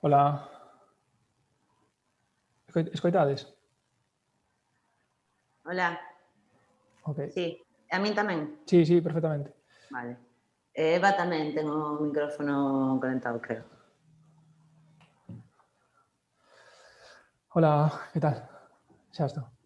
Hola. Escoitades? Hola. Ok. Sí, a min tamén. Sí, sí, perfectamente. Vale. Eva tamén ten o micrófono conectado, creo. Hola, que tal? Xa estou.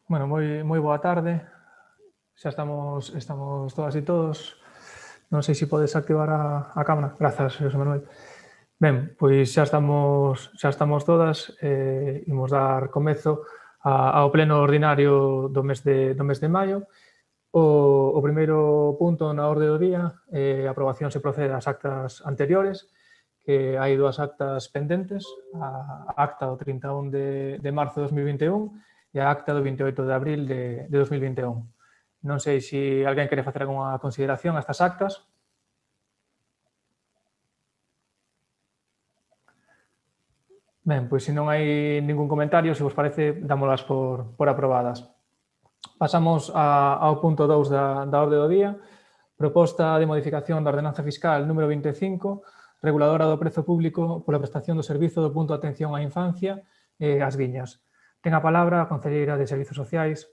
Bueno, moi boa tarde. Xa estamos todas e todos. Non sei se podes activar a cámara. Grazas, José Manuel. Ben, pois xa estamos todas. Imos dar comezo ao pleno ordinario do mes de maio. O primeiro punto na orde do día é a aprobación se procede ás actas anteriores, que hai dúas actas pendentes, a acta do 31 de marzo de 2021 e a acta do 28 de abril de 2021. Non sei se alguén quere facer algunha consideración a estas actas. Ben, pois se non hai ningún comentario, se vos parece, dámolas por aprobadas. Pasamos ao punto 2 da orde do día, proposta de modificación da ordenanza fiscal número 25, reguladora do prezo público pola prestación do servizo do punto de atención á infancia e ás viñas. Ten a palabra a concelleira de Servizos Sociais.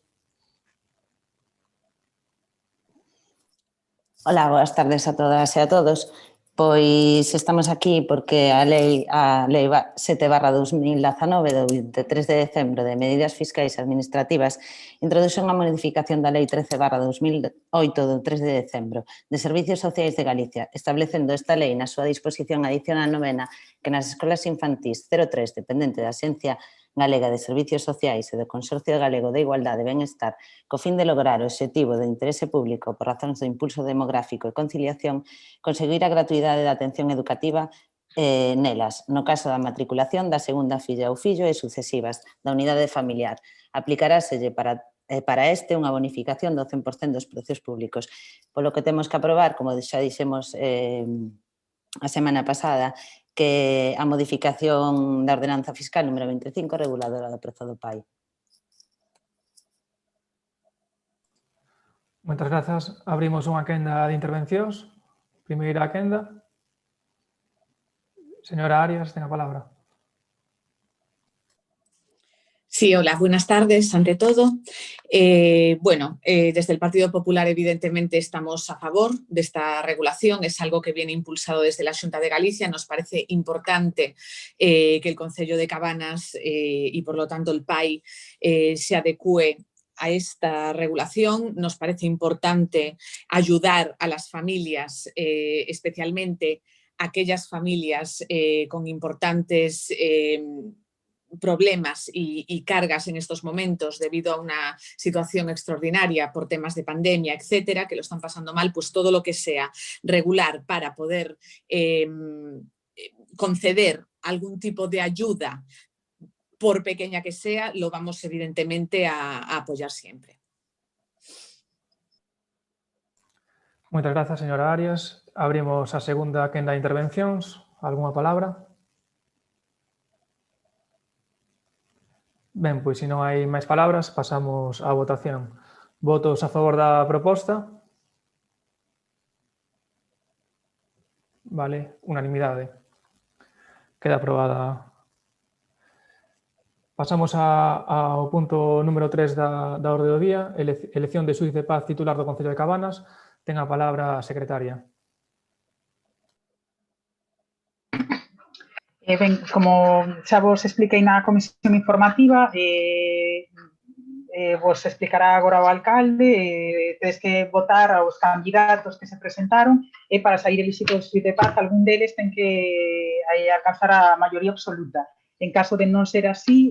Hola, boas tardes a todas e a todos. Pois estamos aquí porque a lei 7/2019 do 23 de decembro de medidas fiscais e administrativas introduxe unha modificación da lei 13/2008 do 3 de decembro de Servicios Sociais de Galicia, establecendo esta lei na súa disposición adicional novena que nas escolas infantís 03 dependente da Axencia Galega de Servicios Sociais e do Consorcio Galego de Igualdade e Benestar, co fin de lograr o obxectivo de interese público por razóns de impulso demográfico e conciliación, conseguir a gratuidade da atención educativa nelas, no caso da matriculación da segunda filla ou fillo e sucesivas da unidade familiar. Aplicaráselle para para este unha bonificación do 100% dos prezos públicos. Polo que temos que aprobar, como xa dixemos a semana pasada, que a modificación da ordenanza fiscal número 25 reguladora do prezo do PAI. Moitas grazas. Abrimos unha quenda de intervencións. Primeira quenda. Señora Arias, ten a palabra. Sí, hola, buenas tardes ante todo. Desde el Partido Popular evidentemente estamos a favor de esta regulación, es algo que viene impulsado desde la Xunta de Galicia, nos parece importante que el Concello de Cabanas y por lo tanto el PAI se adecue a esta regulación, nos parece importante ayudar a las familias, especialmente aquellas familias con importantes problemas y cargas en estos momentos debido a una situación extraordinaria por temas de pandemia, etcétera, que lo están pasando mal, pues todo lo que sea regular para poder conceder algún tipo de ayuda, por pequeña que sea, lo vamos evidentemente a apoyar siempre. Moitas grazas, señora Arias. Abrimos a segunda quenda de intervencións. Algunha palabra? Ben, pois se non hai máis palabras, pasamos á votación. Votos a favor da proposta? Vale, unanimidade. Queda aprobada. Pasamos ao punto número 3 da orde do día, elección de xuíz de paz titular do Concello de Cabanas. Ten a palabra a secretaria. Ben, como xa vos expliquei na comisión informativa, vos explicará agora o alcalde, tedes que votar aos candidatos que se presentaron e para sair elixido o xuíz de paz, algún deles ten que alcanzar a maioría absoluta. En caso de non ser así,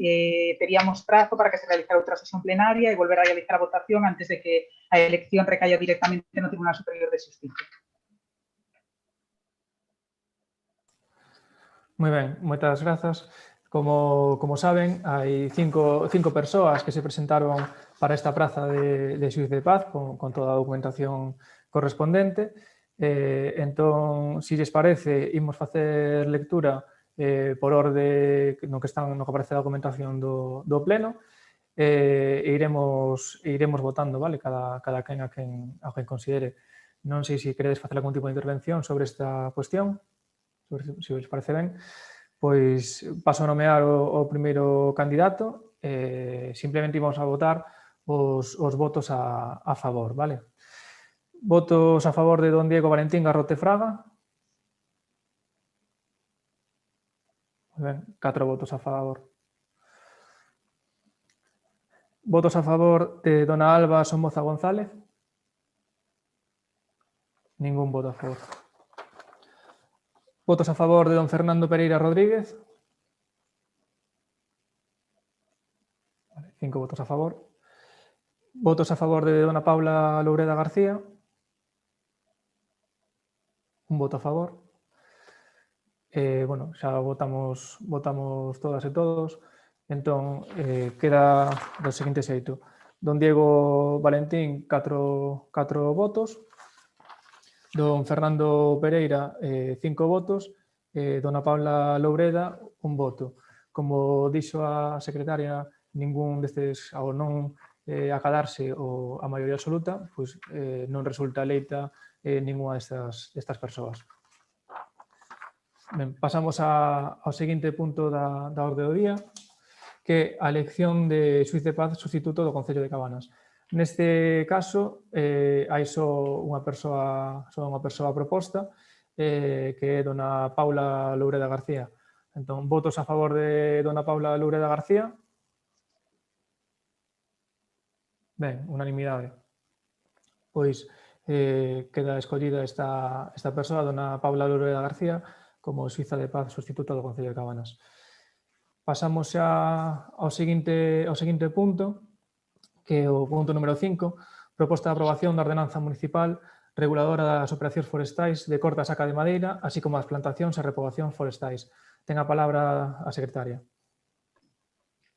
teríamos prazo para que se realizara outra sesión plenaria e volver a realizar a votación antes de que a elección recaia directamente no Tribunal Superior de Xusticia. Moi ben, moitas grazas. Como saben, hai cinco persoas que se presentaron para esta praza de xuíz de paz con toda a documentación correspondente. Entón, se lles parece, imos facer lectura por orde no que aparece a documentación do pleno e iremos votando, vale? Cada quen a quen considere. Non sei se queredes facer algún tipo de intervención sobre esta cuestión. Se vos parece ben, pois paso a nomear o primeiro candidato. Simplemente imos a votar os votos a favor, vale? Votos a favor de don Diego Valentín Garrote Fraga. Ben, 4 votos a favor. Votos a favor de dona Alba Somoza González. Ningún voto a favor. Votos a favor de don Fernando Pereira Rodríguez. 5 votos a favor. Votos a favor de dona Paula Loureda García. 1 voto a favor. Xa votamos todas e todos. Entón, queda do seguinte xeito. Don Diego Valentín, 4 votos. Don Fernando Pereira, 5 votos. Dona Paula Loureda, 1 voto. Como dixo a secretaria, ningún destes, ao non acadarse a maioría absoluta, pois non resulta eleita ninguna destas persoas. Ben, pasamos ao seguinte punto da orde do día, que é a elección de xuíz de paz sustituto do Concello de Cabanas. Neste caso, hai só unha persoa proposta, que é dona Paula Loureda García. Entón, votos a favor de dona Paula Loureda García? Ben, unanimidade. Pois queda escollida esta persoa, dona Paula Loureda García, como xuíza de paz sustituta do Concello de Cabanas. Pasamos xa ao seguinte punto, que é o punto número 5, proposta de aprobación da ordenanza municipal reguladora das operacións forestais de corta saca de madeira, así como as plantacións e repoboacións forestais. Ten a palabra a secretaria.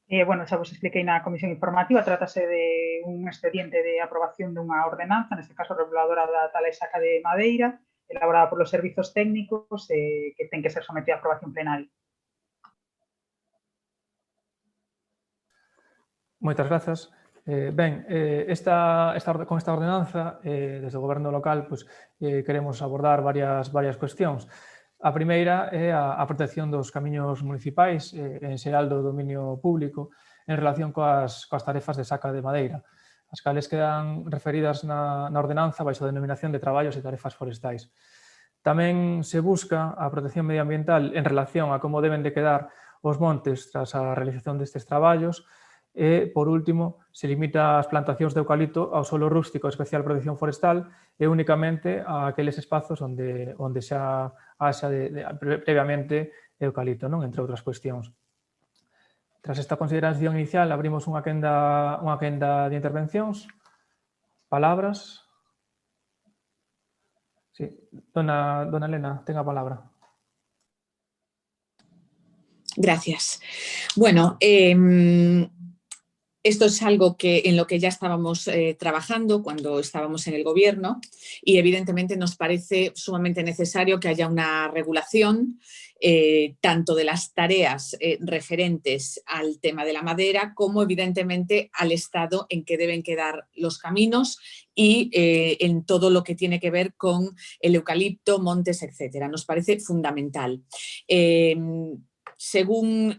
Bueno, xa vos expliquei na comisión informativa, trátase de un expediente de aprobación dunha ordenanza, neste caso reguladora da tala e saca de madeira, elaborada polos servizos técnicos que ten que ser sometida a aprobación plenaria. Moitas grazas. Ben, con esta ordenanza, desde o Goberno local, pues, queremos abordar varias cuestións. A primeira é a protección dos camiños municipais, en xeral do dominio público, en relación coas tarefas de saca de madeira, as cales quedan referidas na ordenanza baixo a denominación de traballos e tarefas forestais. Tamén se busca a protección medioambiental en relación a como deben de quedar os montes tras a realización destes traballos e, por último, se limita as plantacións de eucalipto ao solo rústico de especial protección forestal e únicamente a aqueles espazos onde xa haxa previamente eucalipto, non? Entre outras cuestións. Tras esta consideración inicial, abrimos unha quenda de intervencións. Palabras. Sí. Dona Elena, ten a palabra. Gracias. Bueno, esto es algo en lo que ya estábamos trabajando cuando estábamos en el gobierno y evidentemente nos parece sumamente necesario que haya una regulación tanto de las tareas referentes al tema de la madera como evidentemente al estado en que deben quedar los caminos y en todo lo que tiene que ver con el eucalipto, montes, etcétera. Nos parece fundamental. Según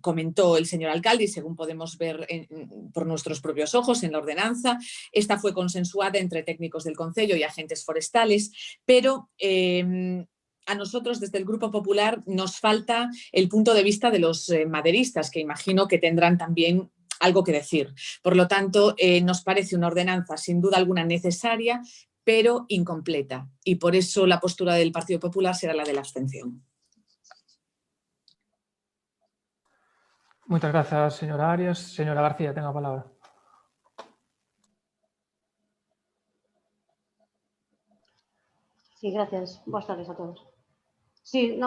comentó el señor alcalde y según podemos ver por nuestros propios ojos en la ordenanza, esta fue consensuada entre técnicos del concello y agentes forestales, pero a nosotros desde el Grupo Popular nos falta el punto de vista de los maderistas, que imagino que tendrán también algo que decir. Por lo tanto, nos parece una ordenanza sin duda alguna necesaria, pero incompleta. Y por eso la postura del Partido Popular será la de la abstención. Moitas grazas, señora Arias. Señora García, ten a palabra. Sí, gracias. Boas tardes a todos. Sí,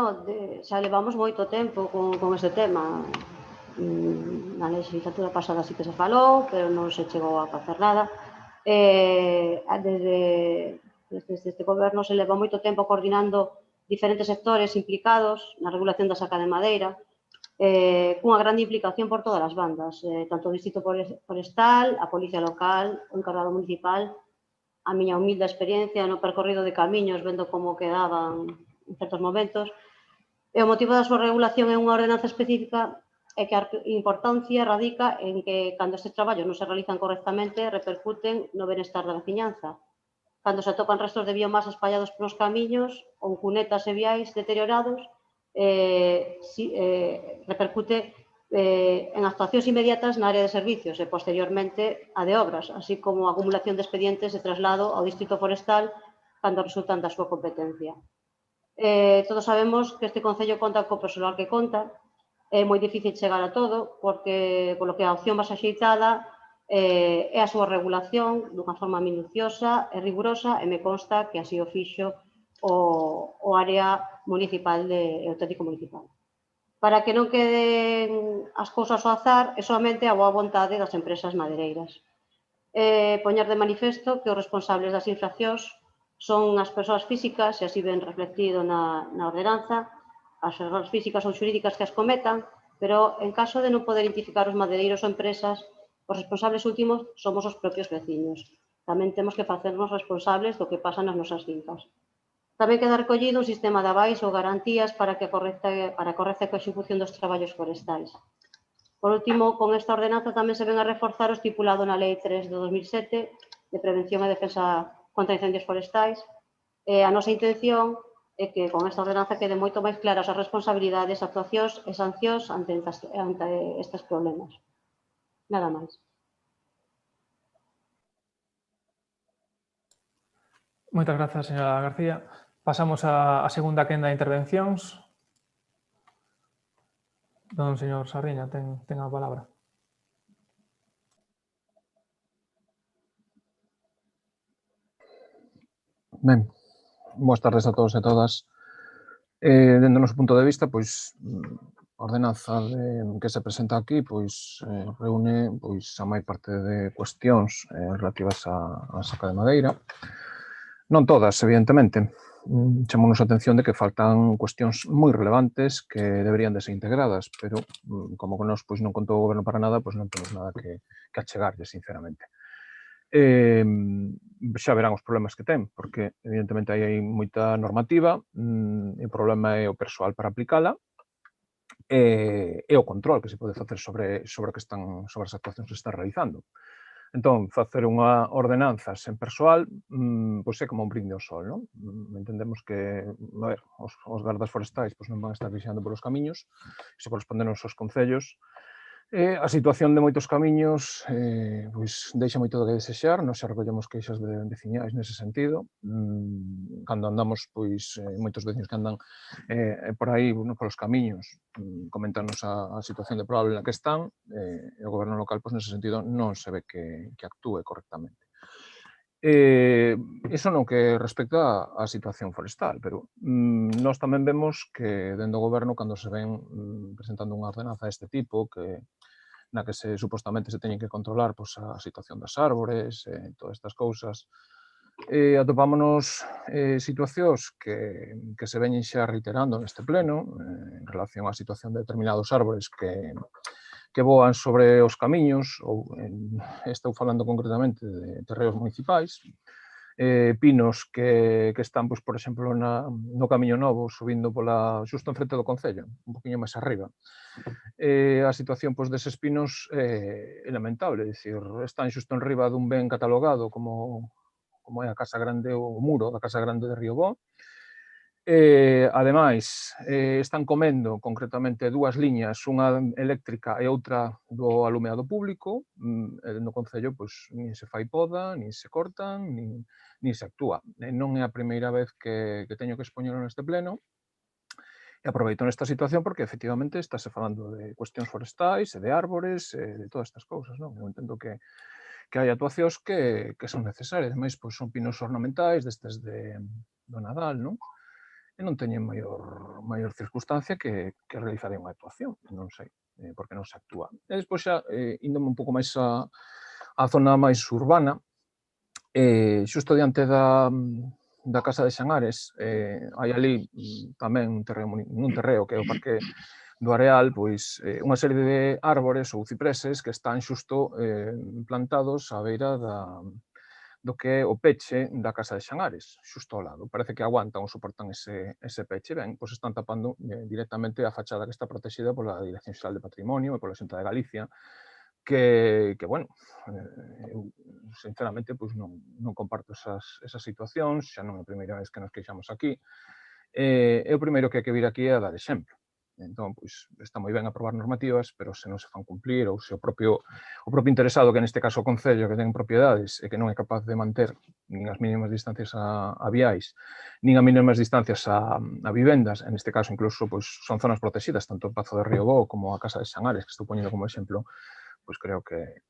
xa levamos moito tempo con este tema. Na legislatura pasada sí que se falou, pero non se chegou a facer nada. Desde este goberno se leva moito tempo coordinando diferentes sectores implicados na regulación da saca de madeira, cunha grande implicación por todas as bandas, tanto o Distrito Forestal, a Policía Local, o encargado municipal, a miña humilde experiencia no percorrido de camiños, vendo como quedaban en certos momentos. E o motivo da súa regulación é unha ordenanza específica é que a importancia radica en que, cando estes traballos non se realizan correctamente, repercuten no benestar da veciñanza. Cando se atopan restos de biomasa espallados polos camiños ou cunetas e viais deteriorados, repercute en actuacións inmediatas na área de servicios e posteriormente a de obras, así como a acumulación de expedientes de traslado ao Distrito Forestal cando resultan da súa competencia. Todos sabemos que este Concello conta co persoal que conta, é moi difícil chegar a todo, porque polo que a opción máis axeitada é a súa regulación dunha forma minuciosa e rigurosa, e me consta que así o fixo o área municipal e o técnico municipal. Para que non queden as cousas ao azar, é somente a boa vontade das empresas madeireiras. Poñer de manifesto que os responsables das infraccións son as persoas físicas, e así ben reflectido na ordenanza, as persoas físicas ou xurídicas que as cometan, pero en caso de non poder identificar os madeireiros ou empresas, os responsables últimos somos os propios veciños. Tamén temos que facernos responsables do que pasa nas nosas fincas. Tamén queda recollido un sistema de avais ou garantías para a correcta execución dos traballos forestais. Por último, con esta ordenanza tamén se ven a reforzar o estipulado na Lei 3 de 2007 de prevención e defensa contra incendios forestais. A nosa intención é que con esta ordenanza queden moito máis claras as responsabilidades, actuacións e sancións ante estes problemas. Nada máis. Moitas grazas, señora García. Pasamos á segunda quenda de intervencións. Don señor Sardiña, ten a palabra. Ben, boas tardes a todos e todas. Dende o noso punto de vista, pois, ordenanza que se presenta aquí pois reúne a máis parte de cuestións relativas á saca de madeira. Non todas, evidentemente. Chamounos a atención de que faltan cuestións moi relevantes que deberían de ser integradas, pero como con nós non contou o goberno para nada, non temos nada que achegarlle, sinceramente. Xa verán os problemas que ten, porque evidentemente hai moita normativa, o problema é o persoal para aplicala, e o control que se pode facer sobre as actuacións que se están realizando. Entón, facer unha ordenanza sen persoal pois é como un brinde ao sol, non? Entendemos que, a ver, os gardas forestais non van a estar vixiando polos camiños, se corresponden aos concellos. A situación de moitos camiños deixa moito do que desexar, nós xa recollemos queixas de veciñais nese sentido. Cando andamos, moitos veciños que andan por aí polos camiños comentannos a situación deplorable na que están, e o goberno local nese sentido non se ve que actúe correctamente. Iso non que respecta á situación forestal, pero nós tamén vemos que dende o goberno, cando se ven presentando unha ordenanza deste tipo, na que supostamente se teñen que controlar a situación das árbores e todas estas cousas, atopámonos situacións que se veñen xa reiterando neste pleno en relación á situación de determinados árbores que voan sobre os camiños, ou estou falando concretamente de terreos municipais, pinos que están, por exemplo, no Camiño Novo, subindo xusto enfrente do Concello, un poquinho máis arriba. A situación deses pinos é lamentable, están xusto enriba dun ben catalogado como é a Casa Grande, o muro da Casa Grande de Riobó. Ademais, están comendo concretamente dúas liñas, unha eléctrica e outra do alumeado público. No Concello nin se fai poda, nin se cortan, nin se actúa. Non é a primeira vez que teño que expoñelo neste pleno, e aproveito nesta situación porque efectivamente estáse falando de cuestións forestais e de árbores e de todas estas cousas. Eu entendo que hai actuacións que son necesarias, ademais son pinos ornamentais destes do Nadal, non? E non teñen maior circunstancia que realizar unha actuación, non sei por que non se actúa. E despois xa, índome un pouco máis á zona máis urbana, xusto diante da Casa de Xangares, hai ali tamén un terreo que é o Parque do Areal, unha serie de árbores ou cipreses que están xusto plantados á beira do que é o peche da Casa de Xangares, xusto ao lado. Parece que aguantan ou soportan ese peche. Ben, están tapando directamente a fachada que está protegida pola Dirección Xeral de Patrimonio e pola Xunta de Galicia, que bueno, eu sinceramente non comparto esas situacións, xa non é a primeira vez que nos queixamos aquí, e o primeiro que hai que vir aquí é a dar exemplo. Entón, está moi ben aprobar normativas, pero se non se fan cumplir, ou se o propio interesado, que neste caso o Concello, que ten propiedades e que non é capaz de manter nin as mínimas distancias a viais, nin as mínimas distancias a vivendas, en este caso incluso son zonas protegidas, tanto o Pazo de Riobó como a Casa de Xangares, que estou poñendo como exemplo, creo que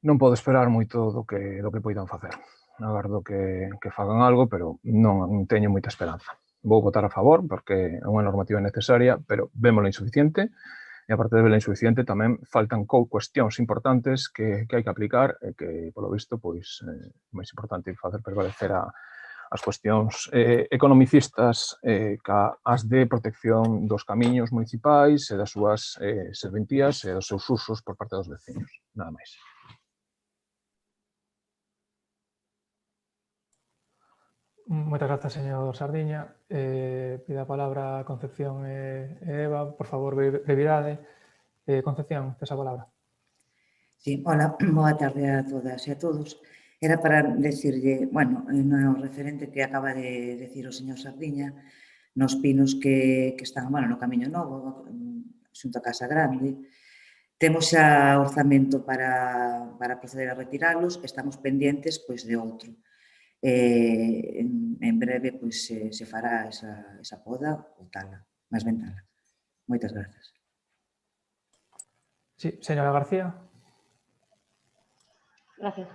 non podo esperar moito do que poidan facer. Agardo que fagan algo, pero non teño moita esperanza. Vou votar a favor, porque é unha normativa necesaria, pero vémola insuficiente, e aparte de vela insuficiente, tamén faltan cuestións importantes que hai que aplicar e que, polo visto, máis importante facer prevalecer as cuestións economicistas ca as de protección dos camiños municipais e das súas serventías e dos seus usos por parte dos veciños. Nada máis. Moitas grazas, señor Sardiña. Pide a palabra a Concepción e Eva. Por favor, brevidade. Concepción, tes a palabra. Sí, hola, boa tarde a todas e a todos. Era para decirlle, bueno, no referente que acaba de decir o señor Sardiña, nos pinos que están, bueno, no Camiño Novo, xunto a Casa Grande, temos xa orzamento para proceder a retiralos, estamos pendientes de outro. En breve se fará esa poda ou tala, máis ben tala. Moitas grazas. Sí, señora García. Gracias.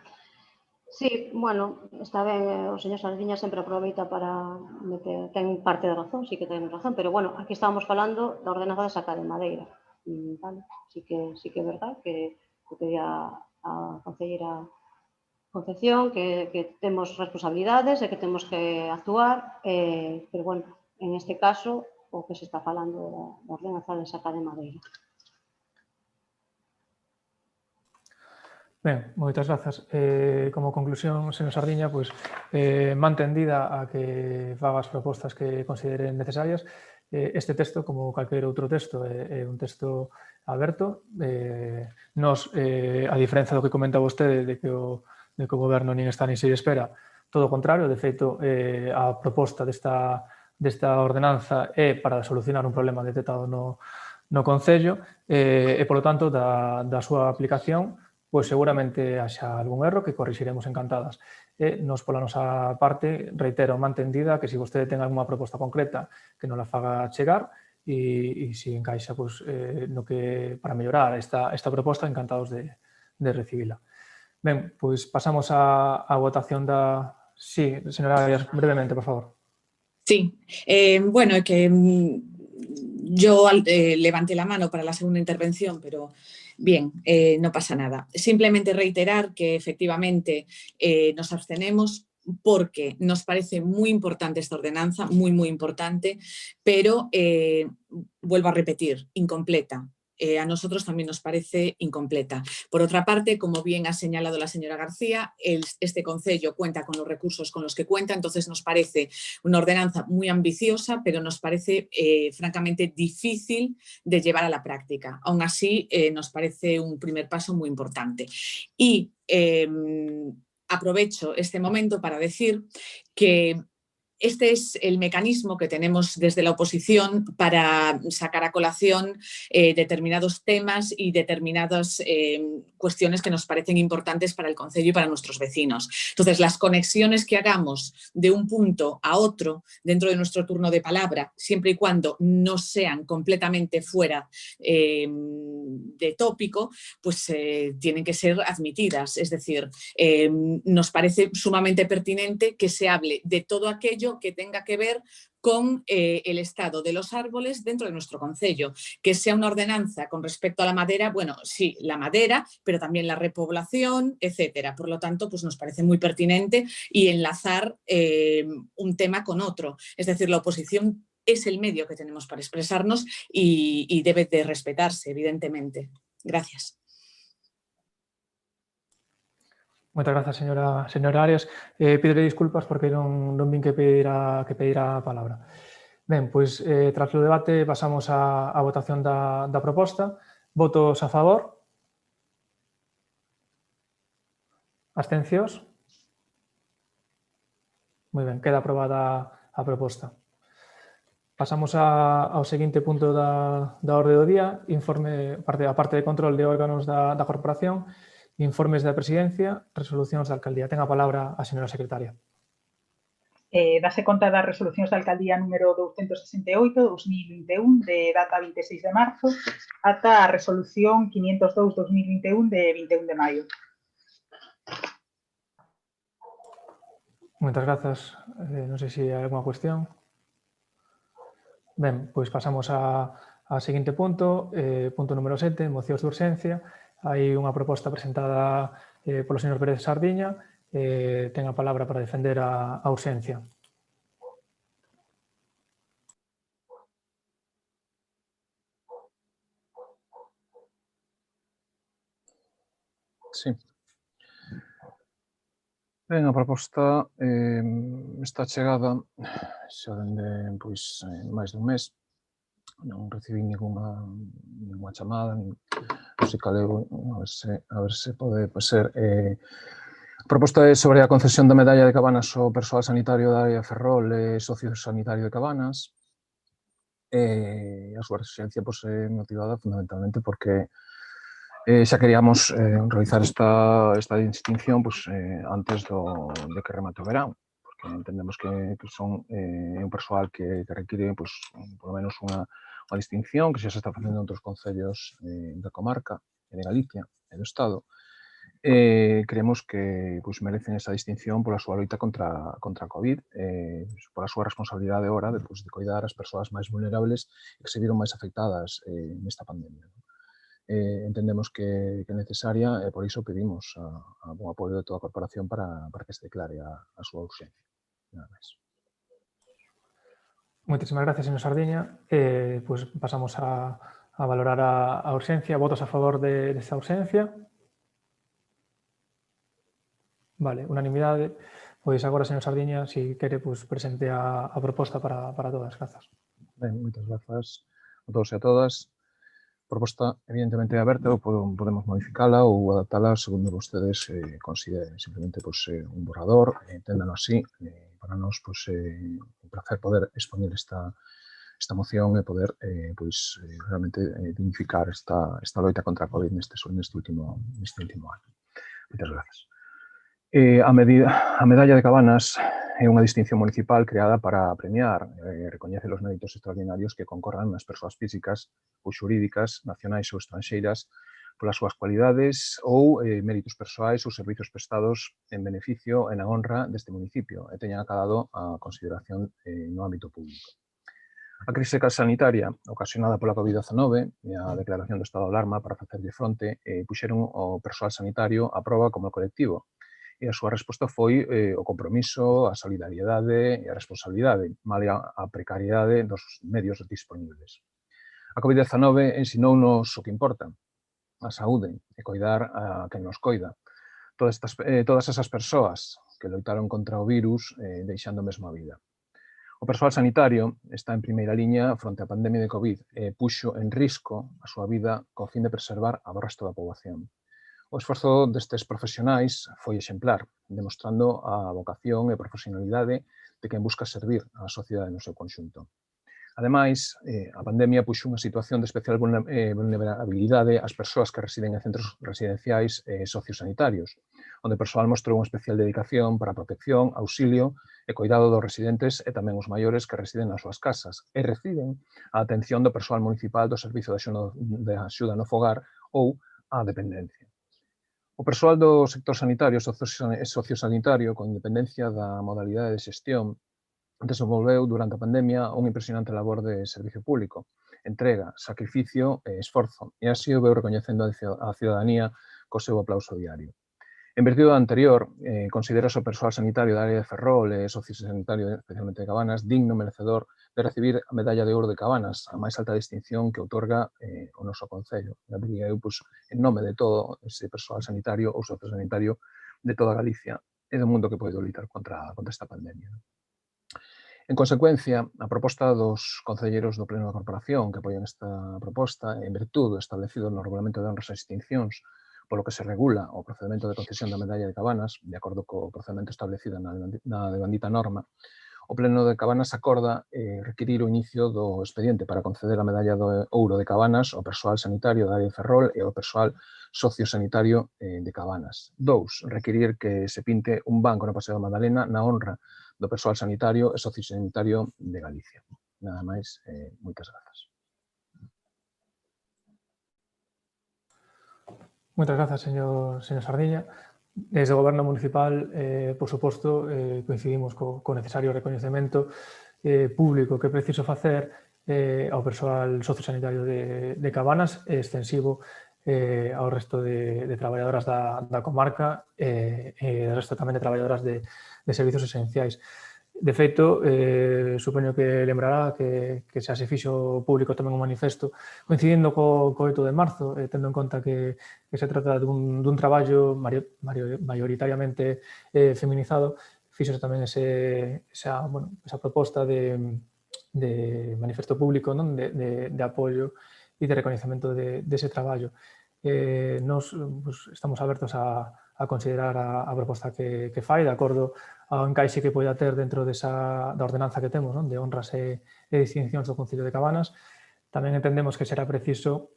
Sí, bueno, está ben, o señor Sardiña sempre aproveita para meter, ten parte de razón, sí que ten razón, pero bueno, aquí estábamos falando da ordenanza de sacar de madeira, vale? Sí que é verdad que o que di a concelleira Concepción, que temos responsabilidades e que temos que actuar, pero bueno, en este caso, o que se está falando da ordenanza de sacar de madeira. Ben, moitas grazas. Como conclusión, señor Sardiña, pois, man tendida a que faga as propostas que consideren necesarias. Este texto, como calquer outro texto, é un texto aberto. Nos, a diferenza do que comenta vostede de que o Goberno nin está nin se espera, todo o contrario, de feito, a proposta desta ordenanza é para solucionar un problema detectado no Concello e, polo tanto, da súa aplicación, pois seguramente haxa algún erro que corrixiremos encantadas. E nos, pola nosa parte, reitero, mantendida que se vostede ten alguna proposta concreta que nos la faga chegar e se encaixa pois, no que para mellorar esta proposta, encantados de recibila. Ben, pois pasamos a votación da... Sí, señora Arias, brevemente, por favor. Sí, bueno, que yo levanté la mano para la segunda intervención, pero bien, no pasa nada. Simplemente reiterar que efectivamente nos abstenemos porque nos parece muy importante esta ordenanza, muy, muy importante, pero vuelvo a repetir, incompleta. A nosotros también nos parece incompleta. Por otra parte, como bien ha señalado la señora García, este concello cuenta con los recursos con los que cuenta, entonces nos parece una ordenanza muy ambiciosa, pero nos parece francamente difícil de llevar a la práctica. Aún así, nos parece un primer paso muy importante. Y aprovecho este momento para decir que este es el mecanismo que tenemos desde la oposición para sacar a colación determinados temas y determinadas cuestiones que nos parecen importantes para el concello y para nuestros vecinos. Entonces, las conexiones que hagamos de un punto a otro dentro de nuestro turno de palabra, siempre y cuando no sean completamente fuera de tópico, pues tienen que ser admitidas. Es decir, nos parece sumamente pertinente que se hable de todo aquello que tenga que ver con el estado de los árboles dentro de nuestro concello. Que sea una ordenanza con respecto a la madera, bueno, sí, la madera, pero también la repoblación, etcétera. Por lo tanto, pues nos parece muy pertinente y enlazar un tema con otro. Es decir, la oposición es el medio que tenemos para expresarnos y debe de respetarse, evidentemente. Gracias. Moitas grazas, señora Arias. Pídele disculpas porque non vin que pedira a palabra. Ben, pois, tras o debate, pasamos á votación da proposta. Votos a favor? Abstencións? Moi ben, queda aprobada a proposta. Pasamos ao seguinte punto da orde do día, a parte de control de órganos da corporación, informes da presidencia, resolucións da alcaldía. Ten a palabra a señora secretaria. Dase conta das resolucións da alcaldía número 268/2021 de data 26 de marzo ata a resolución 502/2021 de 21 de maio. Moitas grazas. Non sei se hai alguma cuestión. Ben, pois pasamos ao seguinte punto, punto número 7, mocións de urxencia. Hai unha proposta presentada polo señor Pérez Sardiña. Ten a palabra para defender a urxencia. Sí. Ben, a proposta está chegada xa dende máis dun mes. Non recibí ninguna chamada, non sei cal é, a ver se pode ser. A proposta é sobre a concesión da medalla de Cabanas ao persoal sanitario da área Ferrol e sociosanitario de Cabanas. A súa exigencia é motivada fundamentalmente porque xa queríamos realizar esta distinción antes de que remate o verán, porque entendemos que son un persoal que require polo menos unha distinción que xa se está facendo en outros concellos da comarca e de Galicia e do Estado. creemos que merecen esa distinción pola súa loita contra a COVID, pola súa responsabilidade ahora de cuidar as persoas máis vulnerables e que se viron máis afectadas nesta pandemia. Entendemos que é necesaria e por iso pedimos o apoio de toda a corporación para que se declare a súa urxencia. Nada máis. Moitísimas gracias, señor Sardiña. Pois pasamos a valorar a urxencia. Votos a favor desta urxencia? Vale, unanimidade. Pois agora, señor Sardiña, se quere, presente a proposta para todas. Grazas. Ben, moitas grazas a todos e a todas. A proposta, evidentemente, é aberta, ou podemos modificala ou adaptala segundo vostedes consideren. Simplemente, un borrador, enténdalo así. Para nós, un placer poder expoñer esta moción e poder, realmente dignificar esta loita contra a COVID neste último ano. Moitas grazas. A medalla de Cabanas é unha distinción municipal creada para premiar e recoñecer os méritos extraordinarios que concorran nas persoas físicas ou xurídicas, nacionais ou estranxeiras, polas súas cualidades ou méritos persoais ou servizos prestados en beneficio e na honra deste municipio e teñan acadado a consideración no ámbito público. A crise sanitaria ocasionada pola COVID-19 e a declaración do estado de alarma para facerlle fronte puxeron o persoal sanitario a proba como colectivo e a súa resposta foi o compromiso, a solidariedade e a responsabilidade, malia a precariedade dos medios disponibles. A COVID-19 ensinounos o que importa, a saúde e coidar a quen nos coida. Todas esas persoas que loitaron contra o virus deixando mesmo a vida. O persoal sanitario está en primeira liña fronte á pandemia de COVID e puxo en risco a súa vida co fin de preservar ao resto da poboación. O esforzo destes profesionais foi exemplar, demostrando a vocación e profesionalidade de quen busca servir á sociedade no seu conxunto. Ademais, a pandemia puxo unha situación de especial vulnerabilidade ás persoas que residen en centros residenciais e sociosanitarios, onde o persoal mostrou unha especial dedicación para a protección, auxilio e coidado dos residentes e tamén os maiores que residen nas súas casas e reciben a atención do persoal municipal do Servizo de Axuda no Fogar ou a dependencia. O persoal do sector sanitario e sociosanitario, con independencia da modalidade de xestión, desenvolveu durante a pandemia unha impresionante labor de servicio público, entrega, sacrificio e esforzo, e así o veu recoñecendo a ciudadanía co seu aplauso diario. En virtude do anterior, considérase o persoal sanitario da área de Ferrol e sociosanitario, especialmente de Cabanas, digno merecedor de recibir a Medalla de Ouro de Cabanas, a máis alta distinción que outorga o noso Concello. Diría eu, en nome de todo ese persoal sanitario ou sociosanitario de toda Galicia e do mundo que pode loitar contra esta pandemia. En consecuencia, a proposta dos concelleiros do Pleno da Corporación que apoian esta proposta, en virtude do establecido no Regulamento de Honras e Distincións, polo que se regula o procedimento de concesión da Medalla de Cabanas, de acordo co procedimento establecido na devandita norma, o Pleno de Cabanas acorda requirir o inicio do expediente para conceder a Medalla de Ouro de Cabanas ao persoal sanitario da área de Ferrol e ao persoal sociosanitario de Cabanas. 2. Requirir que se pinte un banco no Paseo da Madalena na honra do persoal sanitario e sociosanitario de Galicia. Nada máis, moitas grazas. Moitas grazas, señor Sardiña. Desde o Goberno Municipal, por suposto, coincidimos co necesario recoñecemento público que é preciso facer ao persoal sociosanitario de Cabanas, extensivo ao resto de traballadoras da comarca e ao resto tamén de traballadoras de servizos esenciais. De feito, supoño que lembrará que xa se fixo público tamén un manifesto coincidindo co 8 de marzo, tendo en conta que se trata dun traballo maioritariamente feminizado, fixose tamén esa proposta de manifesto público de apoio e de recoñecemento dese traballo. Nos estamos abertos a considerar a proposta que fai, de acordo ao encaixe que poida ter dentro da ordenanza que temos, de honras e distincións do Concello de Cabanas. Tamén entendemos que será preciso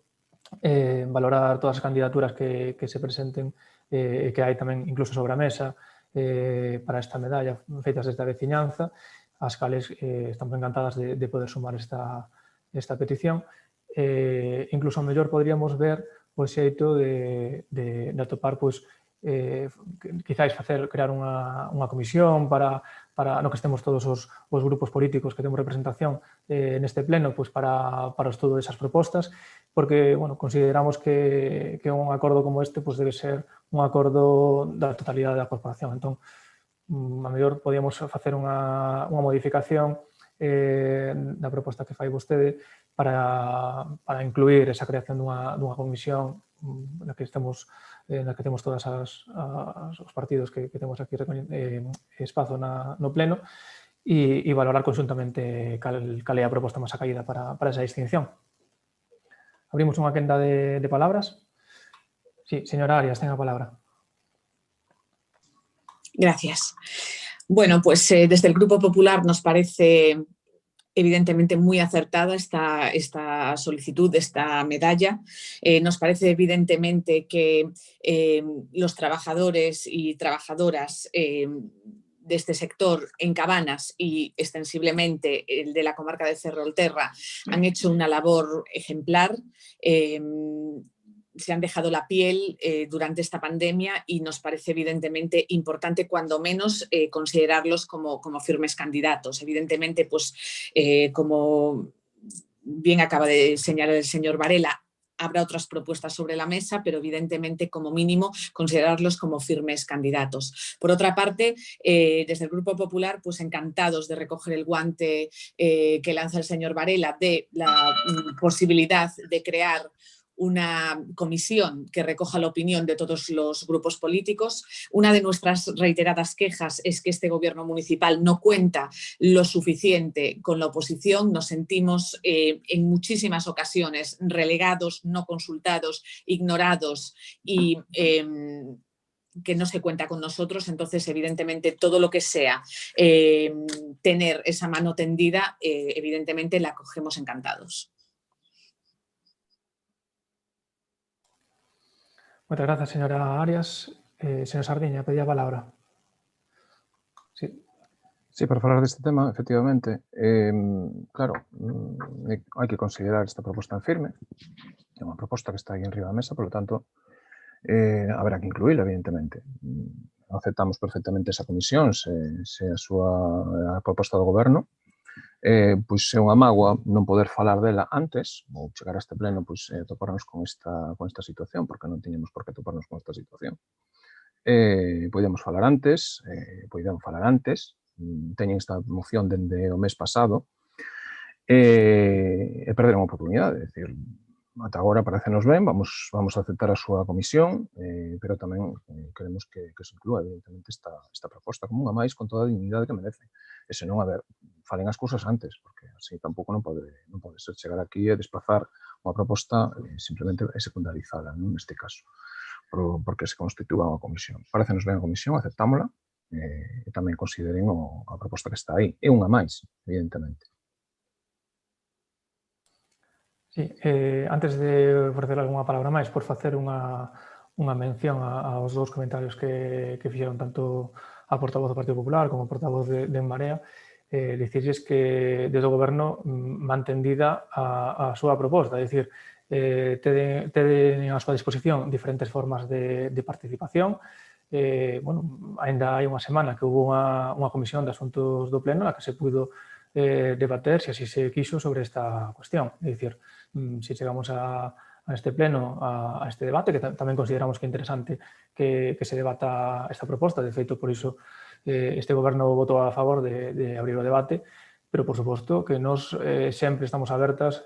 valorar todas as candidaturas que se presenten e que hai tamén incluso sobre a mesa para esta medalla feitas desde a veciñanza, as cales estamos encantadas de poder sumar esta petición. Incluso ao mellor poderíamos ver o xeito de atopar quizáis crear unha comisión para no que estemos todos os grupos políticos que temos representación neste pleno, pois para o estudo desas propostas, porque consideramos que un acordo como este debe ser un acordo da totalidade da corporación. Entón, a mellor podíamos facer unha modificación da proposta que fai vostede para incluir esa creación dunha comisión na que temos todos os partidos que temos aquí espazo no pleno e valorar conxuntamente cal é a proposta máis acaída para esa distinción. Abrimos unha quenda de palabras. Sí, señora Arias, ten a palabra. Gracias. Bueno, pues desde el Grupo Popular nos parece evidentemente muy acertada esta solicitud, esta medalla. Nos parece evidentemente que los trabajadores y trabajadoras de este sector en Cabanas y extensiblemente el de la comarca de Ferrolterra han hecho una labor ejemplar. Se han dejado la piel durante esta pandemia y nos parece evidentemente importante, cuando menos, considerarlos como firmes candidatos. Evidentemente, pues como bien acaba de señalar el señor Varela, habrá otras propuestas sobre la mesa, pero evidentemente, como mínimo, considerarlos como firmes candidatos. Por otra parte, desde el Grupo Popular, pues encantados de recoger el guante que lanza el señor Varela de la posibilidad de crear una comisión que recoja la opinión de todos los grupos políticos. Una de nuestras reiteradas quejas es que este gobierno municipal no cuenta lo suficiente con la oposición. Nos sentimos en muchísimas ocasiones relegados, no consultados, ignorados y que no se cuenta con nosotros. Entonces, evidentemente, todo lo que sea tener esa mano tendida, evidentemente la cogemos encantados. Moitas grazas, señora Arias. Señor Sardiña, pedía a palabra. Sí. Sí, para falar deste tema, efectivamente, claro, hai que considerar esta proposta en firme. É unha proposta que está aí en riba da mesa, por lo tanto, haberá que incluíla, evidentemente. Aceptamos perfectamente esa comisión, se a proposta do goberno. Pois é unha mágoa non poder falar dela antes, ou chegar a este pleno, pois toparnos con esta situación, porque non tiñamos por que toparnos con esta situación. Podíamos falar antes, teñen esta moción dende o mes pasado, e perderon a oportunidade, é dicir, ata agora parecenos ben, vamos a aceptar a súa comisión, pero tamén queremos que se inclúa, evidentemente, esta proposta como unha máis con toda a dignidade que merece. E senón, a ver, falen as cousas antes, porque así tampouco non pode ser chegar aquí e desplazar unha proposta simplemente secundarizada, neste caso, porque se constitúa unha comisión. Parecenos ben a comisión, aceptámola, e tamén consideren a proposta que está aí. É unha máis, evidentemente. Sí, antes de ofrecer algunha palabra máis, por facer unha mención aos dous comentarios que fixeron tanto a portavoz do Partido Popular como a portavoz de En Marea, dicirlles que desde o Goberno mantendida a súa proposta, é dicir, teden a súa disposición diferentes formas de participación. Ainda hai unha semana que houve unha comisión de asuntos do pleno na que se puido debater, se así se quixo, sobre esta cuestión. É dicir, se chegamos a este pleno, a este debate, que tamén consideramos que é interesante que se debata esta proposta. De feito, por iso este goberno votou a favor de abrir o debate, pero, por suposto, que nós sempre estamos abertas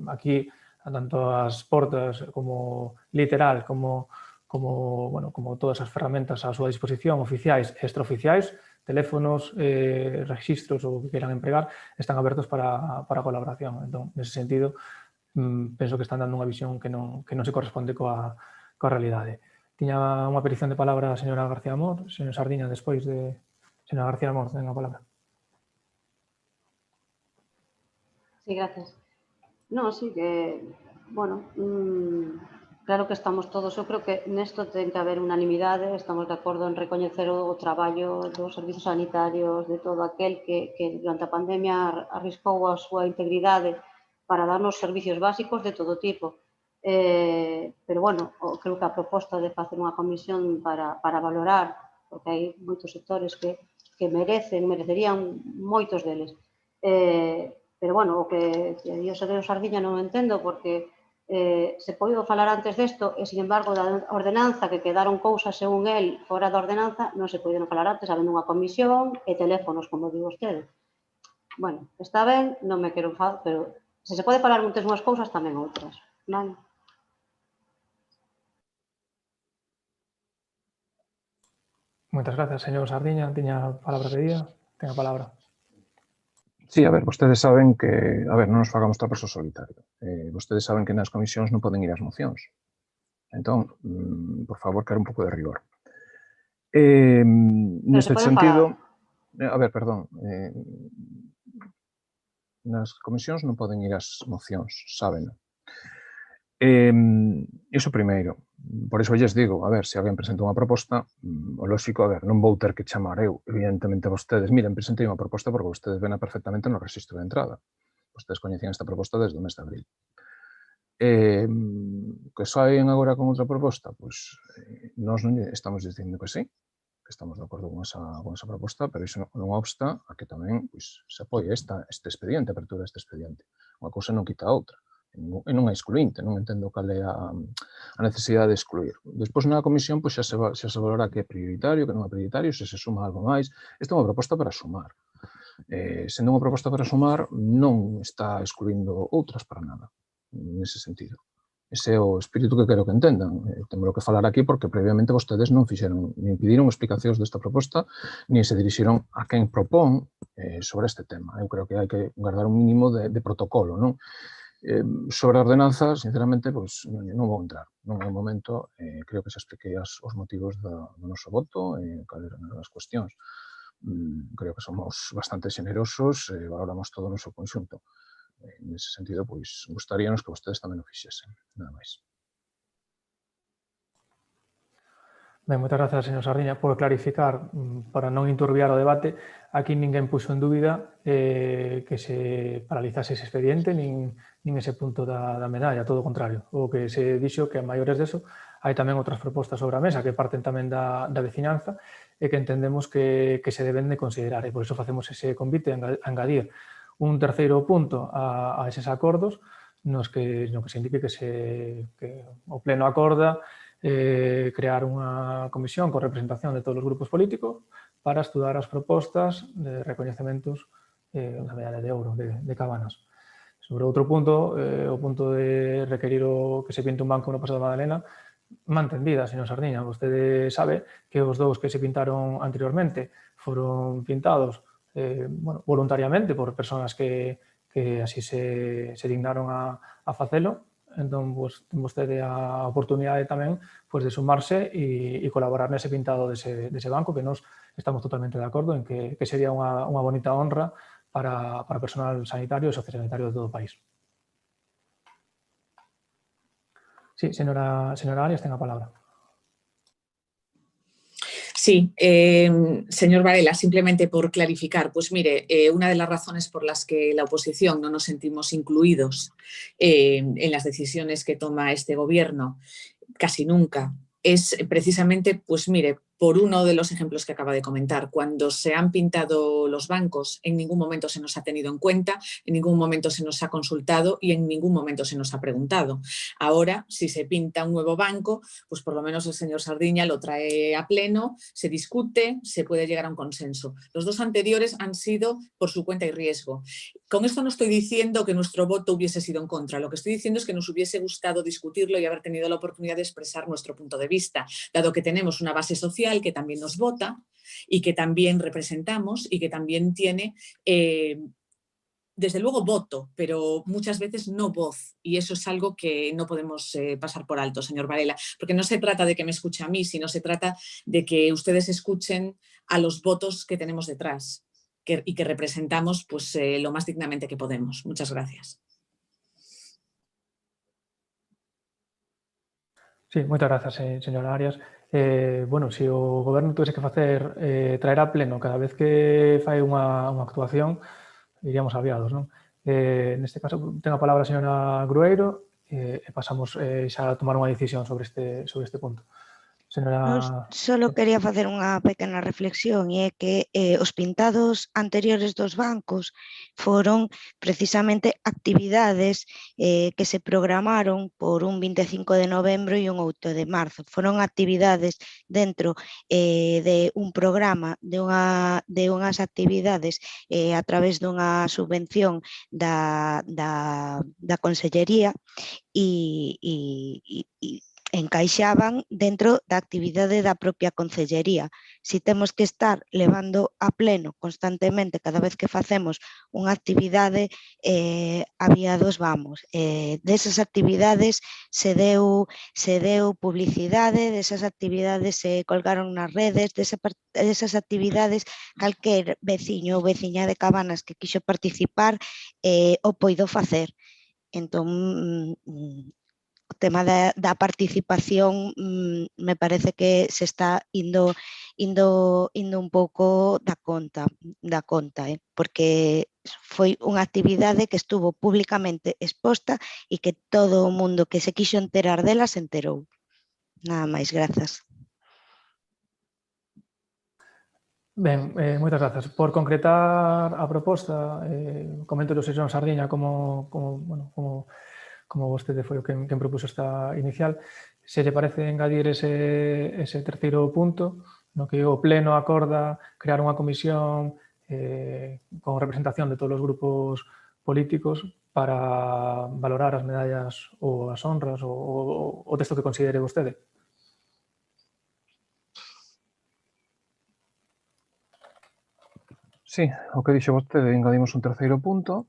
aquí a tanto as portas como literal, como todas as ferramentas á súa disposición, oficiais e extraoficiais, teléfonos, registros ou que queiran empregar, están abertos para a colaboración. Entón, nese sentido, penso que están dando unha visión que non se corresponde coa realidade. Tiña unha petición de palabra a señora García Amor, señor Sardiña, despois de señora García Amor, ten a palabra. Sí, gracias. No, sí que, bueno, claro que estamos todos, eu creo que nesto ten que haber unanimidade, estamos de acordo en recoñecer o traballo dos servizos sanitarios, de todo aquel que durante a pandemia arriscou a súa integridade para darnos servicios básicos de todo tipo. Pero, bueno, creo que a proposta de facer unha comisión para valorar, porque hai moitos sectores que merecerían moitos deles. Pero, bueno, o que dio o señor Sardiña non o entendo, porque se podido falar antes desto e, sin embargo, da ordenanza, que quedaron cousas, según él, fora da ordenanza, non se podido falar antes, habendo unha comisión e teléfonos, como digo vostede. Bueno, está ben, non me quero enfadar, pero se se pode falar moitas unhas cousas, tamén outras. Vale? Moitas grazas, señor Sardiña. Tiña a palabra pedida. Ten a palabra. Sí, a ver, vostedes saben que... A ver, non nos fagamos trapos ao solitario. Vostedes saben que nas comisións non poden ir as mocións. Entón, por favor, quero un pouco de rigor. Neste sentido... A ver, perdón. Nas comisións non poden ir as mocións, sábeno. Iso primeiro. Por iso lles digo, a ver, se alguén presenta unha proposta, o lóxico, a ver, non vou ter que chamar eu, evidentemente, a vostedes. Miren, presentei unha proposta porque vostedes vena perfectamente no registro de entrada. Vostedes coñecían esta proposta desde o mes de abril. Que saen agora con outra proposta? Pois nós non estamos dicindo que sí, que estamos de acordo con esa proposta, pero iso non obsta a que tamén se apoie este expediente, a apertura deste expediente. Unha cousa non quita a outra. E non é excluinte, non entendo cal é a necesidade de excluir. Despois na comisión xa se valora que é prioritario, que non é prioritario, se suma algo máis. Esta é unha proposta para sumar. Sendo unha proposta para sumar, non está excluindo outras para nada, nese sentido. Ese é o espírito que quero que entendan. Temos que falar aquí porque previamente vostedes non fixeron, nin pediron explicacións desta proposta, nin se dirixeron a quen propón sobre este tema. Eu creo que hai que guardar un mínimo de protocolo, non? Sobre a ordenanza, sinceramente, non vou entrar. Non é o momento, creo que xa expliquei os motivos do noso voto e cal eran as cuestións. Creo que somos bastante xenerosos e valoramos todo o noso conxunto. Nese sentido, gustaríanos que vostedes tamén o fixesen. Nada máis. Ben, moitas grazas, señor Sardiña, por clarificar, para non enturbiar o debate. Aquí ninguén puxo en dúbida que se paralizase ese expediente, nin ese punto da medalla, todo o contrario. O que se dixo que a maiores deso hai tamén outras propostas sobre a mesa que parten tamén da veciñanza e que entendemos que se deben de considerar. E por iso facemos ese convite a engadir un terceiro punto a eses acordos no que se indique que o Pleno acorda crear unha comisión con representación de todos os grupos políticos para estudar as propostas de recoñecementos da medalla de ouro de Cabanas. Sobre outro punto, o punto de requerir que se pinte un banco no Paso da Madalena, mantendida, señor Sardiña. Vostede sabe que os dous que se pintaron anteriormente foron pintados voluntariamente por persoas que así se dignaron a facelo. Entón, ten vostede a oportunidade tamén de sumarse e colaborar nese pintado dese banco, que nós estamos totalmente de acordo en que sería unha bonita honra para o personal sanitario e sociosanitario de todo o país. Sí, señora Arias, ten a palabra. Sí, señor Varela, simplemente por clarificar, pues mire, una de las razones por las que la oposición no nos sentimos incluidos en las decisiones que toma este gobierno, casi nunca, es precisamente, pues mire, por uno de los ejemplos que acaba de comentar. Cuando se han pintado los bancos, en ningún momento se nos ha tenido en cuenta, en ningún momento se nos ha consultado y en ningún momento se nos ha preguntado. Ahora, si se pinta un nuevo banco, pues por lo menos el señor Sardiña lo trae a pleno, se discute, se puede llegar a un consenso. Los dos anteriores han sido por su cuenta y riesgo. Con esto no estoy diciendo que nuestro voto hubiese sido en contra, lo que estoy diciendo es que nos hubiese gustado discutirlo y haber tenido la oportunidad de expresar nuestro punto de vista, dado que tenemos una base social que también nos vota y que también representamos y que también tiene, desde luego, voto, pero muchas veces no voz. Y eso es algo que no podemos pasar por alto, señor Varela, porque no se trata de que me escuche a mí, sino se trata de que ustedes escuchen a los votos que tenemos detrás y que representamos pues, lo más dignamente que podemos. Muchas gracias. Sí, moitas grazas, señora Arias. Bueno, se o goberno tuvese que traer a pleno cada vez que fai unha actuación, iríamos aviados, non? Neste caso, ten a palabra a señora Grueiro pasamos xa a tomar unha decisión sobre este punto. Señora... Solo quería facer unha pequena reflexión e é que os pintados anteriores dos bancos foron precisamente actividades que se programaron por un 25 de novembro e un 8 de marzo. Foron actividades dentro de un programa, de unhas actividades a través dunha subvención da Consellería e encaixaban dentro da actividade da propia Consellería. Si temos que estar levando a pleno constantemente cada vez que facemos unha actividade, aviados vamos. Desas actividades se deu publicidade, desas actividades se colgaron nas redes, desas actividades calquer veciño ou veciña de Cabanas que quixo participar o poido facer. Entón, o tema da participación me parece que se está indo un pouco da conta, porque foi unha actividade que estuvo públicamente exposta e que todo o mundo que se quixo enterar dela se enterou. Nada máis, grazas. Ben, moitas grazas. Por concretar a proposta, comento o señor Sardiña como vostede foi o quen propuso esta inicial, se lle parece engadir ese terceiro punto, no que o Pleno acorda crear unha comisión con representación de todos os grupos políticos para valorar as medallas ou as honras ou o texto que considere vostede. Sí, o que dixo vostede, engadimos un terceiro punto.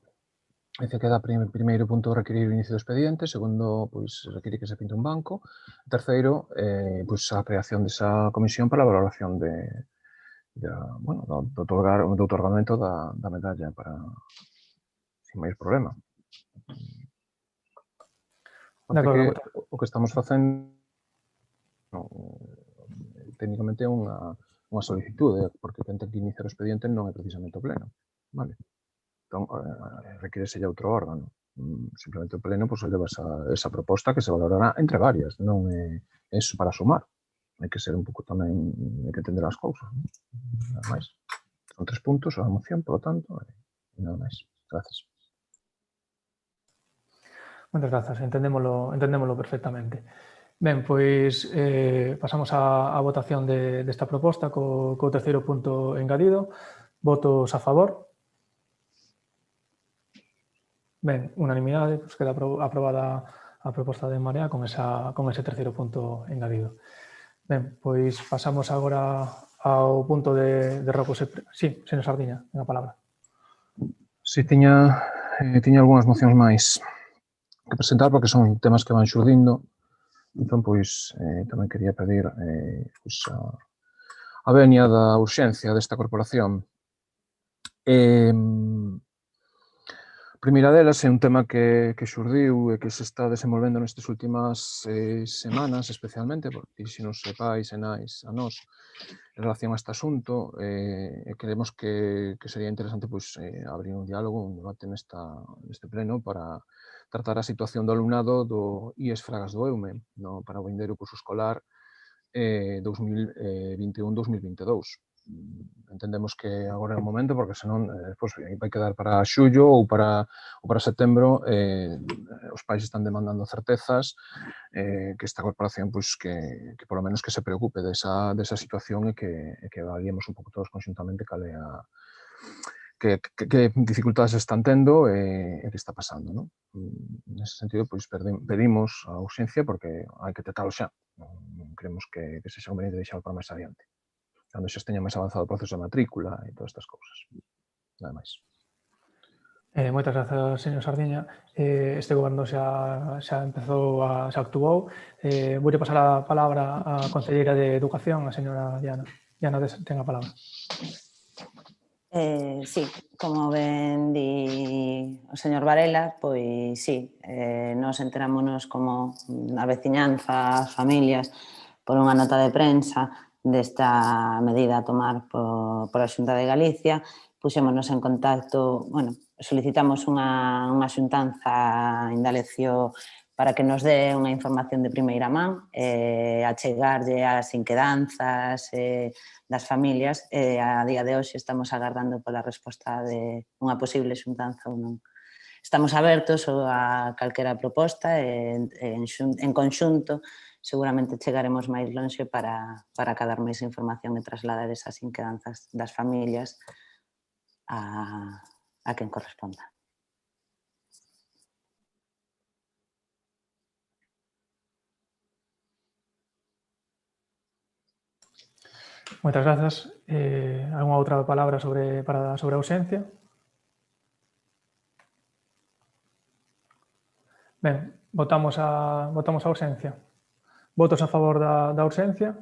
Dice que primeiro punto requirir o inicio do expediente, segundo, pois, requirir que se pinte un banco, terceiro, pois, a creación desa comisión para a valoración do otorgamento da medalla para sin máis problema. O que estamos facendo técnicamente é unha solicitude, porque quen ten que iniciar o expediente non é precisamente o Pleno, vale? Entón, requírese ya outro órgano. Simplemente o Pleno pues, leva esa proposta que se valorará entre varias, non é para sumar. Hai que ser un pouco tamén, hai que entender as cousas. Nada máis. Son 3 puntos a moción, por lo tanto, e nada máis. Gracias. Moitas grazas, entendémolo perfectamente. Ben, pois pasamos á votación desta proposta co terceiro punto engadido. Votos a favor. Ben, unanimidade, pues queda aprobada a proposta de Marea con ese terceiro punto engadido. Ben, pois pasamos agora ao punto de Rocos. Sí, señor Sardiña, ten a palabra. Si, tiña algunhas mocións máis que presentar porque son temas que van xurdindo. Entón, pois, tamén quería pedir a venia da urxencia desta corporación. A primeira delas é un tema que xurdiu e que se está desenvolvendo nestas últimas semanas, especialmente, porque se nos pais e nais a nós en relación a este asunto, e creemos que sería interesante abrir un diálogo, un debate neste pleno para tratar a situación do alumnado do IES Fragas do EUME para o vindeiro curso escolar 2021-2022. Entendemos que agora é o momento porque senón vai quedar para xullo ou para setembro. Os pais están demandando certezas que esta corporación que por lo menos que se preocupe desa situación e que avaliemos un pouco todos conxuntamente cal é que dificultades están tendo e que está pasando. Nese sentido, pedimos a urxencia porque hai que tratalo xa. Non creemos que sexa conveniente deixalo para máis adiante, cando xa teña máis avanzado o proceso de matrícula e todas estas cousas. Nada máis. Moitas grazas, señor Sardiña. Este goberno xa empezou, xa actuou. Voulle pasar a palabra á conselleira de Educación, a señora Diana. Diana, ten a palabra. Sí, como ben di o señor Varela, pois sí, nos enterámonos como a veciñanza, as familias, por unha nota de prensa desta medida a tomar por a Xunta de Galicia. Puxémonos en contacto, solicitamos unha xuntanza en Dalecio para que nos dé unha información de primeira man, achegarlle as inquedanzas das familias. A día de hoxe estamos agardando pola resposta de unha posible xuntanza ou non. Estamos abertos a calquera proposta e en conxunto seguramente chegaremos máis lonxe para acadar máis información e trasladar esas inquedanzas das familias a quen corresponda. Moitas grazas. Algunha outra palabra sobre a ausencia? Ben, votamos a ausencia. Votos a favor da ausencia?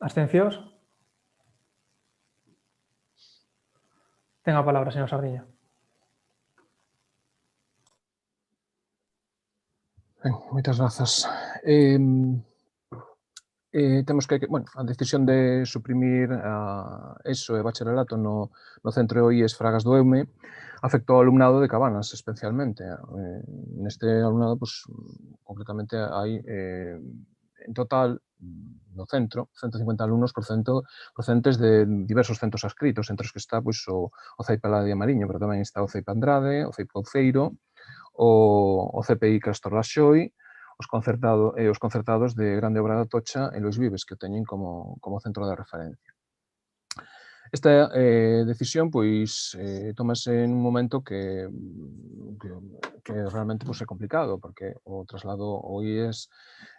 Abstencións? Ten a palabra, señor Sardiña. Ben, moitas grazas. Temos que, bueno, a decisión de suprimir ESO e bacharelato no centro OIES Fragas do Eume afectou ao alumnado de Cabanas, especialmente. Neste alumnado, pues, concretamente, hai en total no centro 150 alumnos procedentes de diversos centros adscritos, entre os que está pues, o CEIP Ladia Mariño, pero tamén está o CEIP Andrade, o CEIP Couceiro, o CPI Castor Laxoi, os concertados de Grande Obra da Tocha e Luís Vives, que o teñen como centro de referencia. Esta decisión pois tómase en un momento que realmente é complicado, porque o traslado ao IES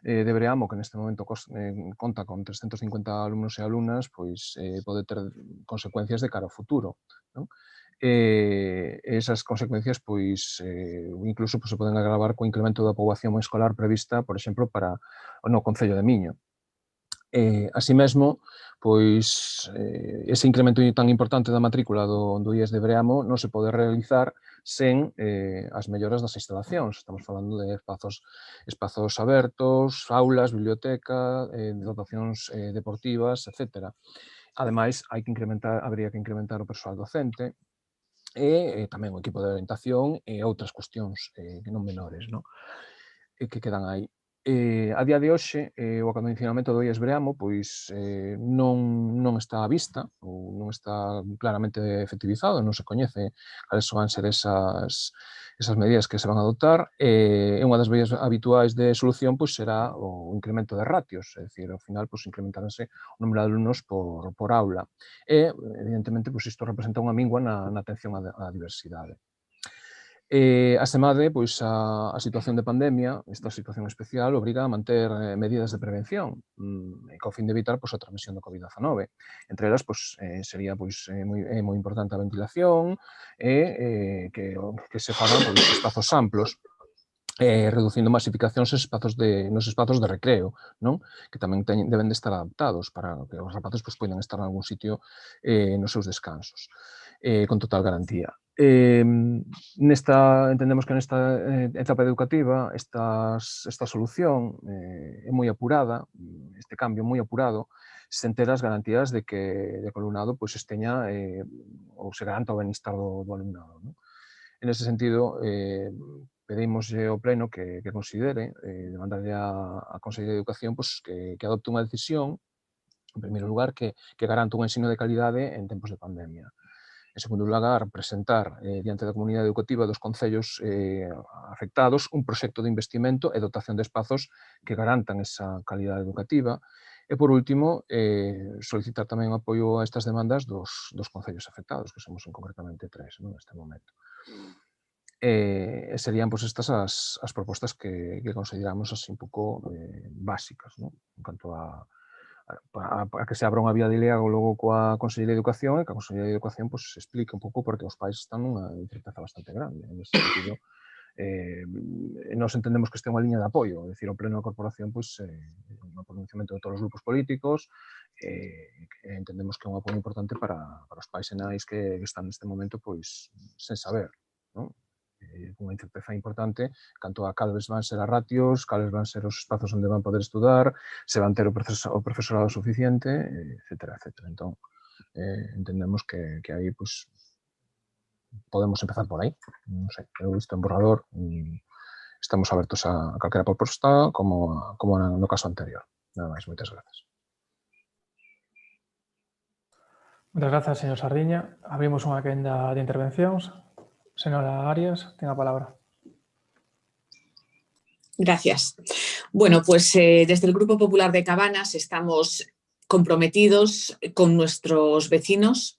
de Breamo, que neste momento conta con 350 alumnos e alumnas, pois pode ter consecuencias de cara ao futuro, non? Esas consecuencias pois incluso se poden agravar co incremento da poboación escolar prevista, por exemplo, para no Concello de Miño. Así mesmo, pois ese incremento tan importante da matrícula do IES de Breamo non se pode realizar sen as melloras das instalacións. Estamos falando de espazos abertos, aulas, biblioteca, dotacións deportivas, etc. Ademais, habría que incrementar o persoal docente, e tamén o equipo de orientación e outras cuestións que non menores, que quedan aí. A día de hoxe, o acondicionamento do IES Breamo pois, non está á vista, ou non está claramente efectivizado, non se coñece cales van ser esas medidas que se van a adoptar, e unha das vías habituais de solución pois, será o incremento de ratios, é dicir, ao final pois, incrementarase o número de alumnos por aula, e, evidentemente, pois, isto representa unha mingua na atención á diversidade. Asemade, pois, a situación de pandemia, esta situación especial, obriga a manter medidas de prevención co fin de evitar pois, a transmisión do COVID-19. Entre elas, pois, sería moi importante a ventilación e que se fagan pois, espazos amplos, reducindo masificacións nos espazos de recreo, non? Que tamén deben de estar adaptados para que os rapaces pois, poidan estar en algún sitio nos seus descansos, con total garantía. Entendemos que nesta etapa educativa esta solución é moi apurada, este cambio moi apurado, sen ter as garantías de que o alumnado pois, teña ou se garanta o benestar do alumnado. En ese sentido, pedimoslle ao Pleno que considere demandarlle á Consellería de Educación pois, que adopte unha decisión, en primeiro lugar, que garante un ensino de calidade en tempos de pandemia. En segundo lugar, presentar diante da comunidade educativa dos concellos afectados un proxecto de investimento e dotación de espazos que garantan esa calidade educativa. E, por último, solicitar tamén apoio a estas demandas dos concellos afectados, que somos concretamente 3 neste momento. Serían pois, estas as propostas que consideramos así un pouco básicas, en canto a que se abra unha vía de diálogo logo coa Consellería de Educación e que a Consellería de Educación se explique un pouco porque os pais están nunha incerteza bastante grande. En ese sentido, nós entendemos que este é unha liña de apoio, é dicir, o Pleno da Corporación é un pronunciamento de todos os grupos políticos, entendemos que é un apoio importante para os pais e nais que están neste momento sen saber, unha incerteza importante canto a cales van ser as ratios, cales van ser os espazos onde van poder estudar, se van ter o profesorado suficiente, etcétera, etcétera. Entón, entendemos que aí podemos empezar por aí. Non sei, eu visto en borrador, estamos abertos a calquera proposta como no caso anterior. Nada máis, moitas grazas. Moitas grazas, señor Sardiña. Abrimos unha quenda de intervencións. Señora Arias, ten a palabra. Gracias. Bueno, pues desde el Grupo Popular de Cabanas estamos comprometidos con nuestros vecinos,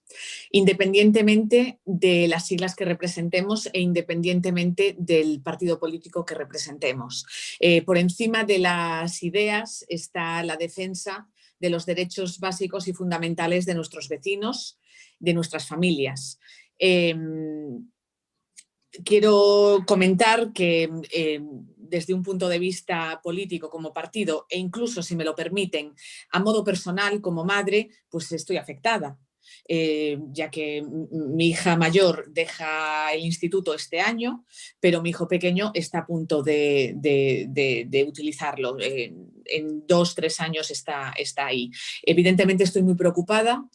independientemente de las siglas que representemos e independientemente del partido político que representemos. Por encima de las ideas está la defensa de los derechos básicos y fundamentales de nuestros vecinos, de nuestras familias. Quiero comentar que desde un punto de vista político como partido e incluso, si me lo permiten, a modo personal como madre, pues estoy afectada. Ya que mi hija mayor deja el instituto este año, pero mi hijo pequeño está a punto de utilizarlo. En 2-3 años está ahí. Evidentemente estoy muy preocupada,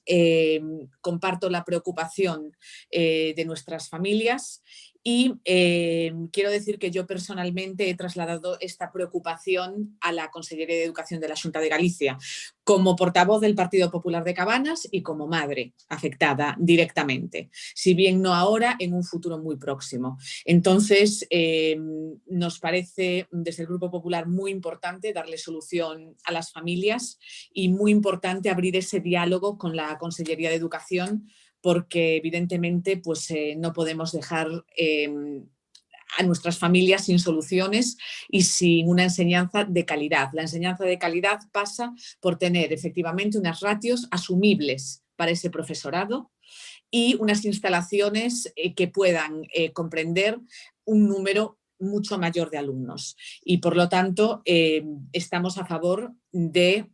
comparto la preocupación de nuestras familias. Y quiero decir que yo personalmente he trasladado esta preocupación a la Consellería de Educación de la Xunta de Galicia, como portavoz del Partido Popular de Cabanas y como madre afectada directamente, si bien no ahora, en un futuro muy próximo. Entonces, nos parece desde el Grupo Popular muy importante darle solución a las familias y muy importante abrir ese diálogo con la Consellería de Educación, porque evidentemente pues, no podemos dejar a nuestras familias sin soluciones y sin una enseñanza de calidad. La enseñanza de calidad pasa por tener efectivamente unas ratios asumibles para ese profesorado y unas instalaciones que puedan comprender un número mucho mayor de alumnos. Y por lo tanto, estamos a favor de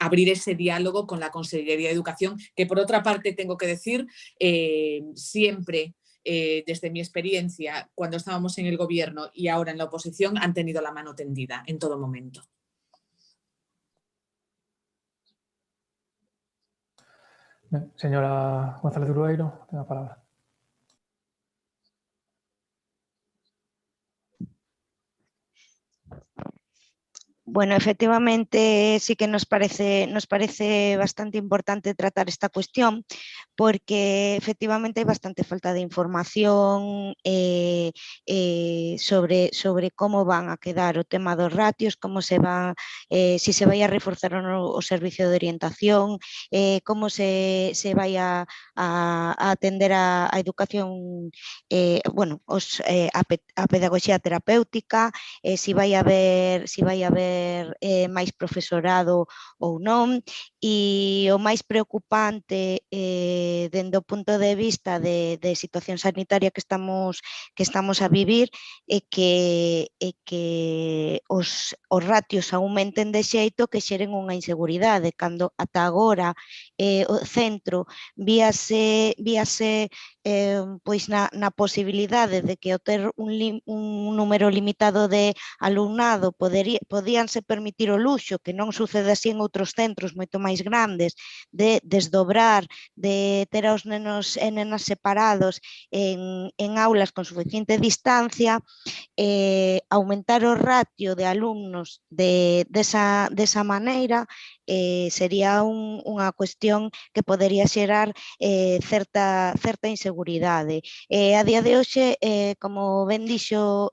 abrir ese diálogo con la Consellería de Educación, que por otra parte tengo que decir, siempre desde mi experiencia, cuando estábamos en el gobierno y ahora en la oposición, han tenido la mano tendida en todo momento. Bien, señora González Urueiro, tiene la palabra. Bueno, efectivamente sí que nos parece bastante importante tratar esta cuestión porque efectivamente hay bastante falta de información sobre cómo van a quedar o tema dos ratios, cómo se va, si se vai a reforzar ou non o servicio de orientación, cómo se vai a atender a educación, bueno, a pedagogía terapéutica, si vai a haber máis profesorado ou non, e o máis preocupante dende o punto de vista de situación sanitaria que estamos a vivir é que os ratios aumenten de xeito que xeren unha inseguridade, cando ata agora o centro víase pois na posibilidade de que ao ter un número limitado de alumnado podíanse permitir o luxo, que non sucede así en outros centros moito máis grandes, de desdobrar, de ter aos nenos e nenas separados en aulas con suficiente distancia, aumentar o ratio de alumnos desa maneira sería unha cuestión que podería xerar certa inseguridade. A día de hoxe, como ben dixo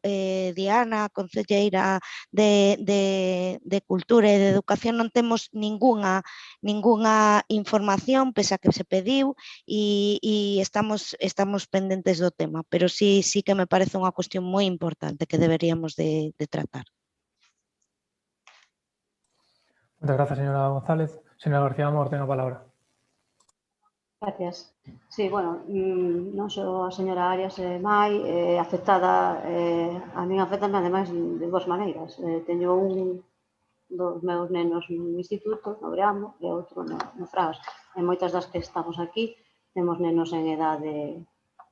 Diana, concelleira de Cultura e de Educación, non temos ningunha información, pese a que se pediu, e estamos pendentes do tema, pero sí que me parece unha cuestión moi importante que deberíamos de tratar. Muchas gracias, señora González. Señora García Amor, ten a palabra. Gracias. Sí, bueno, non só a señora Arias mai afectada, a min afectame ademais de dúas maneiras. Teño un dos meus nenos no instituto, no Breamo, e outro no Fragas. E moitas das que estamos aquí temos nenos en edade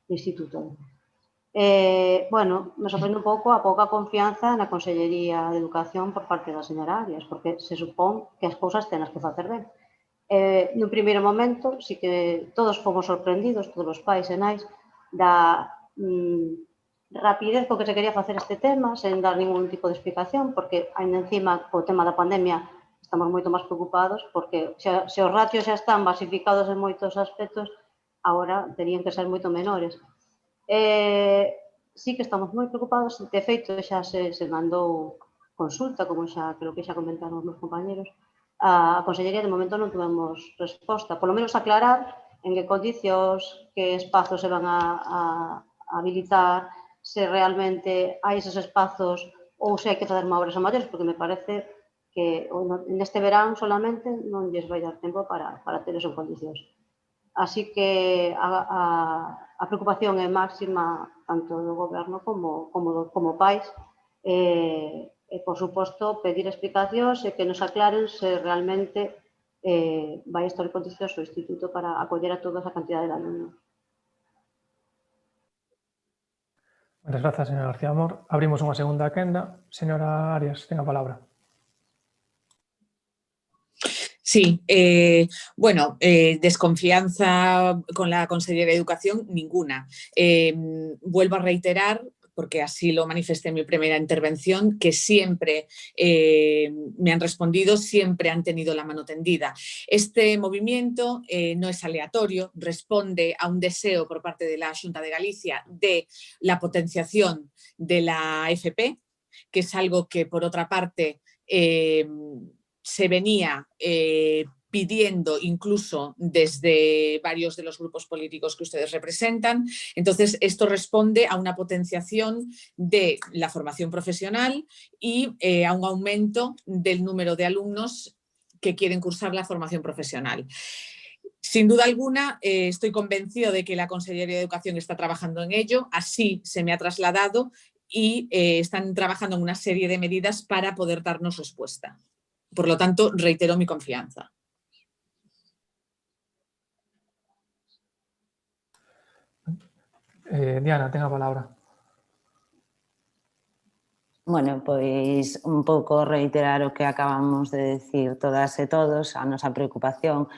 de instituto. Bueno, me sorprende un pouco a pouca confianza na Consellería de Educación por parte da señora Arias, porque se supón que as cousas tenas que facer ben. Nun primeiro momento, sí que todos fomos sorprendidos, todos os pais e nais, da rapidez co que se quería facer este tema, sen dar ningún tipo de explicación, porque ainda encima, co tema da pandemia, estamos moito máis preocupados, porque se os ratios xa están basificados en moitos aspectos, agora terían que ser moito menores. Sí que estamos moi preocupados, de feito xa se mandou consulta, como xa creo que xa comentaron os meus compañeros, a Consellería de momento non tivemos resposta, polo menos aclarar en que condicións, que espazos se van a habilitar, se realmente hai esos espazos ou se hai que fazer obras a maiores, porque me parece que neste verán solamente non lles vai dar tempo para ter eso en condicións. Así que a preocupación é máxima tanto do goberno como pais e, por suposto, pedir explicacións e que nos aclaren se realmente vai estar en condicións o Instituto para acoller a toda esa cantidad de alumnos. Moitas grazas, señora García Amor. Abrimos unha segunda quenda. Señora Arias, ten a palabra. Sí, bueno, desconfianza con la Consellería de Educación, ninguna. Vuelvo a reiterar, porque así lo manifesté en mi primera intervención, que siempre me han respondido, siempre han tenido la mano tendida. Este movimiento no es aleatorio, responde a un deseo por parte de la Xunta de Galicia de la potenciación de la FP, que es algo que, por otra parte, se venía pidiendo incluso desde varios de los grupos políticos que ustedes representan. Entonces, esto responde a una potenciación de la formación profesional y a un aumento del número de alumnos que quieren cursar la formación profesional. Sin duda alguna, estoy convencido de que la Consellería de Educación está trabajando en ello, así se me ha trasladado y están trabajando en una serie de medidas para poder darnos respuesta. Por lo tanto, reitero mi confianza. Diana, ten a palabra. Bueno, pois un pouco reiterar o que acabamos de decir todas e todos, a nosa preocupación.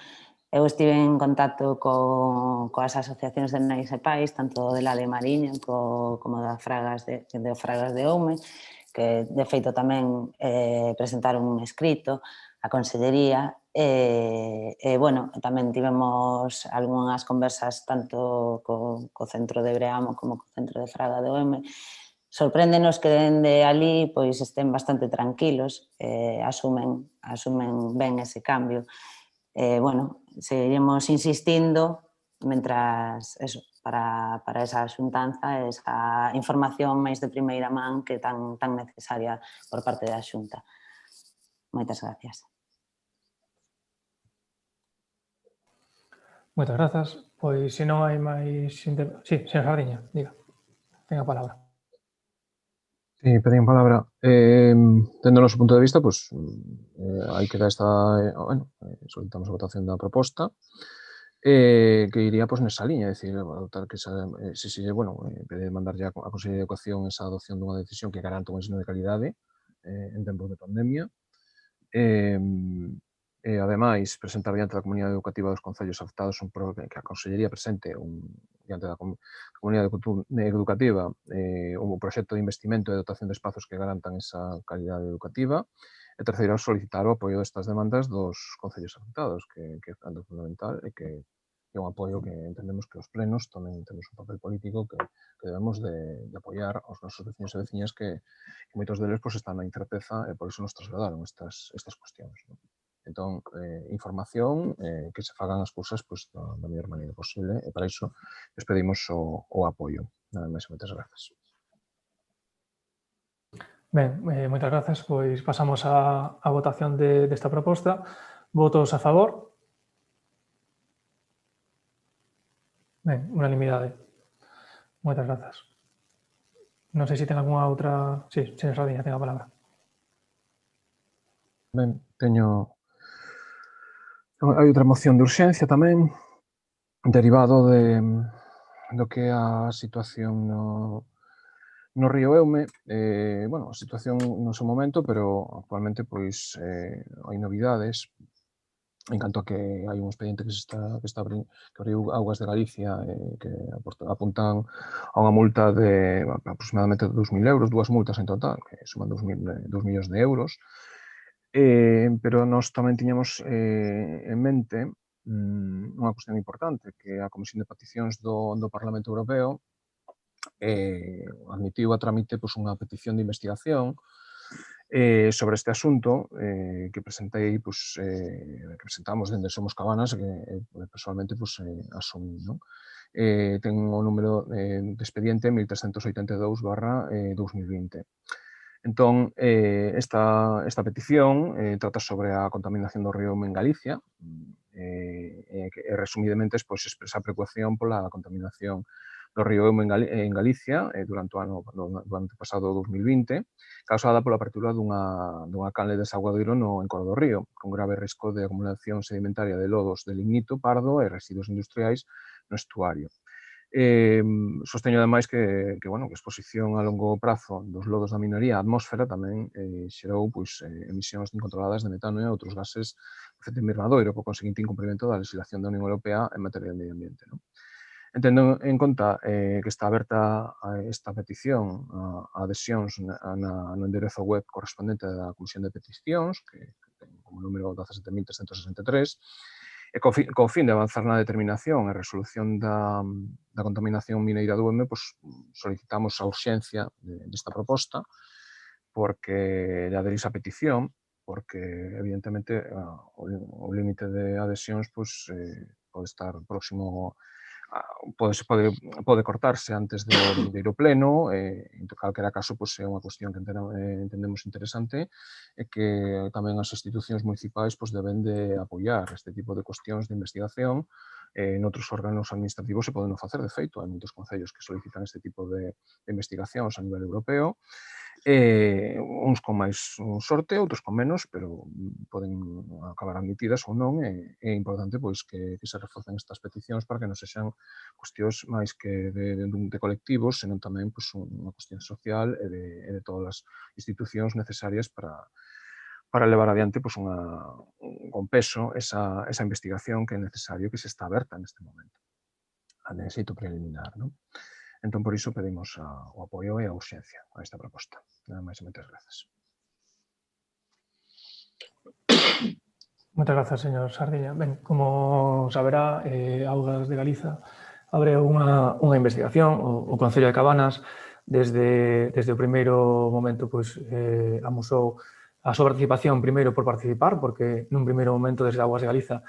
Eu estive en contacto coas asociacións de nais e pais, tanto de la de Mariño como de Fragas de Oume, que de feito tamén presentaron un escrito á Consellería e, bueno, tamén tivemos algunhas conversas tanto co centro de Breamo como co centro de Fraga de Oume. Sorpréndenos que dende ali pois estén bastante tranquilos, asumen ben ese cambio. Bueno, seguiremos insistindo mentras eso, para esa xuntanza, esa información máis de primeira man que tan necesaria por parte da Xunta. Moitas gracias. Moitas grazas. Pois, se non hai máis... Sí, señor Sardiña, diga. Ten a palabra. Sí, pedín palabra. Dentro do noso punto de vista, pues, hai que dar esta, bueno, solicitamos a votación da proposta, que iría pues, nesa liña, é dicir, tal que bueno, pedir mandarlle a Consellería de Educación esa adopción dunha decisión que garanta un ensino de calidade en tempos de pandemia, e, ademais, presentar diante da comunidade educativa dos concellos afectados que a Consellería presente diante da comunidade educativa un proxecto de investimento e dotación de espazos que garantan esa calidade educativa. E terceiro, solicitar o apoio destas demandas dos concellos afectados, que é fundamental e que é un apoio que entendemos que os plenos tamén temos un papel político que debemos de apoiar aos nosos veciños e veciñas que moitos deles están na incerteza e por iso nos trasladaron estas cuestións. Entón, información, que se fagan as cousas da mellor maneira posible e para iso les pedimos o apoio. Nada máis, moitas grazas. Ben, moitas grazas. Pois pasamos á votación desta proposta. Votos a favor? Ben, unanimidade. Moitas grazas. Non sei se ten algunha outra... Sí, señor Sardiña, ten a palabra. Ben, hai outra moción de urxencia tamén, derivado do que é a situación no río Eume. Bueno, a situación no seu momento, pero actualmente pois hai novidades en canto a que hai un expediente que abriu Augas de Galicia que apuntan a unha multa de aproximadamente 2.000 euros, dúas multas en total, que suman 2 millóns de euros. Pero nós tamén tiñamos en mente unha cuestión importante, que a Comisión de Peticións do Parlamento Europeo admitiu a trámite unha petición de investigación sobre este asunto que presentamos dende Somos Cabanas que personalmente asumí. Ten o número de expediente 1382/2020. Entón, esta petición trata sobre a contaminación do río Eume en Galicia e resumidamente expresa a preocupación pola contaminación do río Eume en Galicia durante o ano pasado 2020, causada pola apertura dunha canle de desagüadoiro no encono do río, con grave risco de acumulación sedimentaria de lodos de lignito, pardo e residuos industriais no estuario. Sosteño ademais que a exposición a longo prazo dos lodos da minería á atmósfera tamén xerou emisións incontroladas de metano e outros gases de efecto invernadoiro, co conseguinte incumprimento da legislación da Unión Europea en materia de medio ambiente. Entendo en conta que está aberta esta petición a adhesións no enderezo web correspondente da Comisión de Peticións, que ten como número 17.363, e co fin de avanzar na determinación e resolución da contaminación mineira do Eume, solicitamos a urxencia desta proposta, porque de aderirse a petición, porque evidentemente o límite de adhesións pode estar próximo, pode cortarse antes do vindeiro pleno, en calquera caso é unha cuestión que entendemos interesante e que tamén as institucións municipais deben de apoiar este tipo de cuestións de investigación. Noutros órganos administrativos se poden facer, de feito, hai moitos concellos que solicitan este tipo de investigacións a nivel europeo, uns con máis sorte, outros con menos, pero poden acabar admitidas ou non, e é importante que se reforcen estas peticións para que non sexan cuestións máis que de colectivos, senón tamén unha cuestión social e de todas as institucións necesarias para levar adiante con peso esa investigación que é necesario que se está aberta neste momento, a xeito preliminar. Entón, por iso pedimos o apoio e a urxencia a esta proposta. Nada máis e moitas grazas. Moitas grazas, señor Sardiña. Ben, como saberá, Augas de Galiza abre unha investigación, o Concello de Cabanas, desde o primeiro momento, amosou a súa participación primeiro por participar, porque nun primeiro momento desde Augas de Galiza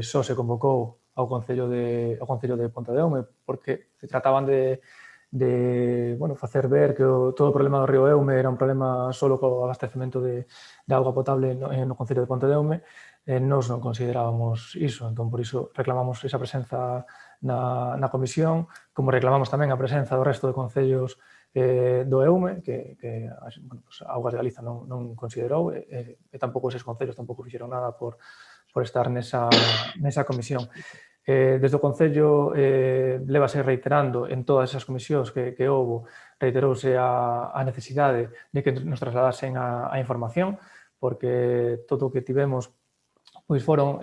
só se convocou ao Concello de Pontedeume, porque se trataban de facer ver que todo o problema do río Eume era un problema só co abastecemento de auga potable no Concello de Pontedeume. Nós non considerábamos iso, entón por iso reclamamos esa presenza na comisión, como reclamamos tamén a presenza do resto de concellos do Eume, que Augas de Galiza non considerou, e tampouco eses concellos tampouco fixeron nada por estar nesa comisión. Desde o Concello lévase reiterando en todas esas comisións que houbo, reiterouse a necesidade de que nos trasladasen a información, porque todo o que tivemos foron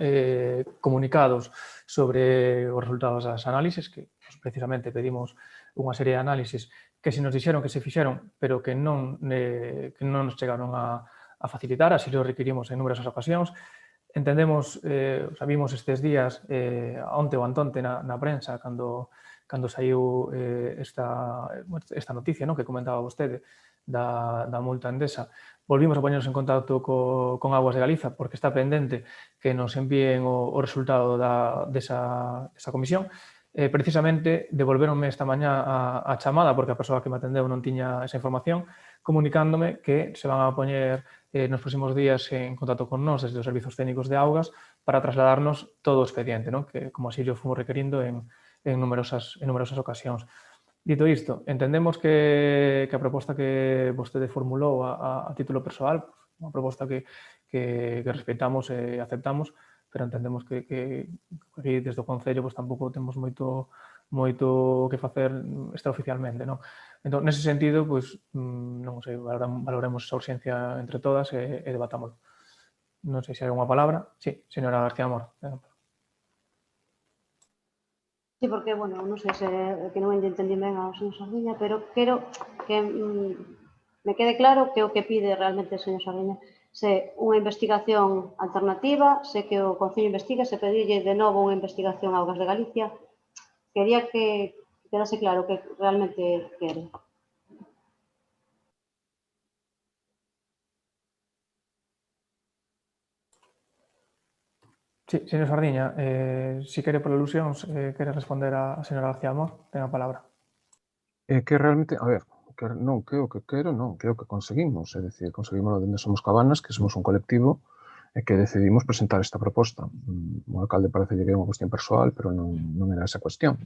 comunicados sobre os resultados das análises, que precisamente pedimos unha serie de análises que se nos dixeron que se fixeron, pero que non nos chegaron a facilitar, así lo requirimos en numerosas ocasións. Entendemos, vimos estes días, onte ou antonte na prensa, cando saiu esta noticia que comentaba vostede da multa Endesa, volvimos a poñernos en contacto con Augas de Galiza porque está pendente que nos envíen o resultado desa comisión. Precisamente devolveronme esta mañá a chamada porque a persoa que me atendeu non tiña esa información, comunicándome que se van a poñer nos próximos días en contacto con nós desde os servizos técnicos de Augas para trasladarnos todo o expediente, que como así lo fomos requerindo en numerosas ocasións. Dito isto, entendemos que a proposta que vostede formulou a título persoal, unha proposta que respetamos e aceptamos, pero entendemos que aquí desde o Concello tampouco temos moito que facer extraoficialmente. Entón, nese sentido, non sei, valoremos esa urxencia entre todas e debatámoslo. non sei se hai alguna palabra. Sí, señora García Amor. Sí, porque, bueno, non sei se que non entendí ben ao señor Sardiña, pero quero que me quede claro que o que pide realmente o señor Sardiña se unha investigación alternativa, se que o Concello investiga, se pedirlle de novo unha investigación a Augas de Galicia. Quería que quedase claro que realmente quere. Sí, señor Sardiña, si quere por alusións, quere responder a señora García Amor, ten a palabra. Que realmente, a ver, non que o que quero, non, que o que conseguimos, é dicir, conseguimos dende Somos Cabanas, que somos un colectivo e que decidimos presentar esta proposta. O alcalde parece que é unha cuestión persoal, pero non era esa cuestión.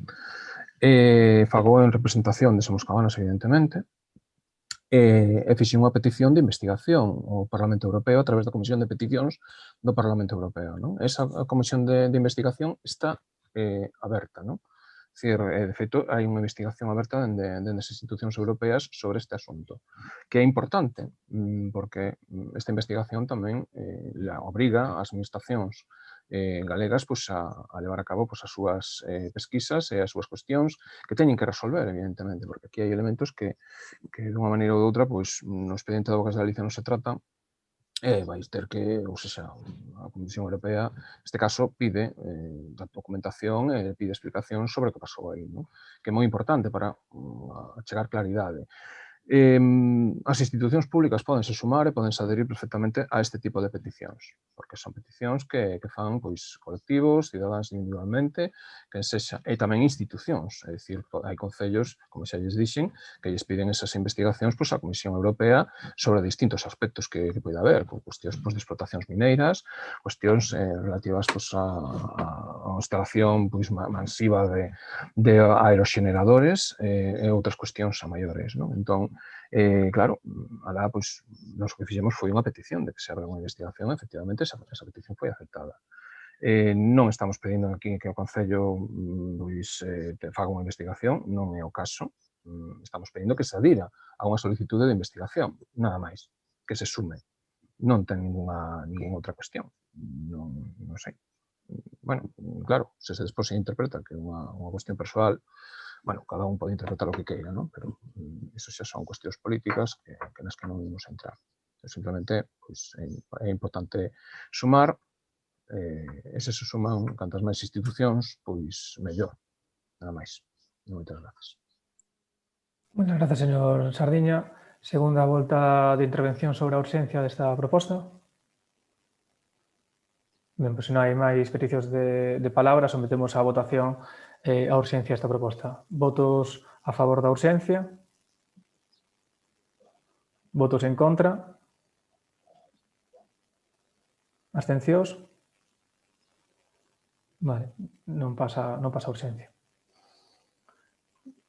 Fagou en representación de Somos Cabanas, evidentemente, e fixe unha petición de investigación ao Parlamento Europeo a través da Comisión de Peticións do Parlamento Europeo. Non? Esa comisión de investigación está aberta. Non? De feito, hai unha investigación aberta dende as institucións europeas sobre este asunto, que é importante, porque esta investigación tamén obriga as administracións galegas a levar a cabo as súas pesquisas e as súas cuestións que teñen que resolver, evidentemente, porque aquí hai elementos que dunha maneira ou doutra, no expediente de Augas de Galicia non se trata, vais ter que, ou seja, a Comisión Europea, neste caso, pide documentación e pide explicación sobre o que pasou aí, que é moi importante para achegar claridade. As institucións públicas podense sumar e podense adherir perfectamente a este tipo de peticións, porque son peticións que fan colectivos, cidadáns individualmente, que sexa, e tamén institucións, é dicir, hai concellos, como xa lles dixen, que lles piden esas investigacións á Comisión Europea sobre distintos aspectos que pode haber, cuestións de explotacións mineiras, cuestións relativas a instalación masiva de aeroxeneradores e outras cuestións a maiores. Entón, claro, alá, nós o que fixemos foi unha petición de que se abra unha investigación, efectivamente, esa petición foi aceptada. Non estamos pedindo aquí que o Concello faga unha investigación, non é o caso. Estamos pedindo que se adira a unha solicitude de investigación, nada máis, que se sume. Non ten ningunha outra cuestión. Non sei. Bueno, claro, se despois se interpreta que é unha cuestión persoal, bueno, cada un pode interpretar o que queira, non? Pero iso xa son cuestións políticas que nas que non vimos entrar. Simplemente, é importante sumar, e se suman cantas máis institucións, mellor. Nada máis. Moitas grazas. Moitas grazas, señor Sardiña. Segunda volta de intervención sobre a urxencia desta proposta. Ben, pois se non hai máis peticións de palabra, sometemos á votación a urxencia desta proposta. Votos a favor da urxencia? Votos en contra? Abstencións? Vale, non pasa a urxencia.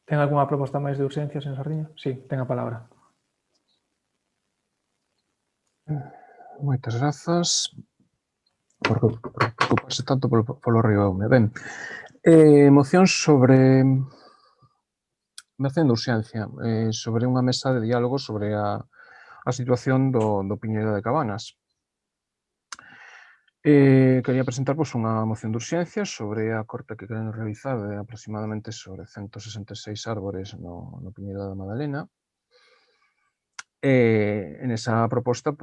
Ten algunha proposta máis de urxencia, señor Sardiña? Sí, ten a palabra. Moitas grazas por preocuparse tanto polo río Eume. Ben, moción sobre moción de urxencia sobre unha mesa de diálogo sobre a situación do Piñeiro de Cabanas. Quería presentar unha moción de urxencia sobre a corta que queren realizar de aproximadamente sobre 166 árbores no Piñeiro da Madalena. En esa proposta,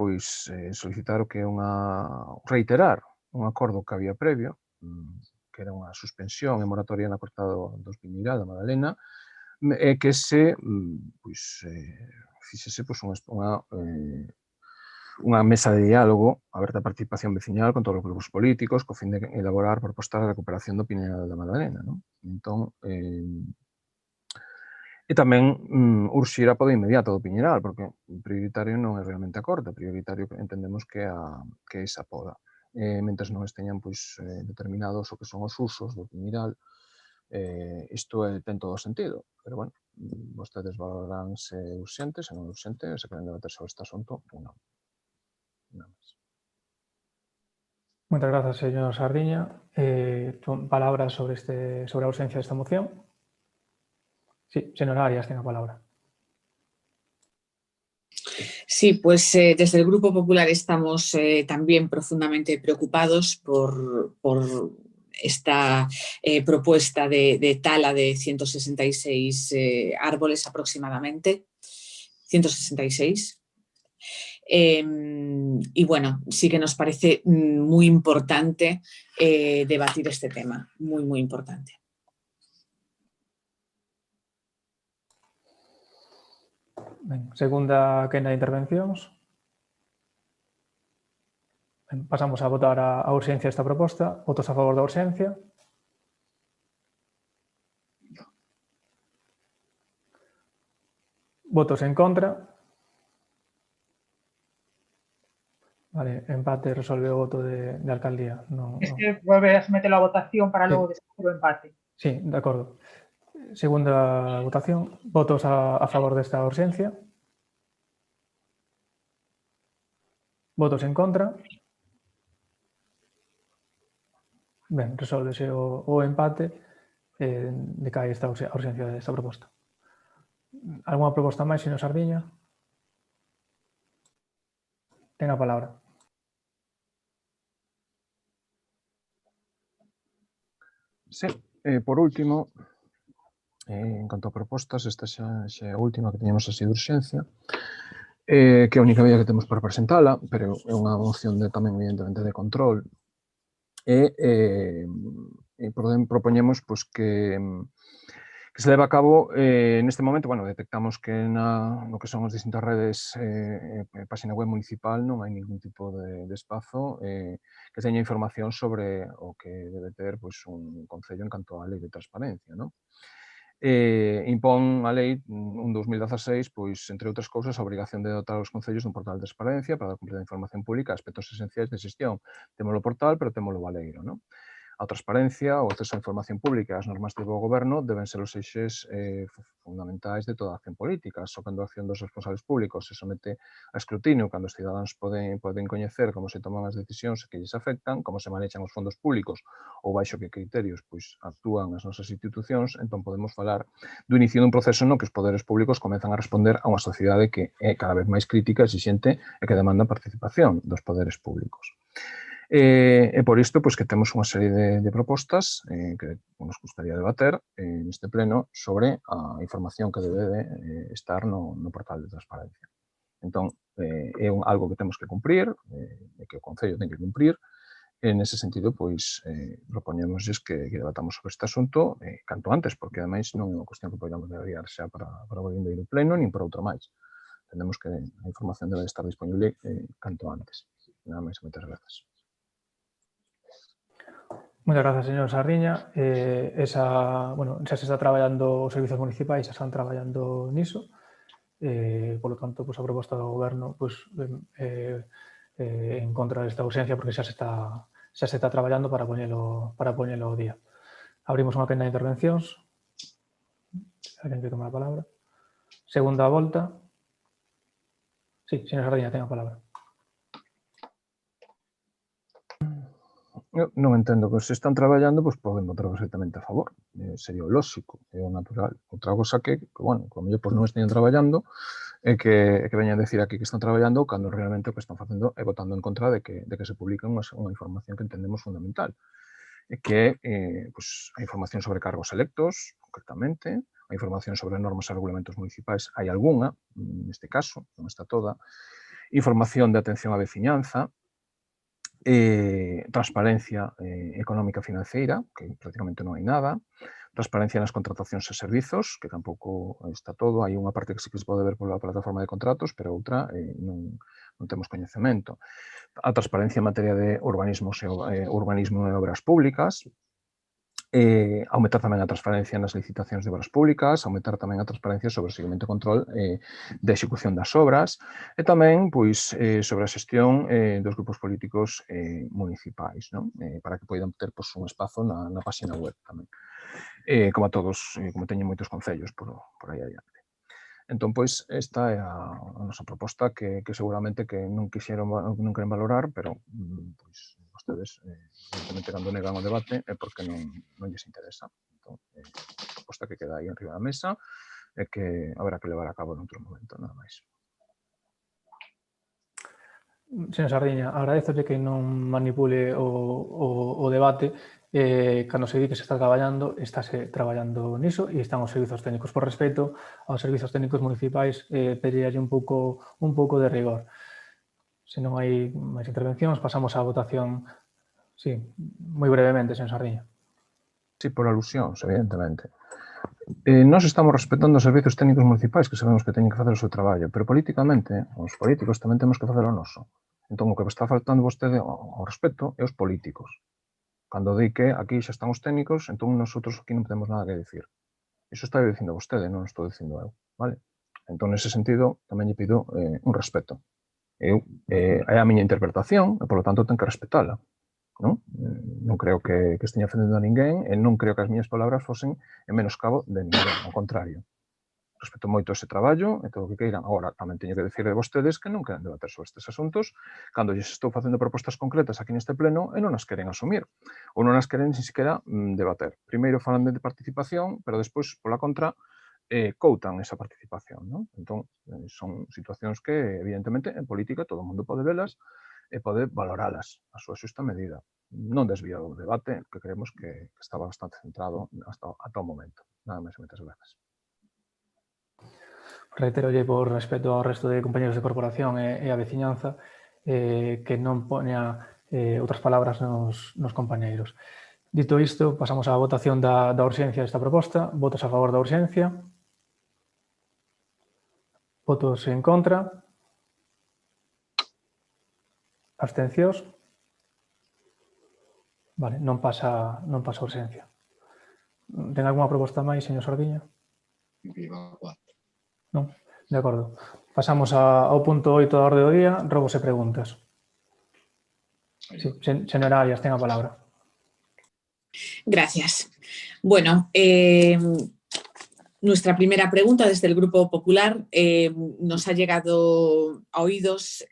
solicitar o que é reiterar un acordo que había previo, que era unha suspensión e moratoria na corta dos Piñeiral da Madalena, e que se fixese unha mesa de diálogo aberta a participación veciñal con todos os grupos políticos co fin de elaborar propostas de recuperación do Piñeiral da Madalena. Entón, e tamén urxir a poda inmediata do Piñeiral, porque o prioritario non é realmente a corta, o prioritario entendemos que é esa poda. Mentres non esteñan determinados o que son os usos do Piñeiral, isto ten todo o sentido, pero, bueno, vostedes valorarán se é urxente, se non é urxente, se queren debater sobre este asunto ou non. Moitas grazas, señor Sardiña. Palabras sobre a urxencia desta moción. Sí, señor Arias, ten a palabra. Sí, pues desde el Grupo Popular estamos también profundamente preocupados por esta propuesta de tala de 166 árboles aproximadamente, 166. Y bueno, sí que nos parece muy importante debatir este tema, muy, muy importante. Ben, segunda quenda de intervencións. Ben, pasamos a votar a urxencia desta proposta. Votos a favor da urxencia. Votos en contra. Vale, empate resolve o voto de alcaldía. Non, Es non. que vuelve a someterlo a votación para luego después o empate. Sí, de acordo. Segunda votación. Votos a favor desta urxencia. Votos en contra. Ben, resolvese o empate. Decae esta urxencia desta proposta. Alguna proposta máis, señor Sardiña? Ten a palabra. Sí, por último, en canto a propostas, esta xa é a última que teñemos así de urxencia, que é a única vía que temos para presentala, pero é unha moción tamén, evidentemente, de control. Propoñemos pois, que se leva a cabo neste momento, bueno, detectamos que no que son as distintas redes página web municipal non hai ningún tipo de espazo que teña información sobre o que debe ter pois, un concello en canto á lei de transparencia, non? Impón a lei un 2016, pois, entre outras cousas, a obrigación de dotar os concellos dun portal de transparencia para dar cumprir a información pública a aspectos esenciais de xestión. Témolo portal, pero témolo baleiro, non? A transparencia, o acceso á información pública e as normas de bo goberno deben ser os eixes fundamentais de toda a acción política. Só cando a acción dos responsables públicos se somete a escrutinio, cando os cidadáns poden coñecer como se toman as decisións que lles afectan, como se manexan os fondos públicos ou baixo que criterios pois, actúan as nosas institucións, entón podemos falar do inicio dun proceso no que os poderes públicos comezan a responder a unha sociedade que é cada vez máis crítica, exixente e que demanda participación dos poderes públicos. E por isto pois, que temos unha serie de propostas que nos gustaría debater neste pleno sobre a información que debe de estar no portal de transparencia. Entón, é algo que temos que cumprir, e que o Concello ten que cumprir. Nese sentido, pois, propoñémosles que debatamos sobre este asunto canto antes, porque, ademais, non é unha cuestión que podamos deberíar xa para o vindeiro pleno, nin para outro máis. Entendemos que a información debe estar disponible canto antes. Nada máis, moitas grazas. Moitas grazas, señor Sardiña. Xa se está traballando os servizos municipais, xa están traballando niso. Polo tanto, a proposta do Goberno en contra desta urxencia porque xa se está traballando para poñelo ao día. Abrimos unha quenda de intervencións. Alguén que toma a palabra. Segunda volta. Sí, señor Sardiña, ten a palabra. Eu non entendo que se están traballando, pois poden votar perfectamente a favor. Sería o lóxico, é o natural. Outra cosa que bueno, como mellor non estean traballando, é que veñan a decir aquí que están traballando cando realmente o que están facendo é votando en contra de que se publique unha información que entendemos fundamental. Que é a información sobre cargos electos, concretamente, a información sobre normas e regulamentos municipais, hai algunha, neste caso, non está toda, información de atención á veciñanza, transparencia económica financiera, que prácticamente non hai nada, transparencia nas contratacións e servizos, que tampouco está todo, hai unha parte que sí que se pode ver pola plataforma de contratos, pero outra non temos coñecemento. A transparencia en materia de urbanismo e obras públicas, aumentar tamén a transparencia nas licitacións de obras públicas, aumentar tamén a transparencia sobre o seguimento e control da execución das obras e tamén sobre a xestión dos grupos políticos municipais, para que poidan ter un espazo na página web tamén, como a todos, como teñen moitos concellos por aí adiante. Entón, esta é a nosa proposta que seguramente que non queren valorar, pero vostedes, evidentemente, cando negan o debate é porque non lles interesa. Entón, a proposta que queda aí enriba da mesa é que haberá que levar a cabo en outro momento, nada máis. Señor Sardiña, agradézolle que non manipule o debate. Cando se di que se está traballando, estáse traballando niso e están os servizos técnicos. Por respeto aos servizos técnicos municipais, pediríalle un pouco de rigor. Se non hai máis intervencións, pasamos á votación. Sí, moi brevemente, señor Sardiña. Sí, por alusións, evidentemente. Nós estamos respetando os servizos técnicos municipais que sabemos que teñen que facer o seu traballo, pero políticamente, os políticos tamén temos que facer o noso. Entón, o que está faltando vostede ao respecto é os políticos. Cando di que aquí xa están os técnicos, entón nosotros aquí non temos nada que dicir. Iso está dicindo vostede, non estou dicindo eu, vale? Entón, nese sentido, tamén lle pido un respeto. É a miña interpretación e, polo tanto, ten que respetala. Non creo que esteña ofendendo a ninguén e non creo que as miñas palabras fosen en menoscabo de ninguén, ao contrario. Respeto moito ese traballo e todo o que queiran. Agora, tamén teño que decir de vostedes que non queren debater sobre estes asuntos cando lles estou facendo propostas concretas aquí neste pleno e non as queren asumir ou non as queren ni siquiera debater. Primeiro falan de participación, pero despois, pola contra, coutan esa participación. Entón, son situacións que, evidentemente, en política todo o mundo pode velas e pode valoralas a súa xusta medida. Non desvía o debate, que creemos que estaba bastante centrado ata o momento. Nada máis e moitas grazas. Reiterolle por respeto ao resto de compañeros de corporación e a veciñanza que non poña outras palabras nos compañeiros. Dito isto, pasamos á votación da urxencia desta proposta. Votos a favor da urxencia. Votos en contra. Abstencións. Vale, non pasa a urxencia. Ten algunha proposta máis, señor Sardiña? Non? De acordo. Pasamos ao punto 8 da orde do día, robos e preguntas. Sí, señora Arias, ten a palabra. Gracias. Bueno, nuestra primera pregunta desde el Grupo Popular nos ha llegado a oídos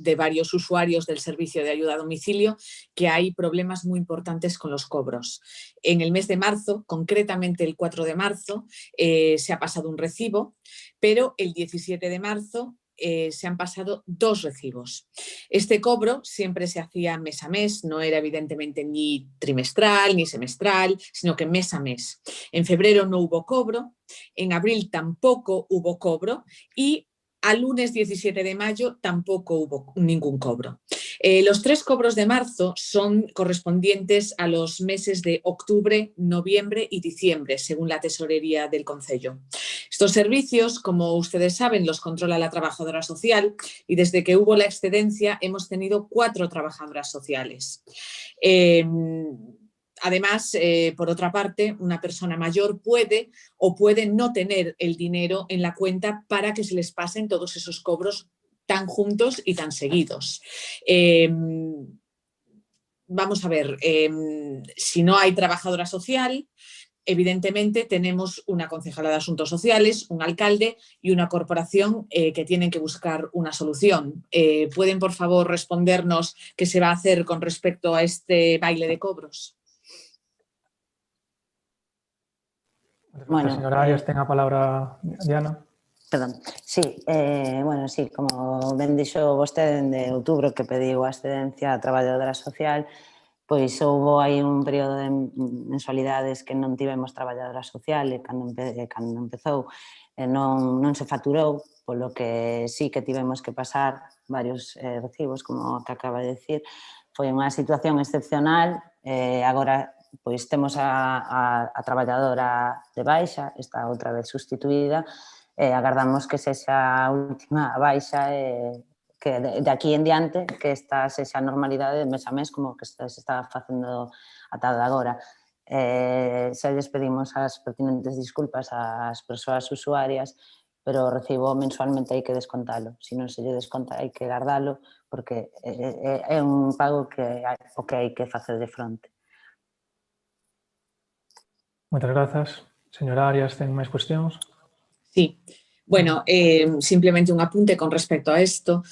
de varios usuarios del servicio de ayuda a domicilio que hay problemas muy importantes con los cobros. En el mes de marzo, concretamente el 4 de marzo, se ha pasado un recibo, pero el 17 de marzo se han pasado 2 recibos. Este cobro siempre se hacía mes a mes, no era evidentemente ni trimestral ni semestral, sino que mes a mes. En febrero no hubo cobro, en abril tampoco hubo cobro y al lunes 17 de mayo tampoco hubo ningún cobro. Los 3 cobros de marzo son correspondientes a los meses de octubre, noviembre y diciembre, según la tesorería del concello. Estos servicios, como ustedes saben, los controla la trabajadora social y desde que hubo la excedencia hemos tenido 4 trabajadoras sociales. Además, por otra parte, una persona mayor puede o puede no tener el dinero en la cuenta para que se les pasen todos esos cobros tan juntos y tan seguidos. Vamos a ver, si no hay trabajadora social, evidentemente tenemos una concejala de Asuntos Sociales, un alcalde y una corporación que tienen que buscar una solución. ¿Pueden, por favor, respondernos qué se va a hacer con respecto a este baile de cobros? Bueno, señora Arias, ten a palabra Diana. Perdón. Sí, bueno, sí, como ben dixo vostede, dende outubro que pediu a excedencia a traballadora social, pois houve aí un período de mensualidades que non tivemos traballadora social e cando empezou non se faturou, polo que sí que tivemos que pasar varios recibos, como que acaba de decir. Foi unha situación excepcional, agora pois temos a traballadora de baixa, está outra vez sustituída, e agardamos que sexa a última baixa que de aquí en diante que esta sexa a normalidade de mes a mes como que se está facendo ata agora. Xa lles pedimos as pertinentes disculpas ás persoas usuarias, pero o recibo mensualmente hai que descontalo. Se non se lle desconta hai que guardalo porque é un pago que hai que facer de fronte. Moitas grazas. Señora Arias, ten máis cuestións? Sí. Bueno, simplemente un apunte con respecto a esto.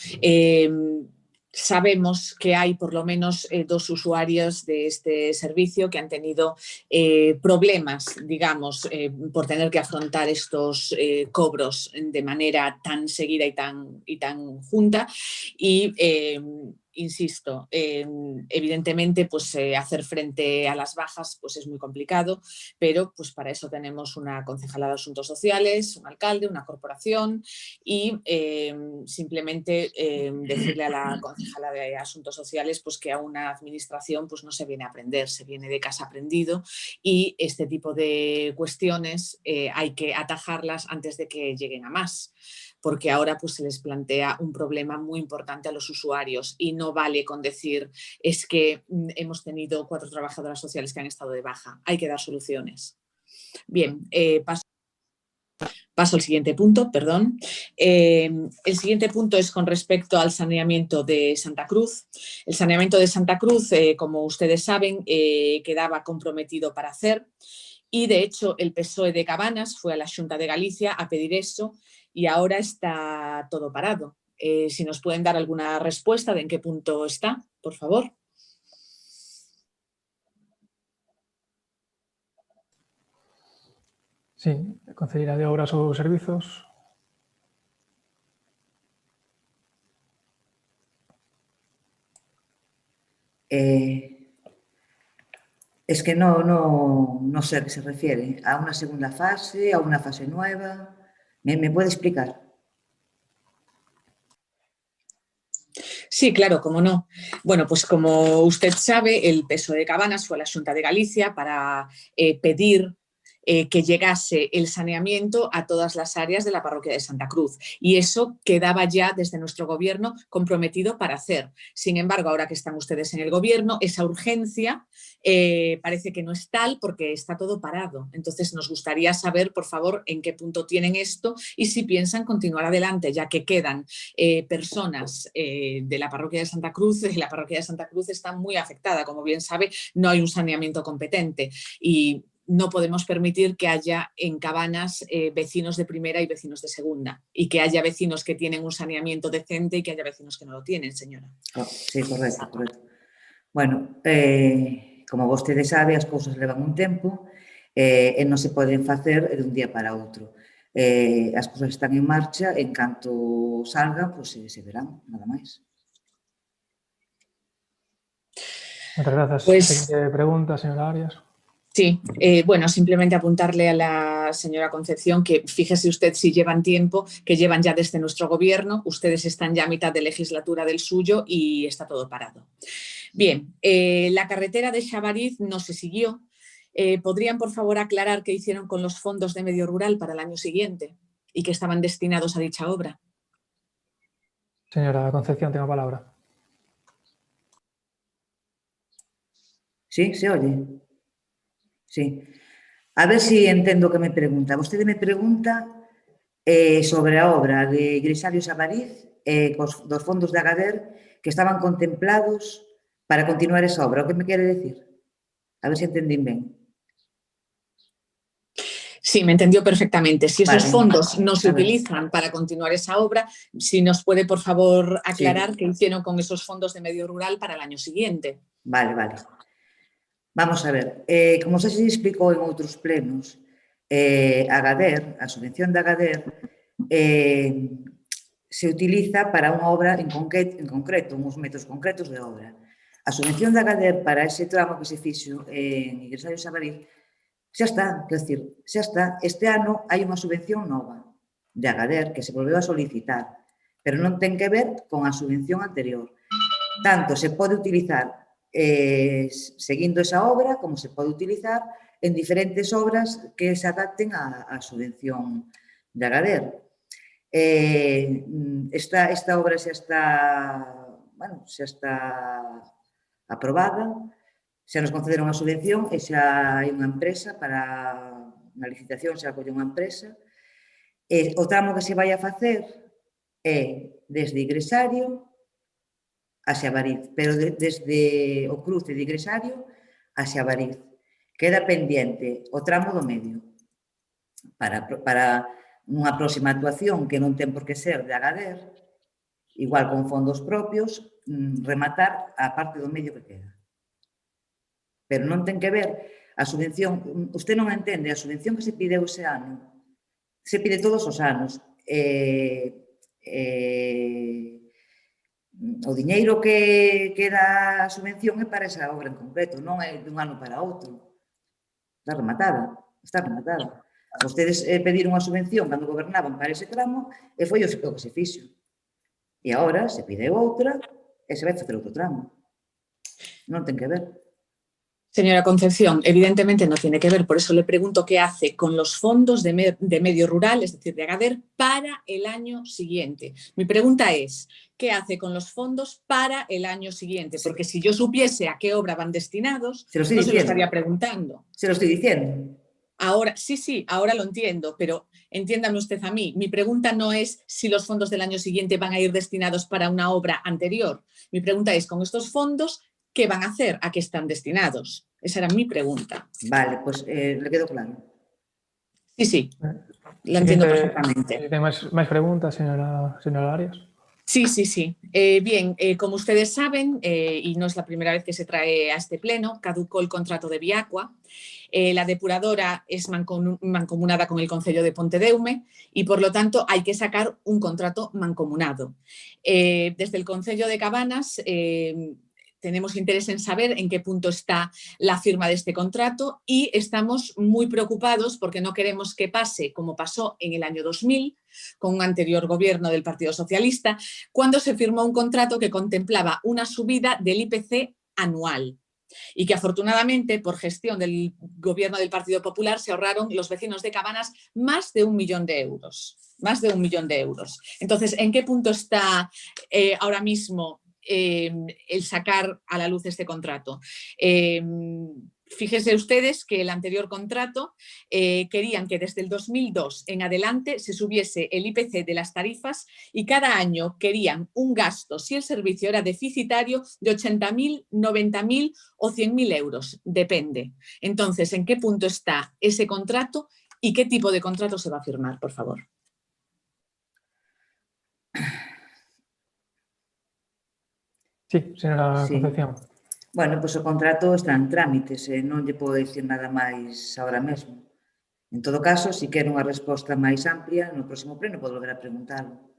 sabemos que hay por lo menos 2 usuarios de este servicio que han tenido problemas, digamos, por tener que afrontar estos cobros de manera tan seguida y tan junta. Y insisto, evidentemente pues, hacer frente a las bajas pues, es muy complicado, pero pues, para eso tenemos una concejalada de Asuntos Sociales, un alcalde, una corporación y simplemente decirle a la concejala de Asuntos Sociales pues, que a una administración pues, no se viene a aprender, se viene de casa aprendido y este tipo de cuestiones hay que atajarlas antes de que lleguen a más, porque ahora pues, se les plantea un problema muy importante a los usuarios y no vale con decir es que hemos tenido 4 trabajadoras sociales que han estado de baja, hay que dar soluciones. Bien, paso al siguiente punto, perdón. El siguiente punto es con respecto al saneamiento de Santa Cruz. El saneamiento de Santa Cruz, como ustedes saben, quedaba comprometido para hacer y de hecho el PSOE de Cabanas fue a la Xunta de Galicia a pedir eso y ahora está todo parado. Si nos pueden dar alguna respuesta de en qué punto está, por favor. Sí, Consellería de Obras ou Servizos. Es que no sé a qué se refiere. ¿A una segunda fase? ¿A una fase nueva? ¿Me puede explicar? Sí, claro, cómo no. Bueno, pues como usted sabe, el PSOE de Cabanas fue a la Xunta de Galicia para pedir que llegase el saneamiento a todas las áreas de la parroquia de Santa Cruz. Y eso quedaba ya desde nuestro gobierno comprometido para hacer. Sin embargo, ahora que están ustedes en el gobierno, esa urgencia parece que no es tal porque está todo parado. Entonces, nos gustaría saber, por favor, en qué punto tienen esto y si piensan continuar adelante, ya que quedan personas de la parroquia de Santa Cruz. La parroquia de Santa Cruz está muy afectada. Como bien sabe, no hay un saneamiento competente y no podemos permitir que haya en Cabanas vecinos de primera y vecinos de segunda y que haya vecinos que tienen un saneamiento decente y que haya vecinos que no lo tienen, señora. Sí, correcto, correcto. Bueno, como vostede sabe, as cousas levan un tempo e non se poden facer de un día para outro. As cousas están en marcha, en canto salgan, pois se verán, nada máis. Moitas grazas. Pues, Seguinte pregunta, señora Arias. Sí, bueno, simplemente apuntarle a la señora Concepción que fíjese usted si llevan tiempo, que llevan ya desde nuestro gobierno, ustedes están ya a mitad de legislatura del suyo y está todo parado. Bien, la carretera de Xavariz no se siguió. ¿Podrían, por favor, aclarar qué hicieron con los fondos de medio rural para el año siguiente y que estaban destinados a dicha obra? Señora Concepción, tengo palabra. Sí, se oye? Sí. A ver si entendo o que me pregunta. Vostede me pregunta sobre a obra de Grisalio Xavariz dos fondos de Agader que estaban contemplados para continuar esa obra. O que me quere decir? A ver se entendín ben. Sí, me entendió perfectamente. Si esos Vale. fondos no se utilizan para continuar esa obra, si nos puede, por favor, aclarar qué hicieron con esos fondos de medio rural para el año siguiente. Vale, vale. Vamos a ver, como xa se explicou en outros plenos, Agader, a subvención de Agader, se utiliza para unha obra en concreto, uns metros concretos de obra. A subvención de Agader para ese tramo que se fixo en Grisalio Xavariz xa está, quer decir, xa está. Este ano hai unha subvención nova de Agader que se volveu a solicitar, pero non ten que ver con a subvención anterior. Tanto se pode utilizar seguindo esa obra como se pode utilizar en diferentes obras que se adapten á subvención de Agader. Esta obra xa está, bueno, xa está aprobada, xa nos concederon a subvención e xa hai unha empresa para na licitación, xa acolle unha empresa. O tramo que se vai a facer é desde Igresario a Xavariz, pero desde o cruce de Igresario a Xavariz. Queda pendiente o tramo do medio para unha próxima actuación que non ten por que ser de Agader igual con fondos propios, rematar a parte do medio que queda. Pero non ten que ver a subvención, usted non entende, a subvención que se pideu ese ano, se pide todos os anos, o diñeiro que dá a subvención é para esa obra en concreto, non é dun ano para outro. Está rematada, está rematada. Vostedes pediron a subvención cando gobernaban para ese tramo e foi o que se fixo. E agora se pide outra e se vai facer outro tramo. Non ten que ver. Señora Concepción, evidentemente no tiene que ver, por eso le pregunto qué hace con los fondos de medio rural, es decir, de Agadir, para el año siguiente. Mi pregunta es, ¿qué hace con los fondos para el año siguiente? Porque si yo supiese a qué obra van destinados, no se lo estaría preguntando. Se lo estoy diciendo. Ahora, sí, ahora lo entiendo, pero entiéndame usted a mí. Mi pregunta no es si los fondos del año siguiente van a ir destinados para una obra anterior. Mi pregunta es, con estos fondos, ¿qué van a hacer? ¿A qué están destinados? Esa era mi pregunta. Vale, pues le quedó claro. Sí, la entiendo perfectamente. ¿Tiene más preguntas, señora Arias? Sí. Bien, como ustedes saben, y no es la primera vez que se trae a este pleno, caducó el contrato de Viacua. La depuradora es mancomunada con el Concello de Pontedeume y, por lo tanto, hay que sacar un contrato mancomunado. Desde el Concello de Cabanas tenemos interés en saber en qué punto está la firma de este contrato y estamos muy preocupados porque no queremos que pase como pasó en el año 2000 con un anterior gobierno del Partido Socialista, cuando se firmó un contrato que contemplaba una subida del IPC anual y que afortunadamente por gestión del gobierno del Partido Popular se ahorraron los vecinos de Cabanas más de 1 millón de euros. Más de 1 millón de euros. Entonces, ¿en qué punto está ahora mismo el sacar a la luz este contrato? Fíjense ustedes que el anterior contrato querían que desde el 2002 en adelante se subiese el IPC de las tarifas y cada año querían un gasto, si el servicio era deficitario, de 80.000, 90.000 o 100.000 euros, depende. Entonces, ¿en qué punto está ese contrato y qué tipo de contrato se va a firmar, por favor? Sí, señora Concepción. Bueno, pois o contrato está en trámites, non lle podo dicir nada máis agora mesmo. En todo caso, se quere unha resposta máis amplia, no próximo pleno podo volver a preguntarlo.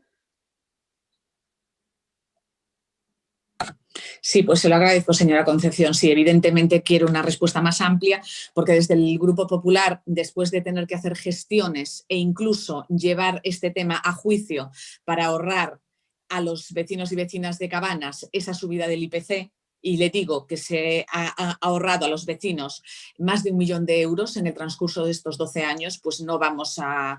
Sí, pues se lo agradezco, señora Concepción. Sí, evidentemente quiero una respuesta más amplia porque desde el Grupo Popular, después de tener que hacer gestiones e incluso llevar este tema a juicio para ahorrar a los vecinos y vecinas de Cabanas esa subida del IPC, y le digo que se ha ahorrado a los vecinos más de 1 millón de euros en el transcurso de estos 12 años, pues no vamos a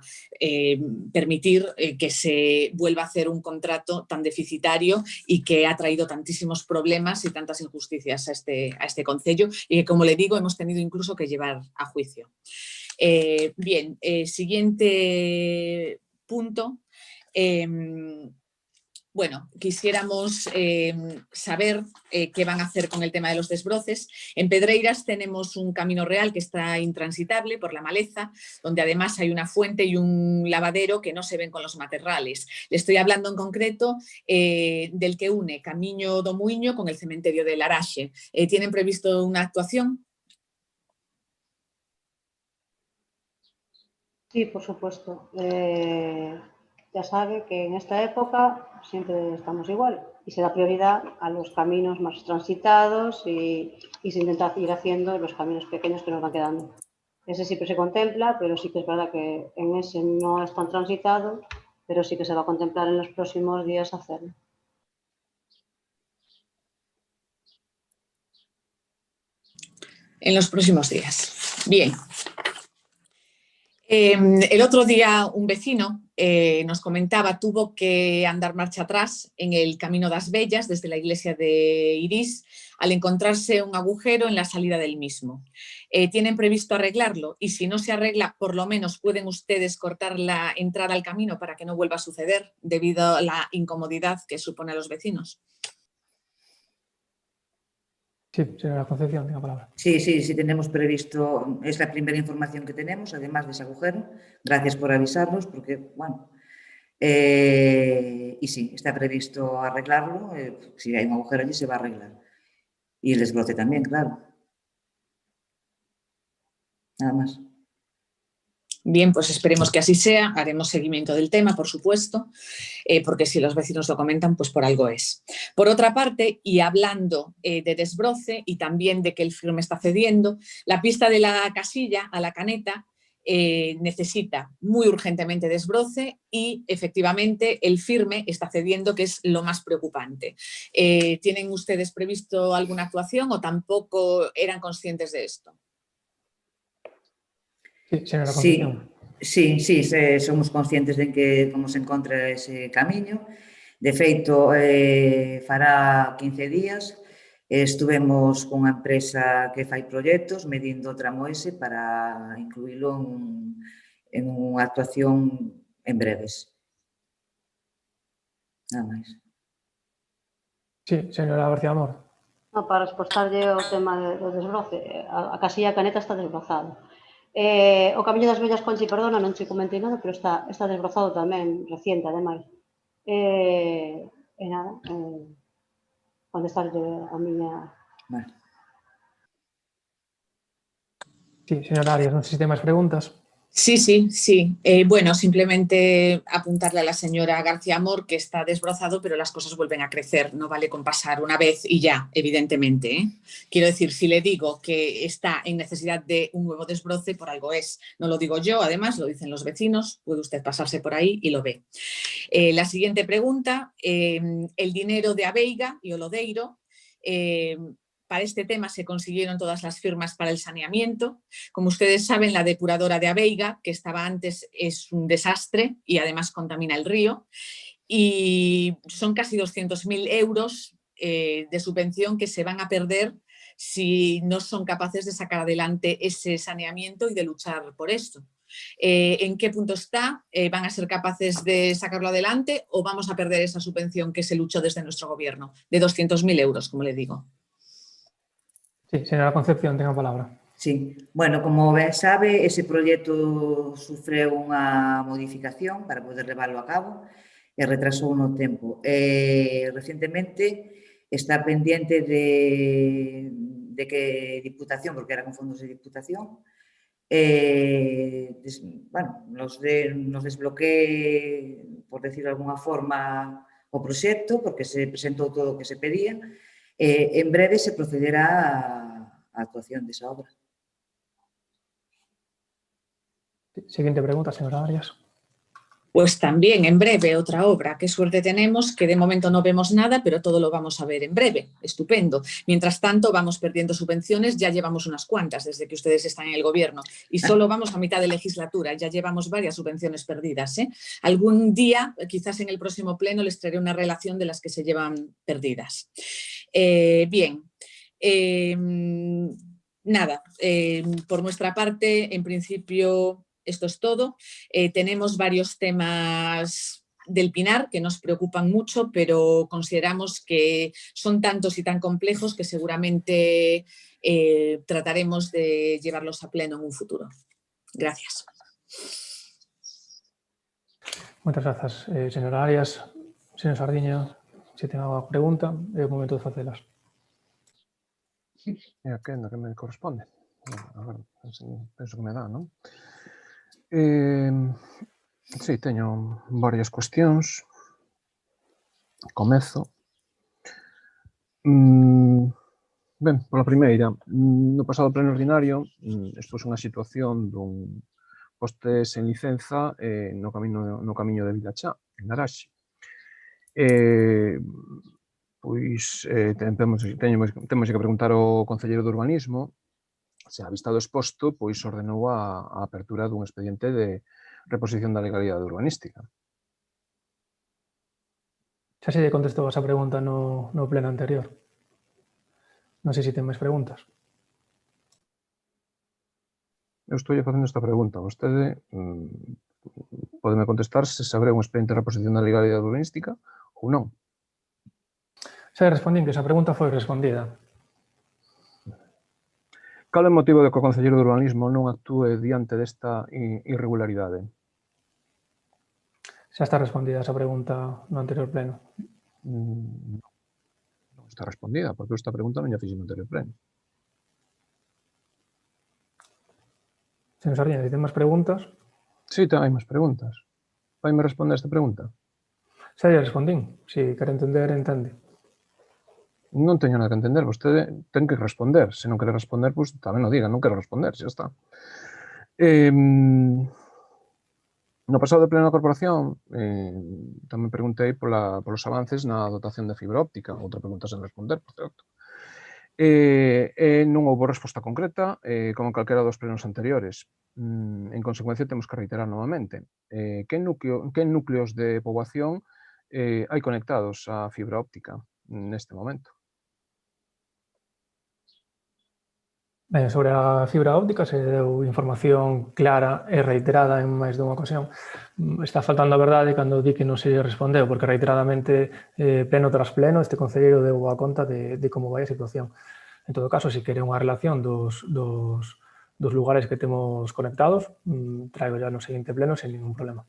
permitir que se vuelva a hacer un contrato tan deficitario y que ha traído tantísimos problemas y tantas injusticias a este concello y que, como le digo, hemos tenido incluso que llevar a juicio. Bien, siguiente punto. Bueno, quisiéramos saber qué van a hacer con el tema de los desbroces. En Pedreiras tenemos un camino real que está intransitable por la maleza, donde además hay una fuente y un lavadero que no se ven con los materrales. Le estoy hablando en concreto del que une Camiño do Muiño con el cementerio de Laraxe. ¿Tienen previsto una actuación? Sí, por supuesto. Ya sabe que en esta época siempre estamos igual y se da prioridad a los caminos más transitados y se intenta ir haciendo los caminos pequeños que nos van quedando. Ese siempre se contempla, pero sí que es verdad que en ese no es tan transitado, pero sí que se va a contemplar en los próximos días hacerlo. En los próximos días. Bien. El otro día un vecino nos comentaba, tuvo que andar marcha atrás en el Camino das Bellas desde la iglesia de Irís al encontrarse un agujero en la salida del mismo. ¿Tienen previsto arreglarlo? Y si no se arregla, por lo menos pueden ustedes cortar la entrada al camino para que no vuelva a suceder debido a la incomodidad que supone a los vecinos. Sí, señora Concepción, tenga palabra. Sí, tenemos previsto, es la primera información que tenemos, además de ese agujero. Gracias por avisarnos, porque, bueno, E sí, está previsto arreglarlo, se hai un agujero allí se va a arreglar. E el desbroce tamén, claro. Nada máis. Bien, pues esperemos que así sea. Haremos seguimiento del tema, por supuesto, porque si los vecinos lo comentan, pues por algo es. Por otra parte, y hablando de desbroce y también de que el firme está cediendo, la pista de la Casilla a la Caneta necesita muy urgentemente desbroce y efectivamente el firme está cediendo, que es lo más preocupante. ¿Tienen ustedes previsto alguna actuación o tampoco eran conscientes de esto? Sí, señora Concepción. Sí, somos conscientes de que como se encontra ese camiño. De feito, fará 15 días estuvemos cunha empresa que fai proxectos medindo o tramo ese para incluílo en unha actuación en breves. Nada máis. Sí, señora García Amor. Para respostarlle o tema do desbroce, a Casilla Caneta está desbrozado. O Camiño das Vellas, Conchi, perdona, non che comentei nada, pero está desbrozado tamén, reciente, ademais. E nada, contestarlle a miña... Vale. Sí, señora Arias, non sei se ten máis preguntas. Sí. Bueno, simplemente apuntarle a la señora García Amor que está desbrozado, pero las cosas vuelven a crecer. No vale con pasar una vez y ya, evidentemente, ¿eh? Quiero decir, si le digo que está en necesidad de un nuevo desbroce, por algo es. No lo digo yo, además, lo dicen los vecinos. Puede usted pasarse por ahí y lo ve. La siguiente pregunta, el dinero de Abeiga y Olodeiro. Para este tema se consiguieron todas las firmas para el saneamiento. Como ustedes saben, la depuradora de Abeiga, que estaba antes, es un desastre y además contamina el río. Y son casi 200.000 euros de subvención que se van a perder si no son capaces de sacar adelante ese saneamiento y de luchar por esto. ¿En qué punto está? ¿Van a ser capaces de sacarlo adelante o vamos a perder esa subvención que se luchó desde nuestro gobierno de 200.000 euros, como le digo? Sí, señora Concepción, tenga a palabra. Sí, bueno, como ben sabe, ese proxecto sufreu unha modificación para poder levarlo a cabo e retrasou no tempo. Recentemente está pendiente de que Diputación, porque era con fondos de Diputación, nos desbloquee, por decir de alguna forma, o proxecto, porque se presentou todo o que se pedía. En breve se procederá a actuación desa obra. Siguiente pregunta, señora Arias. Pues también en breve otra obra. Qué suerte tenemos, que de momento no vemos nada, pero todo lo vamos a ver en breve. Estupendo. Mientras tanto, vamos perdiendo subvenciones. Ya llevamos unas cuantas desde que ustedes están en el gobierno. Y solo vamos a mitad de legislatura. Ya llevamos varias subvenciones perdidas, ¿eh? Algún día, quizás en el próximo pleno, les traeré una relación de las que se llevan perdidas. Bien. Nada. Por nuestra parte, en principio... Esto es todo. Tenemos varios temas del Pinar que nos preocupan mucho, pero consideramos que son tantos y tan complejos que seguramente trataremos de llevarlos a pleno en un futuro. Gracias. Moitas grazas, señora Arias. Señor Sardiña, se ten alguna pregunta, é o momento de facelas. É a que me corresponde. A ver, penso que me dá, non? Sí, teño varias cuestións. Comezo. Ben, pola primeira, no pasado pleno ordinario expus unha situación dun poste sen licenza no camiño de Vilachá, en Araxe. Pois temos que preguntar ao concelleiro de Urbanismo se a vista do exposto pois ordenou a apertura dun expediente de reposición da legalidade urbanística. Xa se lle contestou esa pregunta no pleno anterior. Non sei se ten máis preguntas. Eu estou facendo esta pregunta. Vostede podeme contestar se abre un expediente de reposición da legalidade urbanística ou non. Xa respondín que esa pregunta foi respondida. Cal é o motivo de que o concelleiro de Urbanismo non actúe diante desta irregularidade? Xa está respondida esa pregunta no anterior pleno. Non está respondida, porque esta pregunta non lla fixen no anterior pleno. Señor Sardiña, se ten máis preguntas, Sí, hai máis preguntas. Vaime responder esta pregunta? xa lle respondín. Se quere entender, entende. Non teño nada que entender, vostede ten que responder. Se non quere responder, pois tamén o diga, non quero responder, xa está. No pasado pleno da corporación tamén preguntei polos avances na dotación de fibra óptica, outra pregunta sen responder, por certo. Non houve resposta concreta, como calquera dos plenos anteriores. En consecuencia, temos que reiterar novamente. Que núcleos de poboación hai conectados á fibra óptica neste momento? Ben, sobre a fibra óptica se deu información clara e reiterada en máis dunha ocasión. Está faltando a verdade cando di que non se respondeu, porque reiteradamente, pleno tras pleno, este concelleiro deu a conta de como vai a situación. En todo caso, se quere unha relación dos lugares que temos conectados, traigo ya no seguinte pleno sen ningún problema.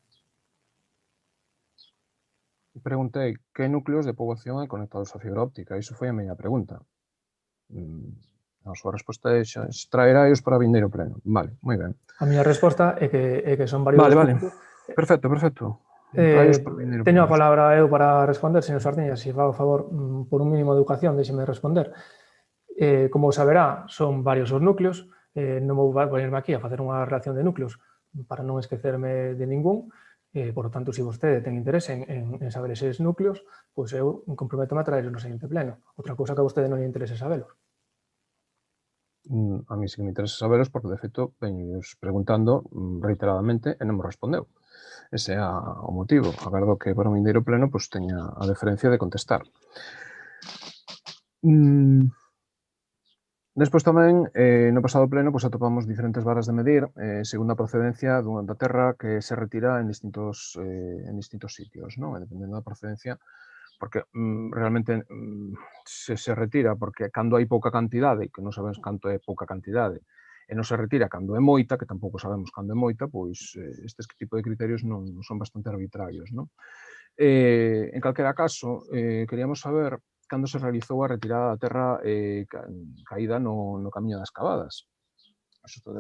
Preguntei que núcleos de poboación hai conectados á fibra óptica. Iso foi a miña pregunta. A súa resposta é xa traeráios para vindeiro pleno. Vale, moi ben. A miña resposta é que son varios Vale. puntos. Perfecto. Traeos para vindeiro Teño a pleno. palabra eu para responder, señor Sardiña, se fa o favor, por un mínimo de educación, déxeme responder. Como saberá, son varios os núcleos, non vou ponerme aquí a facer unha relación de núcleos para non esquecerme de ningún, por lo tanto, se vostede ten interese en saber eses núcleos, pois eu comprometo-me a traeros no seguinte pleno. Outra cousa que a vostede non lle interese sabelos. A mí sí que me interesa sabelos porque, de feito, veños preguntando reiteradamente e non me respondeu. Ese é o motivo. Agardo que para o vindeiro pleno teña a deferencia de contestar. Despois tamén, no pasado pleno, atopamos diferentes varas de medir segundo a procedencia da terra que se retira en distintos sitios, non? Dependendo da procedencia, porque realmente se retira porque cando hai pouca cantidade, que non sabemos canto é pouca cantidade, e non se retira cando é moita, que tampouco sabemos cando é moita, pois estes tipo de criterios non son bastante arbitrarios, non? En calquera caso, queríamos saber cando se realizou a retirada da terra caída no camiño das Cavadas. Xusto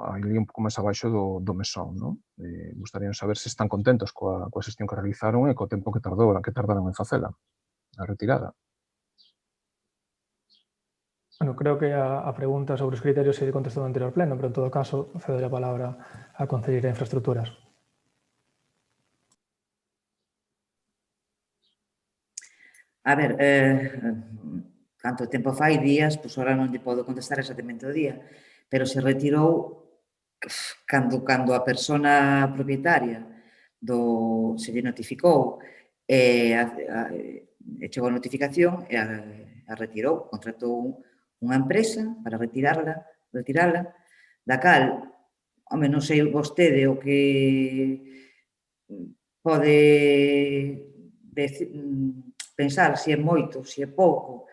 ali un pouco máis abaixo do mesón, non? Gustarían saber se están contentos coa xestión que realizaron e co tempo que tardaron en facela, a retirada. Bueno, creo que a pregunta sobre os criterios se contestou no anterior pleno, pero en todo caso, cedo a palabra á concelleira de Infraestructuras. A ver, canto tempo fai días, pois agora non lle podo contestar exactamente o día, pero se retirou cando a persona propietaria se lle notificou e chegou a notificación e a retirou, contratou unha empresa para retirala, da cal, home, non sei vostede o que pode pensar se é moito, se é pouco,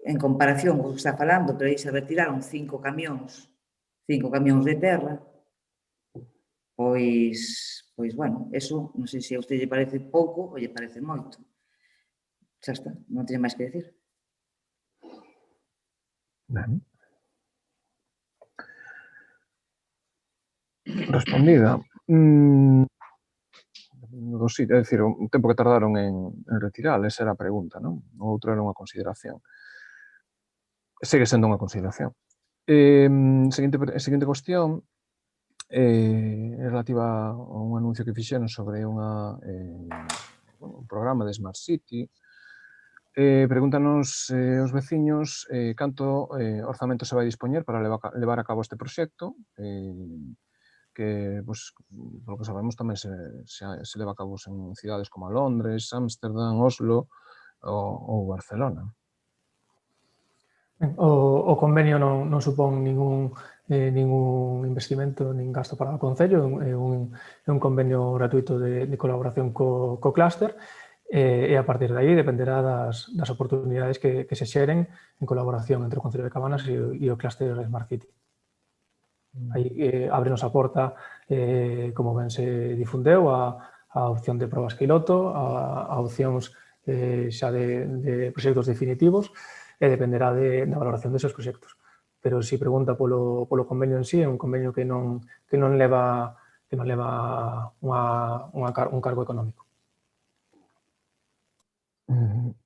en comparación co que está falando, pero aí se retiraron 5 camións de terra, pois, bueno, eso, non sei se a usted lle parece pouco ou lle parece moito. Xa está, non teño máis que decir. Ben. Respondida. É dicir, o tempo que tardaron en retirar, esa era a pregunta, non? O outro era unha consideración. Segue sendo unha consideración. Seguinte cuestión é relativa a un anuncio que fixeron sobre un programa de Smart City. Pregúntanos os veciños canto orzamento se vai dispoñer para levar a cabo este proxecto, que, polo que sabemos, tamén se leva a cabo en cidades como Londres, Ámsterdam, Oslo ou Barcelona. O convenio non supón ningún investimento nin gasto para o Concello, é un convenio gratuito de colaboración co clúster e a partir de aí dependerá das oportunidades que se xeren en colaboración entre o Concello de Cabanas e o clúster Smart City. Aí ábrenos a porta como ben se difundeu, a opción de probas piloto, a opcións xa de proxectos definitivos, e dependerá da valoración deses proxectos. Pero se pregunta polo convenio en sí, é un convenio que non leva un cargo económico.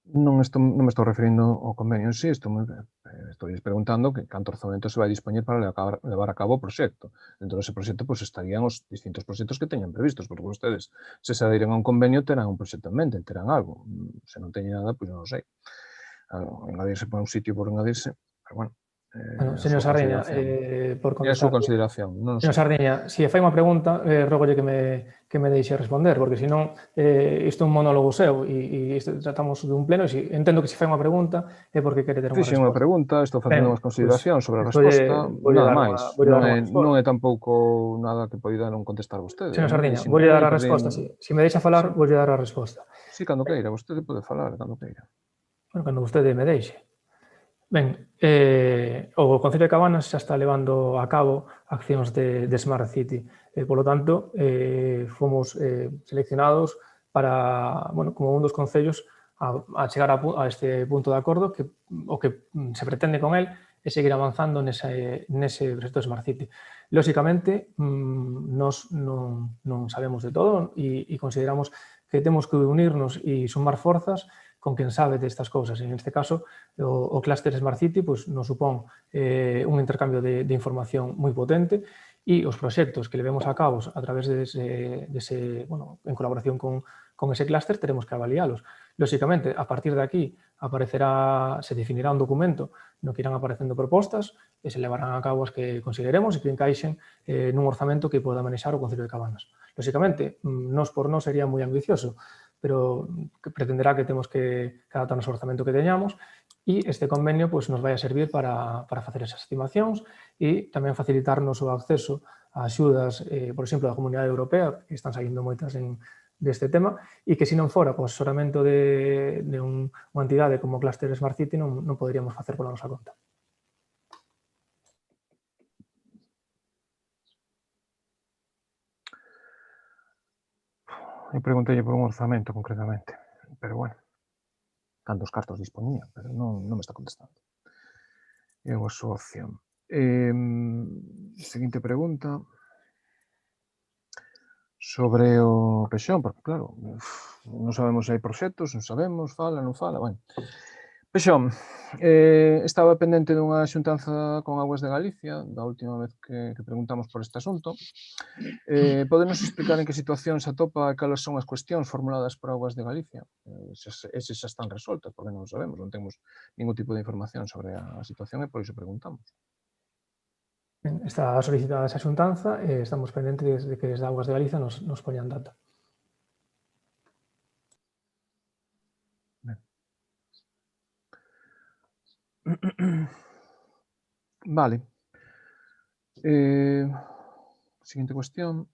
Non me estou referindo ao convenio en sí, estou preguntando que canto orzamento se vai dispoñer para levar a cabo o proxecto. Dentro dese proxecto estarían os distintos proxectos que teñan previstos, porque vostedes, se adhiren a un convenio, terán un proxecto en mente, terán algo. Se non teñen nada, pois non sei. Engadirse por un sitio por engadirse, pero bueno. Señor Sardiña, por É a súa contestar... consideración, non Señor sei. Sardiña, se fai unha pregunta, rógolle que me deixe responder, porque senón isto é un monólogo seu e tratamos dun pleno, e entendo que se fai unha pregunta é porque quere ter unha Fixen unha resposta. pregunta, estou facendo unhas consideracións sobre a Voulle resposta, nada máis. dar unha resposta. Non é tampouco nada que poida non contestar vostede. Señor Sardiña, voulle dar a resposta, si. Se me deixa falar, voulle dar a resposta. Si, cando queira, vostede pode falar, cando queira. Bueno, cando vostede me deixe. Ben, o Concello de Cabanas xa está levando a cabo accións de Smart City. Polo tanto, fomos seleccionados para, bueno, como un dos concellos a chegar a este punto de acordo que o que se pretende con él é seguir avanzando nese proxecto de Smart City. Lóxicamente, nos non sabemos de todo e consideramos que temos que unirnos e sumar forzas con quen sabe destas cousas. En este caso, o clúster Smart City nos supón un intercambio de información moi potente e os proxectos que levemos a cabo a través bueno, en colaboración con ese clúster, teremos que avalialos. Lóxicamente, a partir de aquí se definirá un documento no que irán aparecendo propostas e se levarán a cabo as que consideremos e que encaixen nun orzamento que poda manexar o Concello de Cabanas. Lóxicamente, por nós sería moi ambicioso, pero pretenderá que temos que adaptarnos ao orzamento que teñamos e este convenio nos vai a servir para facer esas estimacións e tamén facilitarnos o acceso a axudas, por exemplo, da Comunidade Europea, que están saindo moitas deste tema, e que se non fora o asesoramento de unha entidade como Cluster Smart City non poderíamos facer pola nosa conta. Eu preguntei por un orzamento, concretamente, pero bueno, tantos cartos dispoñía, pero non me está contestando. É unha súa opción. Seguinte pregunta sobre o Pexón, porque claro, non sabemos se hai proxectos, non sabemos, fala, non fala, bueno. Pexón, estaba pendente dunha xuntanza con Augas de Galicia, da última vez que preguntamos por este asunto. Podenos explicar en que situación se atopa e cales son as cuestións formuladas por Augas de Galicia? Eses xa están resoltas, porque non sabemos, non temos ningún tipo de información sobre a situación e por iso preguntamos. Está solicitada esa xuntanza e estamos pendentes de que desde Augas de Galicia nos poñan data. Vale. Seguinte cuestión.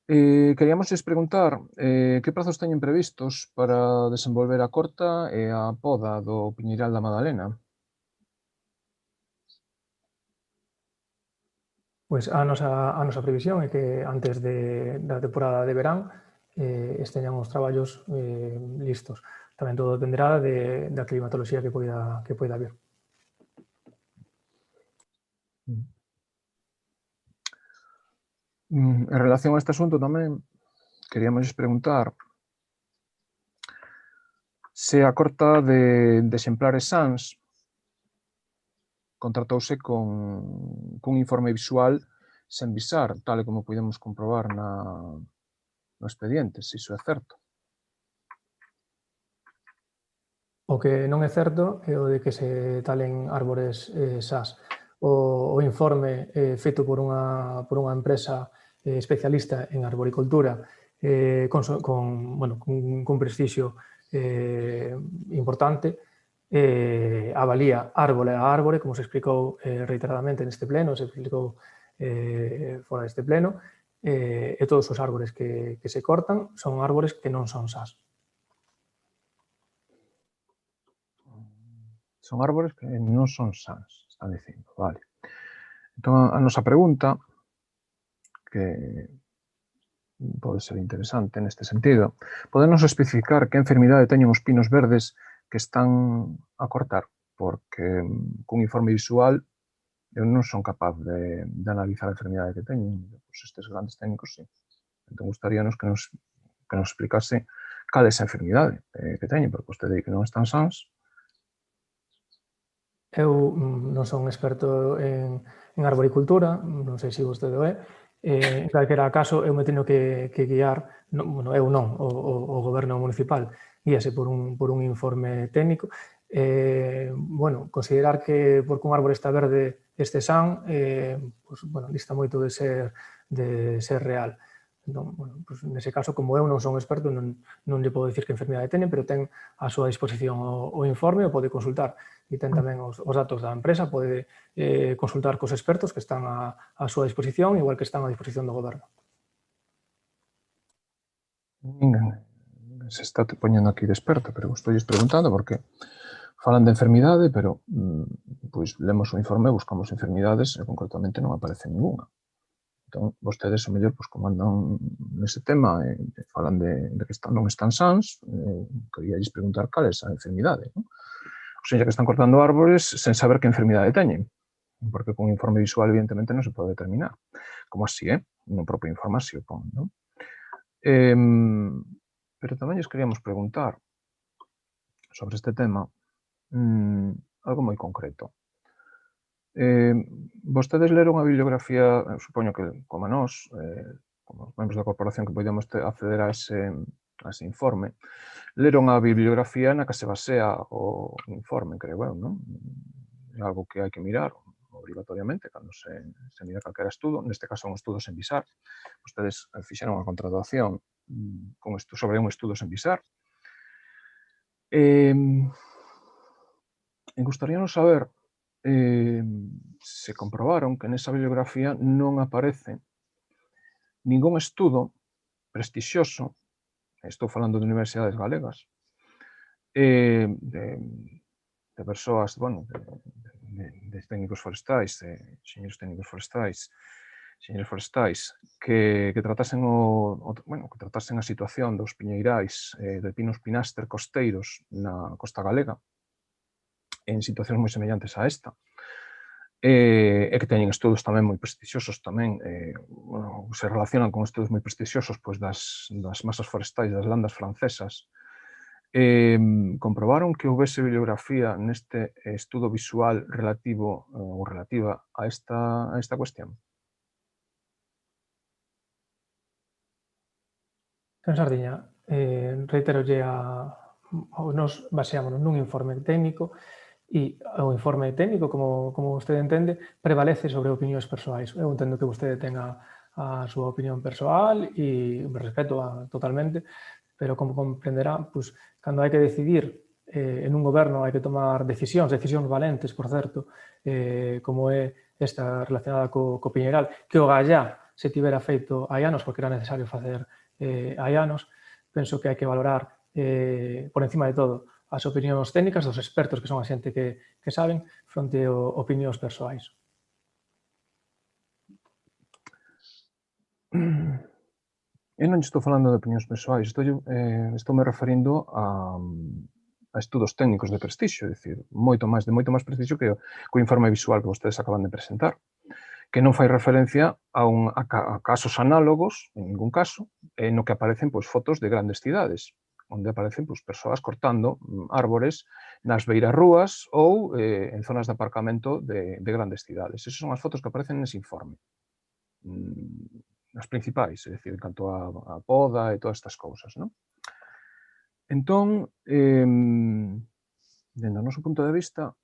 Queríamos preguntar que prazos teñen previstos para desenvolver a corta e a poda do Piñeiral da Madalena. Pois a nosa previsión é que antes da temporada de verán esteñan os traballos listos. Tamén todo dependerá da climatoloxía que poida haber. En relación a este asunto tamén queríamos preguntar se a corta de exemplares sans contratouse cun informe visual sen visar, tal e como podemos comprobar no expediente, se iso é certo. O que non é certo é o de que se talen árbores SAS. O informe feito por unha empresa especialista en arboricultura con prestixio importante, avalía árbore a árbore, como se explicou reiteradamente neste pleno, se explicou fora deste pleno, e todos os árbores que se cortan son árbores que non son SAS. Son árbores que non son sans, están dicindo, vale. Entón, a nosa pregunta que pode ser interesante neste sentido. Podenos especificar que enfermidade teñen os pinos verdes que están a cortar? Porque cun informe visual eu non son capaz de analizar a enfermidade que teñen. Pois estes grandes técnicos, sí. Entón, gustaríanos que nos explicase cal é esa enfermidade que teñen, porque vostede di que non están sans. Eu non son experto en arboricultura, non sei se vostede o é. En calquera caso, eu me teño que guiar, eu non, o goberno municipal, guíase por un informe técnico. Bueno, considerar que porque un árbore está verde este san, dista moito de ser real. Entón, nese caso, como eu non son experto, non lle podo dicir que enfermidade teñen, pero ten a súa disposición o informe, o pode consultar. E ten tamén os datos da empresa, pode consultar cos expertos que están a súa disposición, igual que están a disposición do goberno. Ninguén se está poñendo aquí de experto, pero estou preguntando porque falan de enfermidade, pero pois lemos o informe, buscamos enfermidades e concretamente non aparece ninguna. Entón, vostedes, o mellor, como andan nese tema e falan de que non están sans, quería preguntar cal é esa enfermidade. O sea, que están cortando árboles sen saber que enfermidade teñen, porque con un informe visual, evidentemente, non se pode determinar. Como así, no propio informe así o pon, non? Pero tamén lles queríamos preguntar sobre este tema algo moi concreto. Vostedes leron a bibliografía, supoño que como nós, como membros da corporación que podíamos acceder a ese informe, leron a bibliografía na que se basea o informe, creo eu, non? É algo que hai que mirar obrigatoriamente cando se mira calquera estudo, neste caso un estudo sen visar. Vostedes fixeron unha contratación sobre un estudo sen visar. E gustaríanos saber se comprobaron que nesa bibliografía non aparece ningún estudo prestixioso, estou falando de universidades galegas, de persoas, de técnicos forestais, de enxeñeros técnicos forestais, enxeñeros forestais, que tratasen a situación dos piñeirais de pinos pinaster costeiros na costa galega, en situacións moi semellantes a esta, e que teñen estudos tamén moi prestixiosos tamén, se relacionan con estudos moi prestixiosos das masas forestais das landas francesas. Comprobaron que houbese bibliografía neste estudo visual relativo ou relativa a esta cuestión? Señor Sardiña, reiterolle nos baseámonos nun informe técnico e o informe técnico, como vostede entende, prevalece sobre opinións persoais. Eu entendo que vostede tenga a súa opinión persoal e me respeto totalmente, pero como comprenderá, cando hai que decidir en un goberno hai que tomar decisións valentes, por certo, como é esta relacionada co piñeiral, que o gallá se tivera feito hai anos, porque era necesario facer hai anos, penso que hai que valorar por encima de todo as opinións técnicas dos expertos que son a xente que saben fronte a opinións persoais. Eu non estou falando de opinións persoais, estou me referindo a estudos técnicos de prestixio, é dicir, moito máis prestixio que o informe visual que vostedes acaban de presentar, que non fai referencia a casos análogos, en ningún caso, no que aparecen fotos de grandes cidades, onde aparecen persoas cortando árbores nas beirarrúas ou en zonas de aparcamento de grandes cidades. Esas son as fotos que aparecen nese informe. As principais, é dicir, en canto a poda e todas estas cousas, non? Entón, dende o noso punto de vista,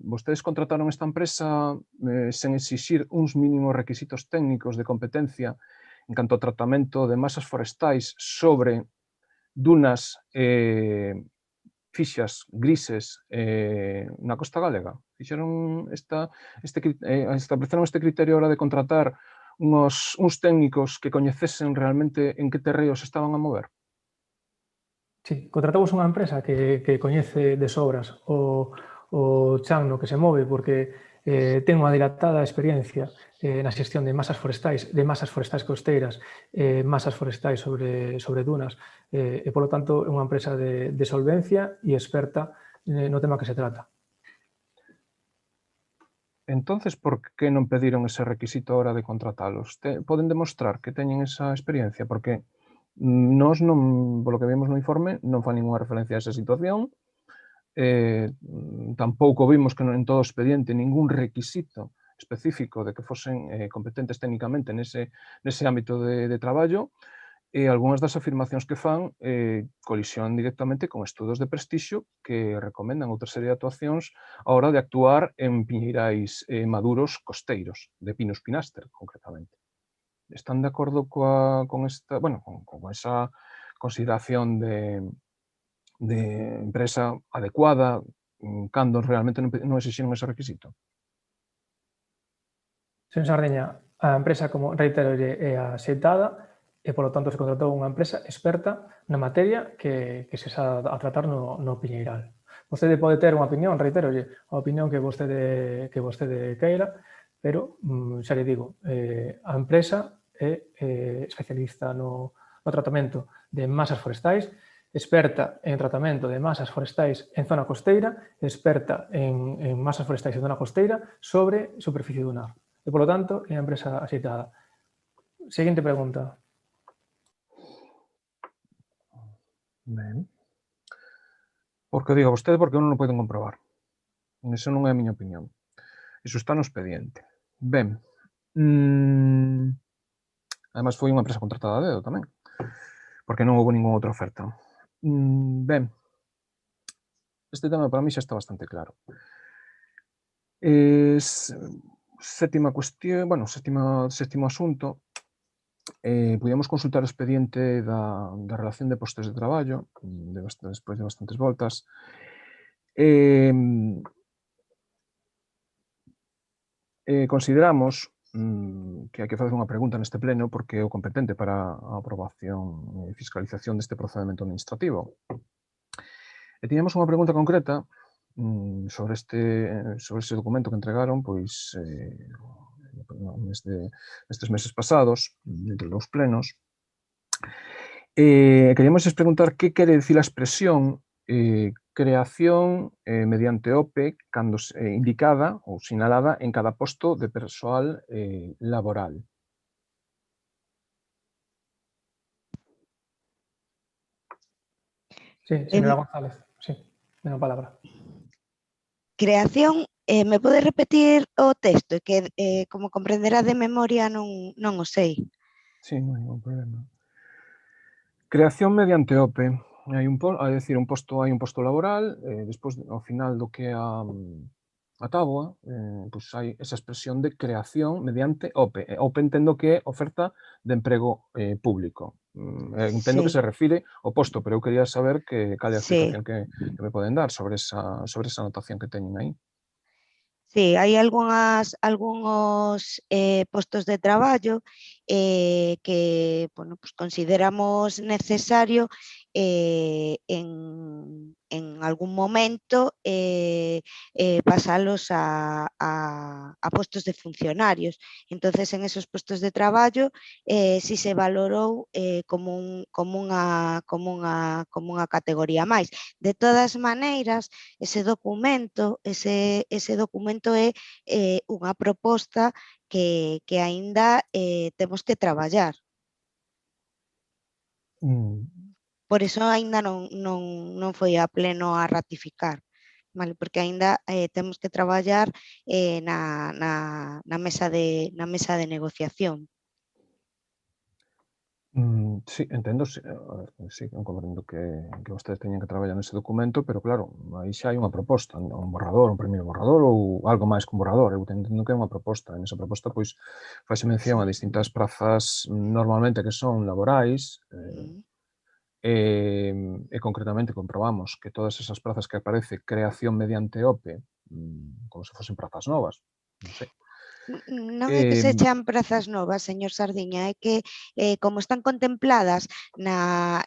vostedes contrataron esta empresa sen exixir uns mínimos requisitos técnicos de competencia en canto ao tratamento de masas forestais sobre dunas fixas grises na costa galega? Estableceron este criterio a hora de contratar uns técnicos que coñecesen realmente en que terreos estaban a mover? Sí, contratamos unha empresa que coñece de sobras o chan no que se move, porque ten unha dilatada experiencia na xestión de masas forestais costeiras, masas forestais sobre dunas, e, polo tanto, é unha empresa de solvencia e experta no tema que se trata. Entonces, por que non pediron ese requisito a hora de contratalos? Poden demostrar que teñen esa experiencia? Porque nós, polo que vimos no informe, non fa ninguna referencia a esa situación. Tampouco vimos que en todo o expediente ningún requisito específico de que fosen competentes técnicamente nese ámbito de traballo, e algunhas das afirmacións que fan colisionan directamente con estudos de prestixio que recomendan outra serie de actuacións a hora de actuar en piñeirais maduros costeiros, de Pinus pinaster, concretamente. Están de acordo con esa consideración de empresa adecuada cando realmente non exixiron ese requisito? Señor Sardeña, a empresa, como reitero, é aceptada e, polo tanto, se contratou unha empresa experta na materia que se está a tratar no piñeiral. Vostede pode ter unha opinión, reitero, a opinión que vostede queira, pero, xa lle digo, a empresa é especialista no tratamento de masas forestais, experta en tratamento de masas forestais en zona costeira, experta en masas forestais en zona costeira sobre superficie dunar. E, polo tanto, é a empresa aceptada. Seguinte pregunta. Ben. Porque diga vostede, porque non o poden comprobar. Iso non é a miña opinión. Iso está no expediente. Ben. Ademais, foi unha empresa contratada a dedo tamén, porque non houve ninguna outra oferta. Ben. Este tema para mí xa está bastante claro. Sétima cuestión, sétimo asunto. Podíamos consultar o expediente da relación de postos de traballo, despois de bastantes voltas. Consideramos que hai que facer unha pregunta neste pleno porque é o competente para a aprobación e fiscalización deste procedimento administrativo. E tiñamos unha pregunta concreta sobre este documento que entregaron nestes meses pasados, entre os plenos. Queríamos preguntar que quere dicir a expresión creación mediante OPE cando indicada ou sinalada en cada posto de persoal laboral. Sí, señora González. Sí, ten a palabra. Creación, me pode repetir o texto? Que, como comprenderá de memoria, non o sei. Sí, non hai ningún problema. Creación mediante OPE. Hai un posto laboral, despois, ao final do que a táboa, hai esa expresión de creación mediante OPE. OPE entendo que é oferta de emprego público. Entendo que se refire ao posto, pero eu quería saber cal é a explicación que me poden dar sobre esa anotación que teñen aí. Sí, hai algúns postos de traballo que consideramos necesario en algún momento pasalos a postos de funcionarios. Entonces, en esos postos de traballo si se valorou como unha categoría máis. De todas maneiras, ese documento é unha proposta que aínda temos que traballar. Por iso aínda non foi a pleno a ratificar, vale? Porque aínda temos que traballar na mesa de negociación. Sí, entendo, sí, comprendo que vostedes teñen que traballar nese documento, pero claro, aí xa hai unha proposta, un borrador, un primeiro borrador ou algo máis que un borrador. Eu entendo que é unha proposta. En esa proposta, pois, faise mención a distintas prazas normalmente que son laborais, e concretamente comprobamos que todas esas prazas que aparece creación mediante OPE, como se fosen prazas novas, non sei. Non é que se chean prazas novas, señor Sardiña, é que como están contempladas nas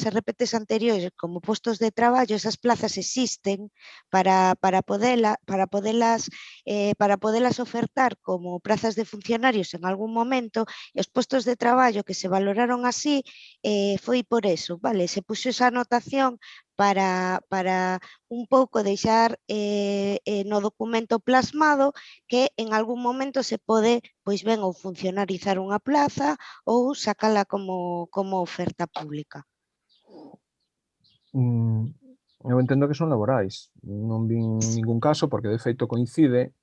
RPTs anteriores como postos de traballo, esas plazas existen para podelas ofertar como prazas de funcionarios en algún momento, e os postos de traballo que se valoraron así foi por eso, vale? Se puxo esa anotación para un pouco deixar no documento plasmado que en algún momento se pode, pois ben, ou funcionarizar unha plaza ou sacala como oferta pública. Eu entendo que son laborais. Non vin ningún caso porque de feito coincide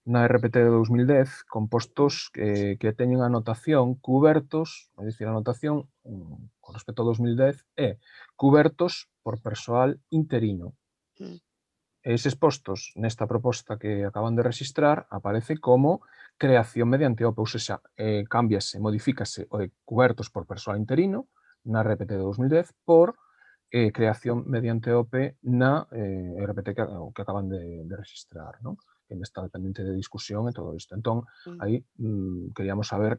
na RPT de 2010 con postos que teñen a anotación cubertos, é dicir, a anotación con respecto ao 2010 é cubertos por persoal interino. Eses postos nesta proposta que acaban de registrar aparece como creación mediante OPE, ou seja, cámbiase, modifícase o de cubertos por persoal interino na RPT de 2010 por creación mediante OPE na RPT que acaban de registrar, non? Que está dependente de discusión e todo isto. Entón, aí queríamos saber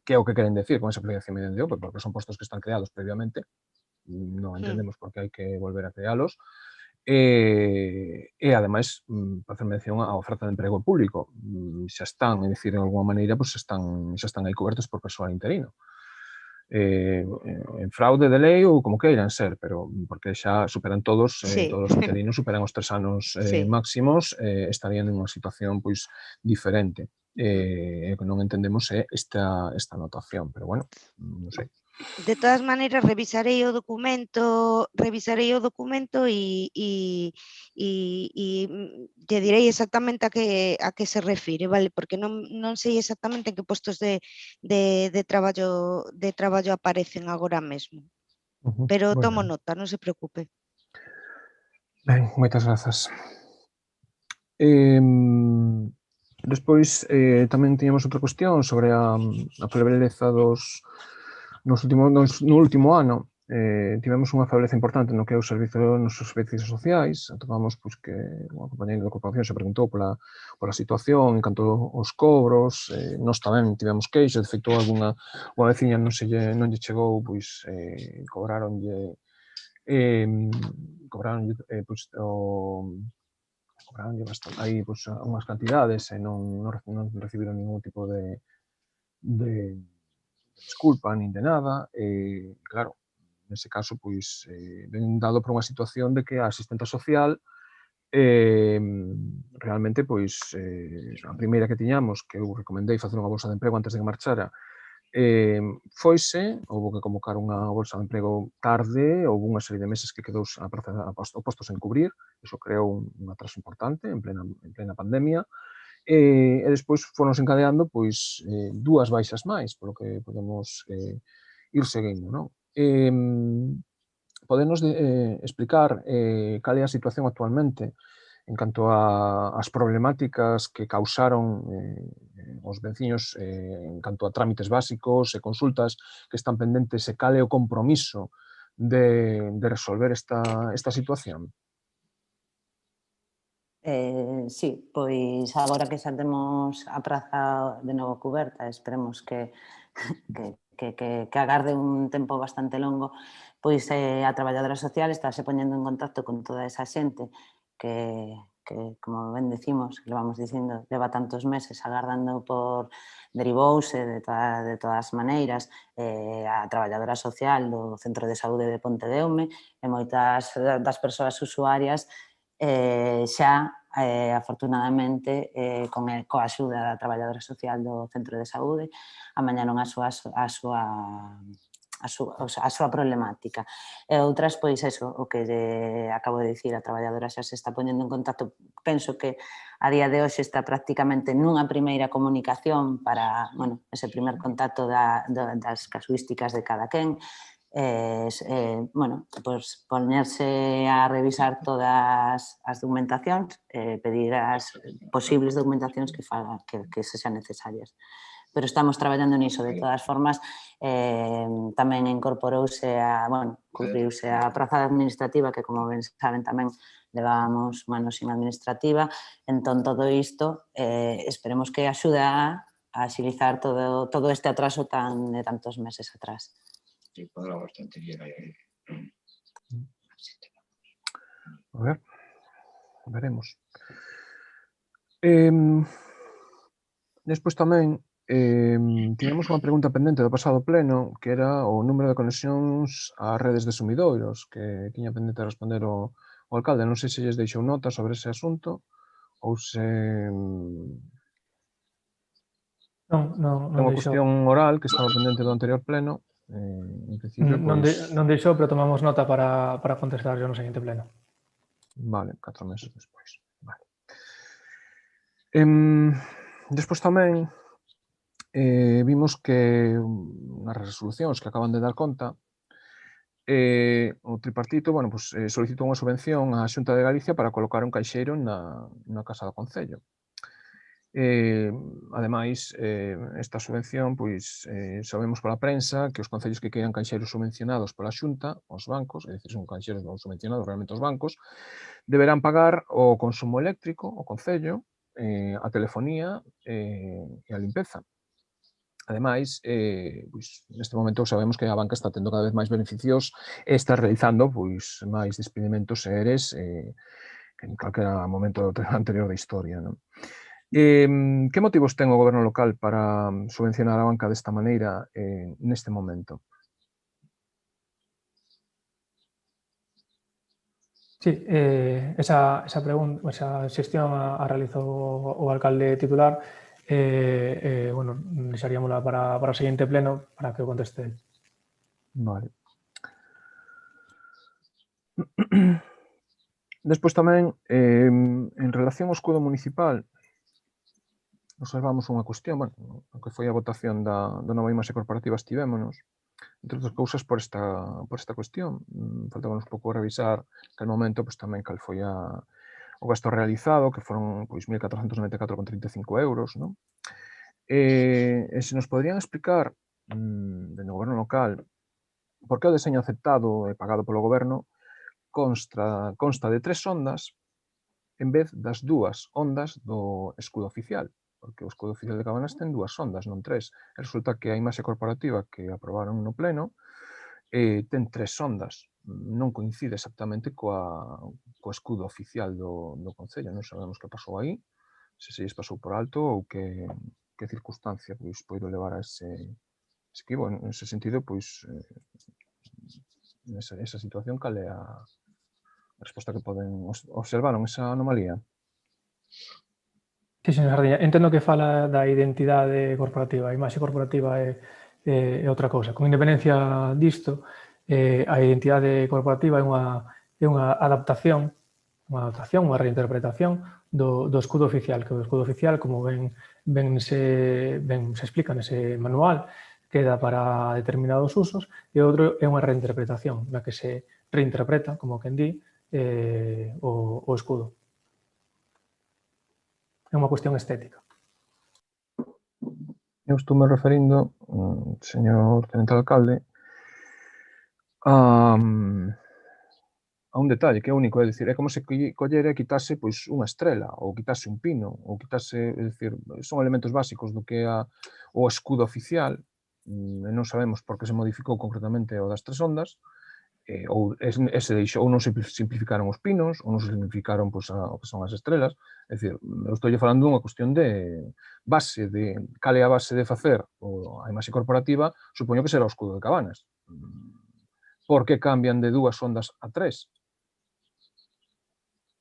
que é o que queren decir con esa creación mediante OPE, porque son postos que están creados previamente, non entendemos por que hai que volver a crealos, e ademais, para facer mención á oferta de emprego público, xa están, é dicir, de alguma maneira, xa están aí cobertos por persoal interino. En fraude de lei ou como queiran ser, pero porque xa superan todos os interinos superan os 3 anos máximos, estarían nunha situación pois diferente. O que non entendemos é esta anotación, pero bueno, non sei. De todas maneiras, revisarei o documento e lle direi exactamente a que se refire, vale? Porque non sei exactamente en que postos de traballo aparecen agora mesmo. Pero tomo nota, non se preocupe. Ben, moitas grazas. Despois tamén tiñamos outra cuestión sobre a febreleza no último ano. Tivemos unha febreleza importante no que é nos servicios sociais. Atopamos que unha compañeira da corporación se preguntou pola situación en canto aos cobros. Nós tamén tivemos queixas, de feito, unha veciña non lle chegou, pois cobraronlle bastante aí unhas cantidades e non recibiron ningún tipo de desculpa nin de nada. Claro, nese caso, pois, ven dado por unha situación de que a asistenta social realmente, pois, a primeira que tiñamos, que eu recomendei facer unha bolsa de emprego antes de que marchara, foise, houve que convocar unha bolsa de emprego tarde, houve unha serie de meses que quedou o posto sen cubrir, iso creou un atraso importante en plena pandemia, e despois foron encadeando pois 2 baixas máis, polo que podemos ir seguindo, non? Podenos explicar cal é a situación actualmente en canto ás problemáticas que causaron os veciños en canto a trámites básicos e consultas que están pendentes e cal é o compromiso de resolver esta situación? Sí, pois agora que xa temos a praza de novo cuberta, esperemos que agarde un tempo bastante longo, pois a traballadora social está se poñendo en contacto con toda esa xente que como ben decimos, levamos dicindo, leva tantos meses agardando derivouse de todas as maneiras a traballadora social do Centro de Saúde de Pontedeume e moitas das persoas usuarias xa, afortunadamente, coa axuda da traballadora social do Centro de Saúde, amañaron a súa problemática. E outras, pois, eso, o que acabo de dicir, a traballadora xa se está poñendo en contacto, penso que a día de hoxe está prácticamente nunha primeira comunicación para, bueno, ese primer contacto das casuísticas de cada quen, bueno, pois poñerse a revisar todas as documentacións, pedir as posibles documentacións que sexan necesarias. pero estamos traballando niso. De todas formas, tamén incorporouse cubriuse a praza administrativa, que como ben saben tamén levábamos sin administrativa. Entón, todo isto esperemos que axude a axilizar todo este atraso de tantos meses atrás. Sí, podrá bastante bien aí. A ver, veremos. Despois tamén tivemos unha pregunta pendente do pasado pleno, que era o número de conexións ás redes de sumidoiros, que tiña pendente de responder o alcalde. Non sei se lles deixou nota sobre ese asunto ou se... Non É unha deixou. cuestión oral que estaba pendente do anterior pleno. En principio, Non deixou, pero tomamos nota para contestar yo no seguinte pleno. Vale, 4 meses despois. Vale. Despois tamén vimos que nas resolucións que acaban de dar conta o tripartito solicitou unha subvención á Xunta de Galicia para colocar un caixeiro na Casa do Concello. Ademais, esta subvención, sabemos pola prensa que os concellos que queiran caixeiros subvencionados pola Xunta, os bancos, é dicir, son caixeiros non subvencionados realmente os bancos, deberán pagar o consumo eléctrico, o concello, a telefonía e a limpeza. Ademais, neste momento sabemos que a banca está tendo cada vez máis beneficios e está realizando máis despedimentos e ERES que en calquera momento anterior da historia. Que motivos ten o goberno local para subvencionar a banca desta maneira neste momento? Sí, esa xestión a realizou o alcalde titular. Deixaríamola para o seguinte pleno para que o conteste el. Vale. Despois tamén, en relación ao escudo municipal, observamos unha cuestión, o que foi a votación da nova imaxe corporativa, estivémonos, entre outras cousas, por esta cuestión. Faltábanos un pouco revisar que no momento tamén cal foi o gasto realizado, que foron 1.494,35 euros. E se nos poderían explicar, dentro do goberno local, por que o deseño aceptado e pagado polo goberno consta de 3 ondas en vez das 2 ondas do escudo oficial, porque o escudo oficial de Cabanas ten 2 ondas, non 3. Resulta que a imaxe corporativa que aprobaron no pleno ten 3 ondas, non coincide exactamente co escudo oficial do Concello. Non sabemos que pasou aí, se lles pasou por alto ou que circunstancia poido levar a ese equivo. En ese sentido, nesa situación, cal é a resposta que poden observaron esa anomalía? Sí, señor Sardiña, entendo que fala da identidade corporativa. A imaxe corporativa é outra cousa. Con independencia disto, a identidade corporativa é unha adaptación, unha reinterpretación do escudo oficial, que o escudo oficial, como ben se explica nese manual, queda para determinados usos, e outro é unha reinterpretación, na que se reinterpreta, como quen di, o escudo. É unha cuestión estética. Eu estou me referindo, señor tenente alcalde, a un detalle que é único, é dicir, é como se collera e quitase unha estrela, ou quitase un pino, ou quitase, é dicir, son elementos básicos do que é o escudo oficial, e non sabemos por que se modificou concretamente o das 3 ondas, ou non se simplificaron os pinos, ou non se simplificaron o que son as estrelas. É dicir, eu estou falando dunha cuestión de base, de cal é a base de facer a imaxe corporativa, supoño que será o escudo de Cabanas. Por que cambian de 2 ondas a 3?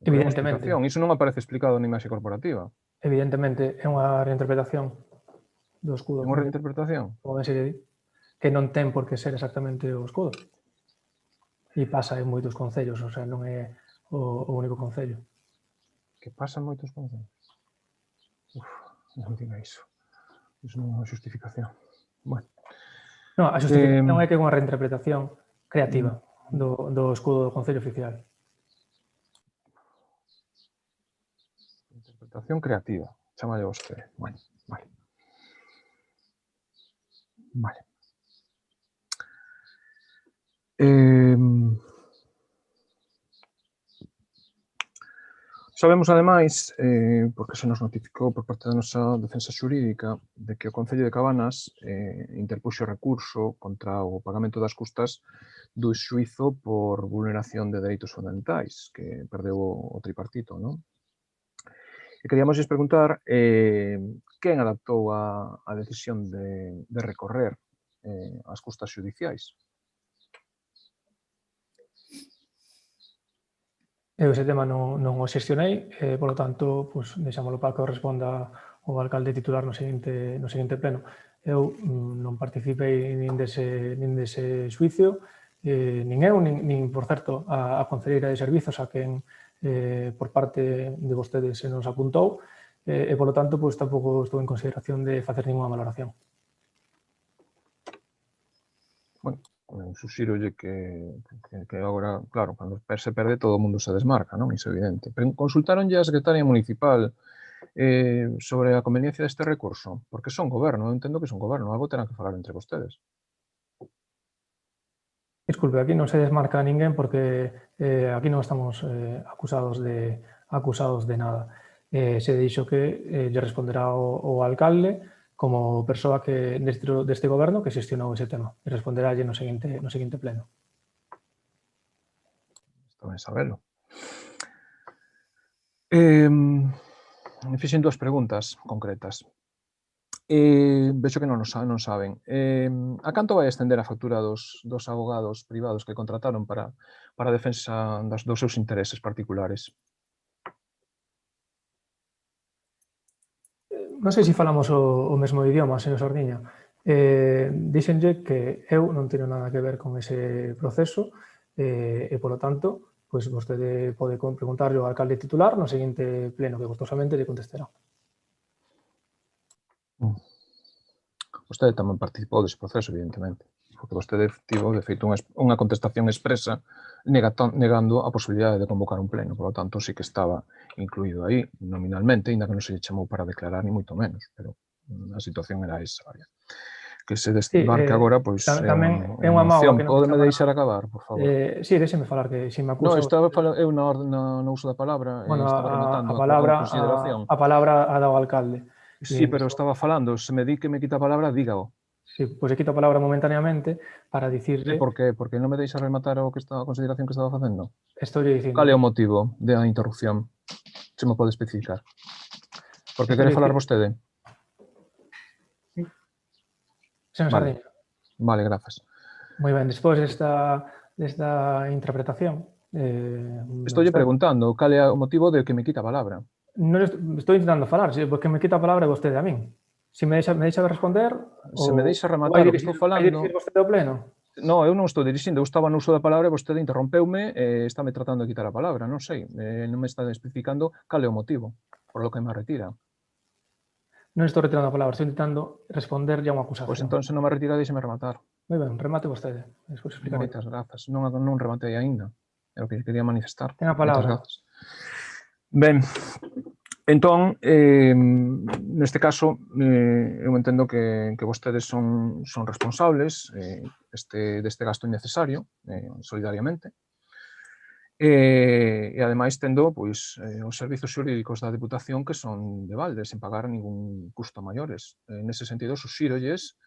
Evidentemente. Iso non aparece explicado na imaxe corporativa. Evidentemente, é unha reinterpretación do escudo. É unha reinterpretación? Como ben se lle di, que non ten por que ser exactamente o escudo. E pasa en moitos concellos, o sea, non é o único concello. Que pasa en moitos concellos? Non diga iso. Iso non é unha justificación. Bueno. Non, a justificación é que é unha reinterpretación creativa do escudo do Concello Oficial. Interpretación creativa, chámalle vostede. Bueno, vale. Vale. Sabemos, ademais, porque se nos notificou por parte da nosa defensa xurídica, de que o Concello de Cabanas interpuxo recurso contra o pagamento das custas do xuízo por vulneración de dereitos fundamentais que perdeu o tripartito, non? E queríamos preguntar quen adaptou a decisión de recorrer as custas xudiciais. Eu ese tema non o xestionei, polo tanto, deixámoslo para que o responda o alcalde titular no seguinte pleno. Eu non participei nin dese xuicio, nin eu, nin por certo, a Concelleira de Servizos a quen por parte de vostedes se nos apuntou, e polo tanto, tampouco estou en consideración de facer ninguna valoración. Bueno, suxírolle que agora, claro, cando se perde todo o mundo se desmarca, non? Iso é evidente. Pero consultaronlle a secretaria municipal sobre a conveniencia deste recurso, porque son goberno, eu entendo que son goberno, algo terán que falar entre vostedes. Disculpe, aquí non se desmarca ninguén porque aquí non estamos acusados de nada. Se dixo que lle responderá o alcalde como persoa que deste goberno que xestionou ese tema e responderálle no seguinte pleno. Está ben sabelo. Me fixen dúas preguntas concretas. Vexo que non saben. A canto vai estender a factura dos abogados privados que contrataron para a defensa dos seus intereses particulares? Non sei se falamos o mesmo idioma, señor Sardiña. Díxenlle que eu non teño nada que ver con ese proceso e, polo tanto, vostede pode preguntarlle ao alcalde titular no seguinte pleno, que gustosamente lle contestará. Vostede tamén participou dese proceso, evidentemente, porque vostede tivo, de feito, unha contestación expresa negando a posibilidade de convocar un pleno, por lo tanto, sí que estaba incluído aí nominalmente, ainda que non se lle chamou para declarar, ni moito menos, pero a situación era esa. Que se desmarque agora, pois, é unha opción. Pódeme deixar acabar, por favor? Sí, déxeme falar, que se me acusa... Eu no uso da palabra, estaba rematando a consideración. A palabra a dado alcalde. Sí, pero estaba falando, se me di que me quita a palabra, dígao. Sí, pois lle quito a palabra momentaneamente para dicirle... Por que? Porque non me deixa rematar a consideración que estaba facendo? Estou lle dicindo... Cal é o motivo da interrupción? Se me pode especificar. Porque quere falar vostede? Señor Sardiña. Vale, grazas. Moi ben, despois desta interpretación... Estou preguntando cal é o motivo de que me quita a palabra. Non estou intentando falar, porque me quita a palabra vostede a min. Se me deixa responder... Se me deixa rematar o que estou falando... Vai dirigir vostede ao pleno? Non, eu non estou dirixindo, eu estaba no uso da palabra e vostede interrompeume e estáme tratando de quitar a palabra, non sei, non me está especificando cal é o motivo por lo que me retira. Non estou retirando a palabra, estou intentando responderlle a unha acusación. Pois entón, se non me retira, deixeme rematar. Moi ben, remate vostede. Despois explicarei. Moitas grazas. Non rematei aínda. É o que quería manifestar. Ten a palabra. Ben, entón, neste caso, eu entendo que vostedes son responsables deste gasto innecesario, solidariamente, e ademais tendo os servizos xurídicos da Deputación que son de balde, sen pagar ningún custo a maiores. Nese sentido, suxírolles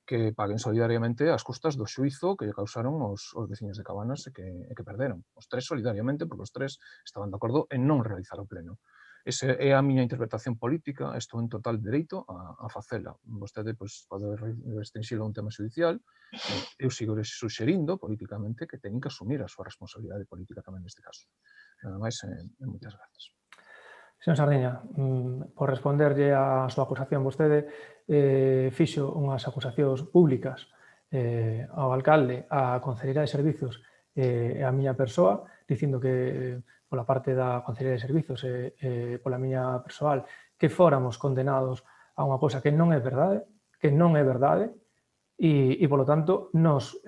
que paguen solidariamente as custas do xuízo que lle causaron os veciños de Cabanas e que perderon. Os tres solidariamente, porque os tres estaban de acordo en non realizar o pleno. Esa é a miña interpretación política, estou en total dereito a facela. Vostede pode restringirlo a un tema judicial, eu sigo suxerindo políticamente que teñen que asumir a súa responsabilidade política tamén neste caso. Nada máis, moitas grazas. Señor Sardiña, por responderlle a súa acusación, vostede fixo unhas acusacións públicas ao alcalde, á Concellería de Servizos e a miña persoa, dicindo que pola parte da Concellería de Servizos e pola miña persoal que fóramos condenados a unha cousa que non é verdade, e polo tanto nos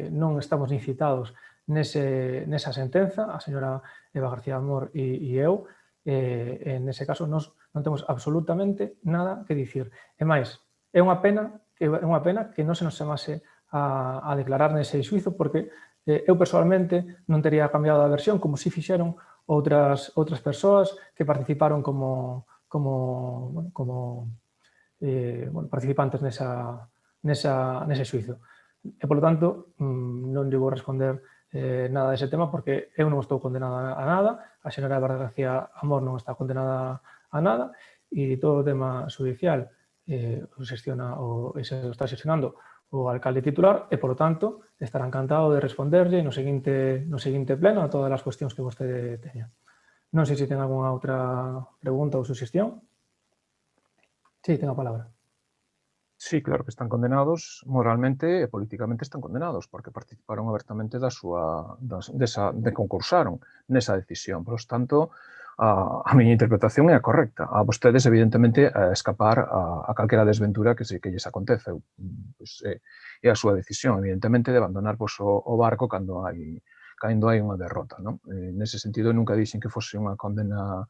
non estamos incitados nesa sentenza, a señora Eva García Amor e eu, en ese caso non temos absolutamente nada que dicir. E máis, é unha pena que é unha pena que non se nos chamase a declarar nese xuizo, porque eu personalmente non tería cambiado a versión como si fixeron outras persoas que participaron como participantes nese xuizo. E, polo tanto, non lle vou responder nada dese tema porque eu non estou condenada a nada, a señora García Amor non está condenada a nada e todo o tema judicial o está xestionando o alcalde titular e, polo tanto, estará encantado de responderlle no seguinte pleno a todas as cuestións que vostede teña. Non sei se ten algunha outra pregunta ou suxestión. Sí, ten a palabra. Sí, claro que están condenados moralmente e políticamente están condenados porque participaron abertamente de concursaron nesa decisión. Por tanto, a miña interpretación é a correcta. A vostedes, evidentemente, a escapar a calquera desventura que lles acontece. Pois, é a súa decisión, evidentemente, de abandonar o barco cando hai unha derrota. Nese sentido, nunca dixen que fose unha condena.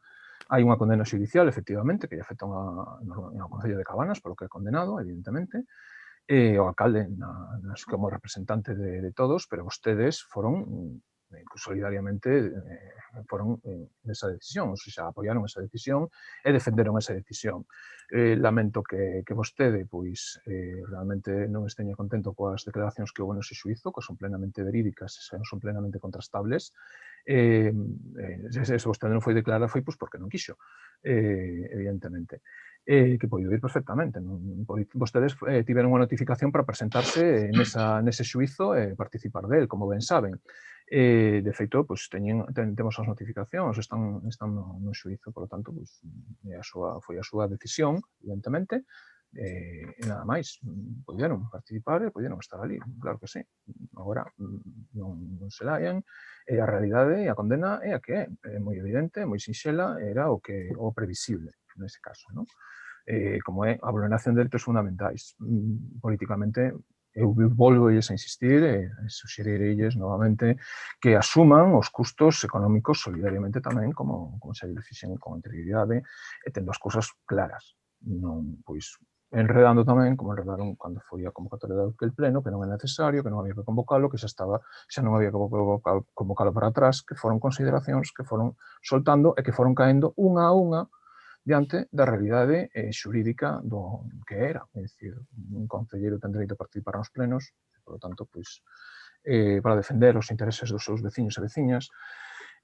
Hai unha condena xudicial, efectivamente, que lle afecta ao Concello de Cabanas, polo que é condenado, evidentemente, e o alcalde como representante de todos, pero vostedes foron, solidariamente, foron nesa decisión, ou seja, apoiaron esa decisión e defenderon esa decisión. Lamento que vostede, pois, realmente non esteña contento coas declaracións que houve nese xuizo, que son plenamente verídicas e son plenamente contrastables. Se vostede non foi declarada foi porque non quixo, evidentemente. Que pode ir perfectamente. Vostedes tiveron unha notificación para presentarse nese xuizo e participar del, como ben saben. De feito, temos as notificacións, están no xuizo, por lo tanto, foi a súa decisión, evidentemente, e nada máis. Poderon participar e poderon estar ali, claro que sí. Agora non se laian, e a realidade e a condena é a que é moi evidente, moi sinxela, era o previsible nese caso, non? Como é a vulneración de dereitos fundamentais. Políticamente, eu volvo a insistir e suxerireilles novamente que asuman os custos económicos solidariamente tamén, como se fixen con anterioridade, e tendo as cousas claras. Non, pois, enredando tamén, como enredaron cando foi a convocatoria daquel pleno, que non é necesario, que non había que convocalo, que xa non había que convocalo para atrás, que foron consideracións que foron soltando e que foron caendo unha a unha diante da realidade xurídica do que era. É dicir, un concelleiro ten dereito a participar nos plenos, e, por lo tanto, para defender os intereses dos seus veciños e veciñas,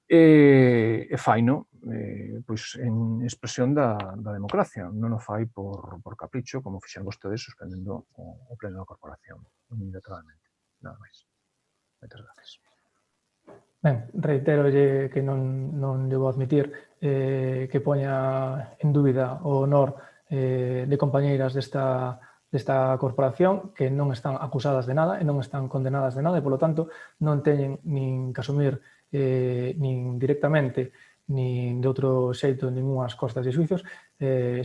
e faino en expresión da democracia. Non o fai por capricho, como fixeron vostedes suspendendo o pleno da corporación, unilateralmente. Nada máis. Moitas gracias. Ben, reiterolle que non lle vou admitir que poña en dúbida o honor de compañeiras desta corporación que non están acusadas de nada e non están condenadas de nada e, polo tanto, non teñen nin que asumir nin directamente nin de outro xeito ningunhas costas de xuizos.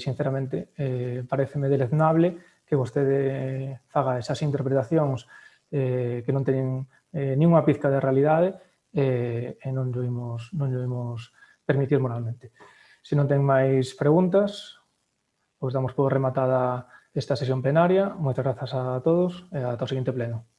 Sinceramente, pareceme deleznable que vostede faga esas interpretacións que non teñen ninguna pizca de realidade e non lle imos permitir moralmente. Se non ten máis preguntas, pois damos por rematada esta sesión plenaria. Moitas grazas a todos e ata o seguinte pleno.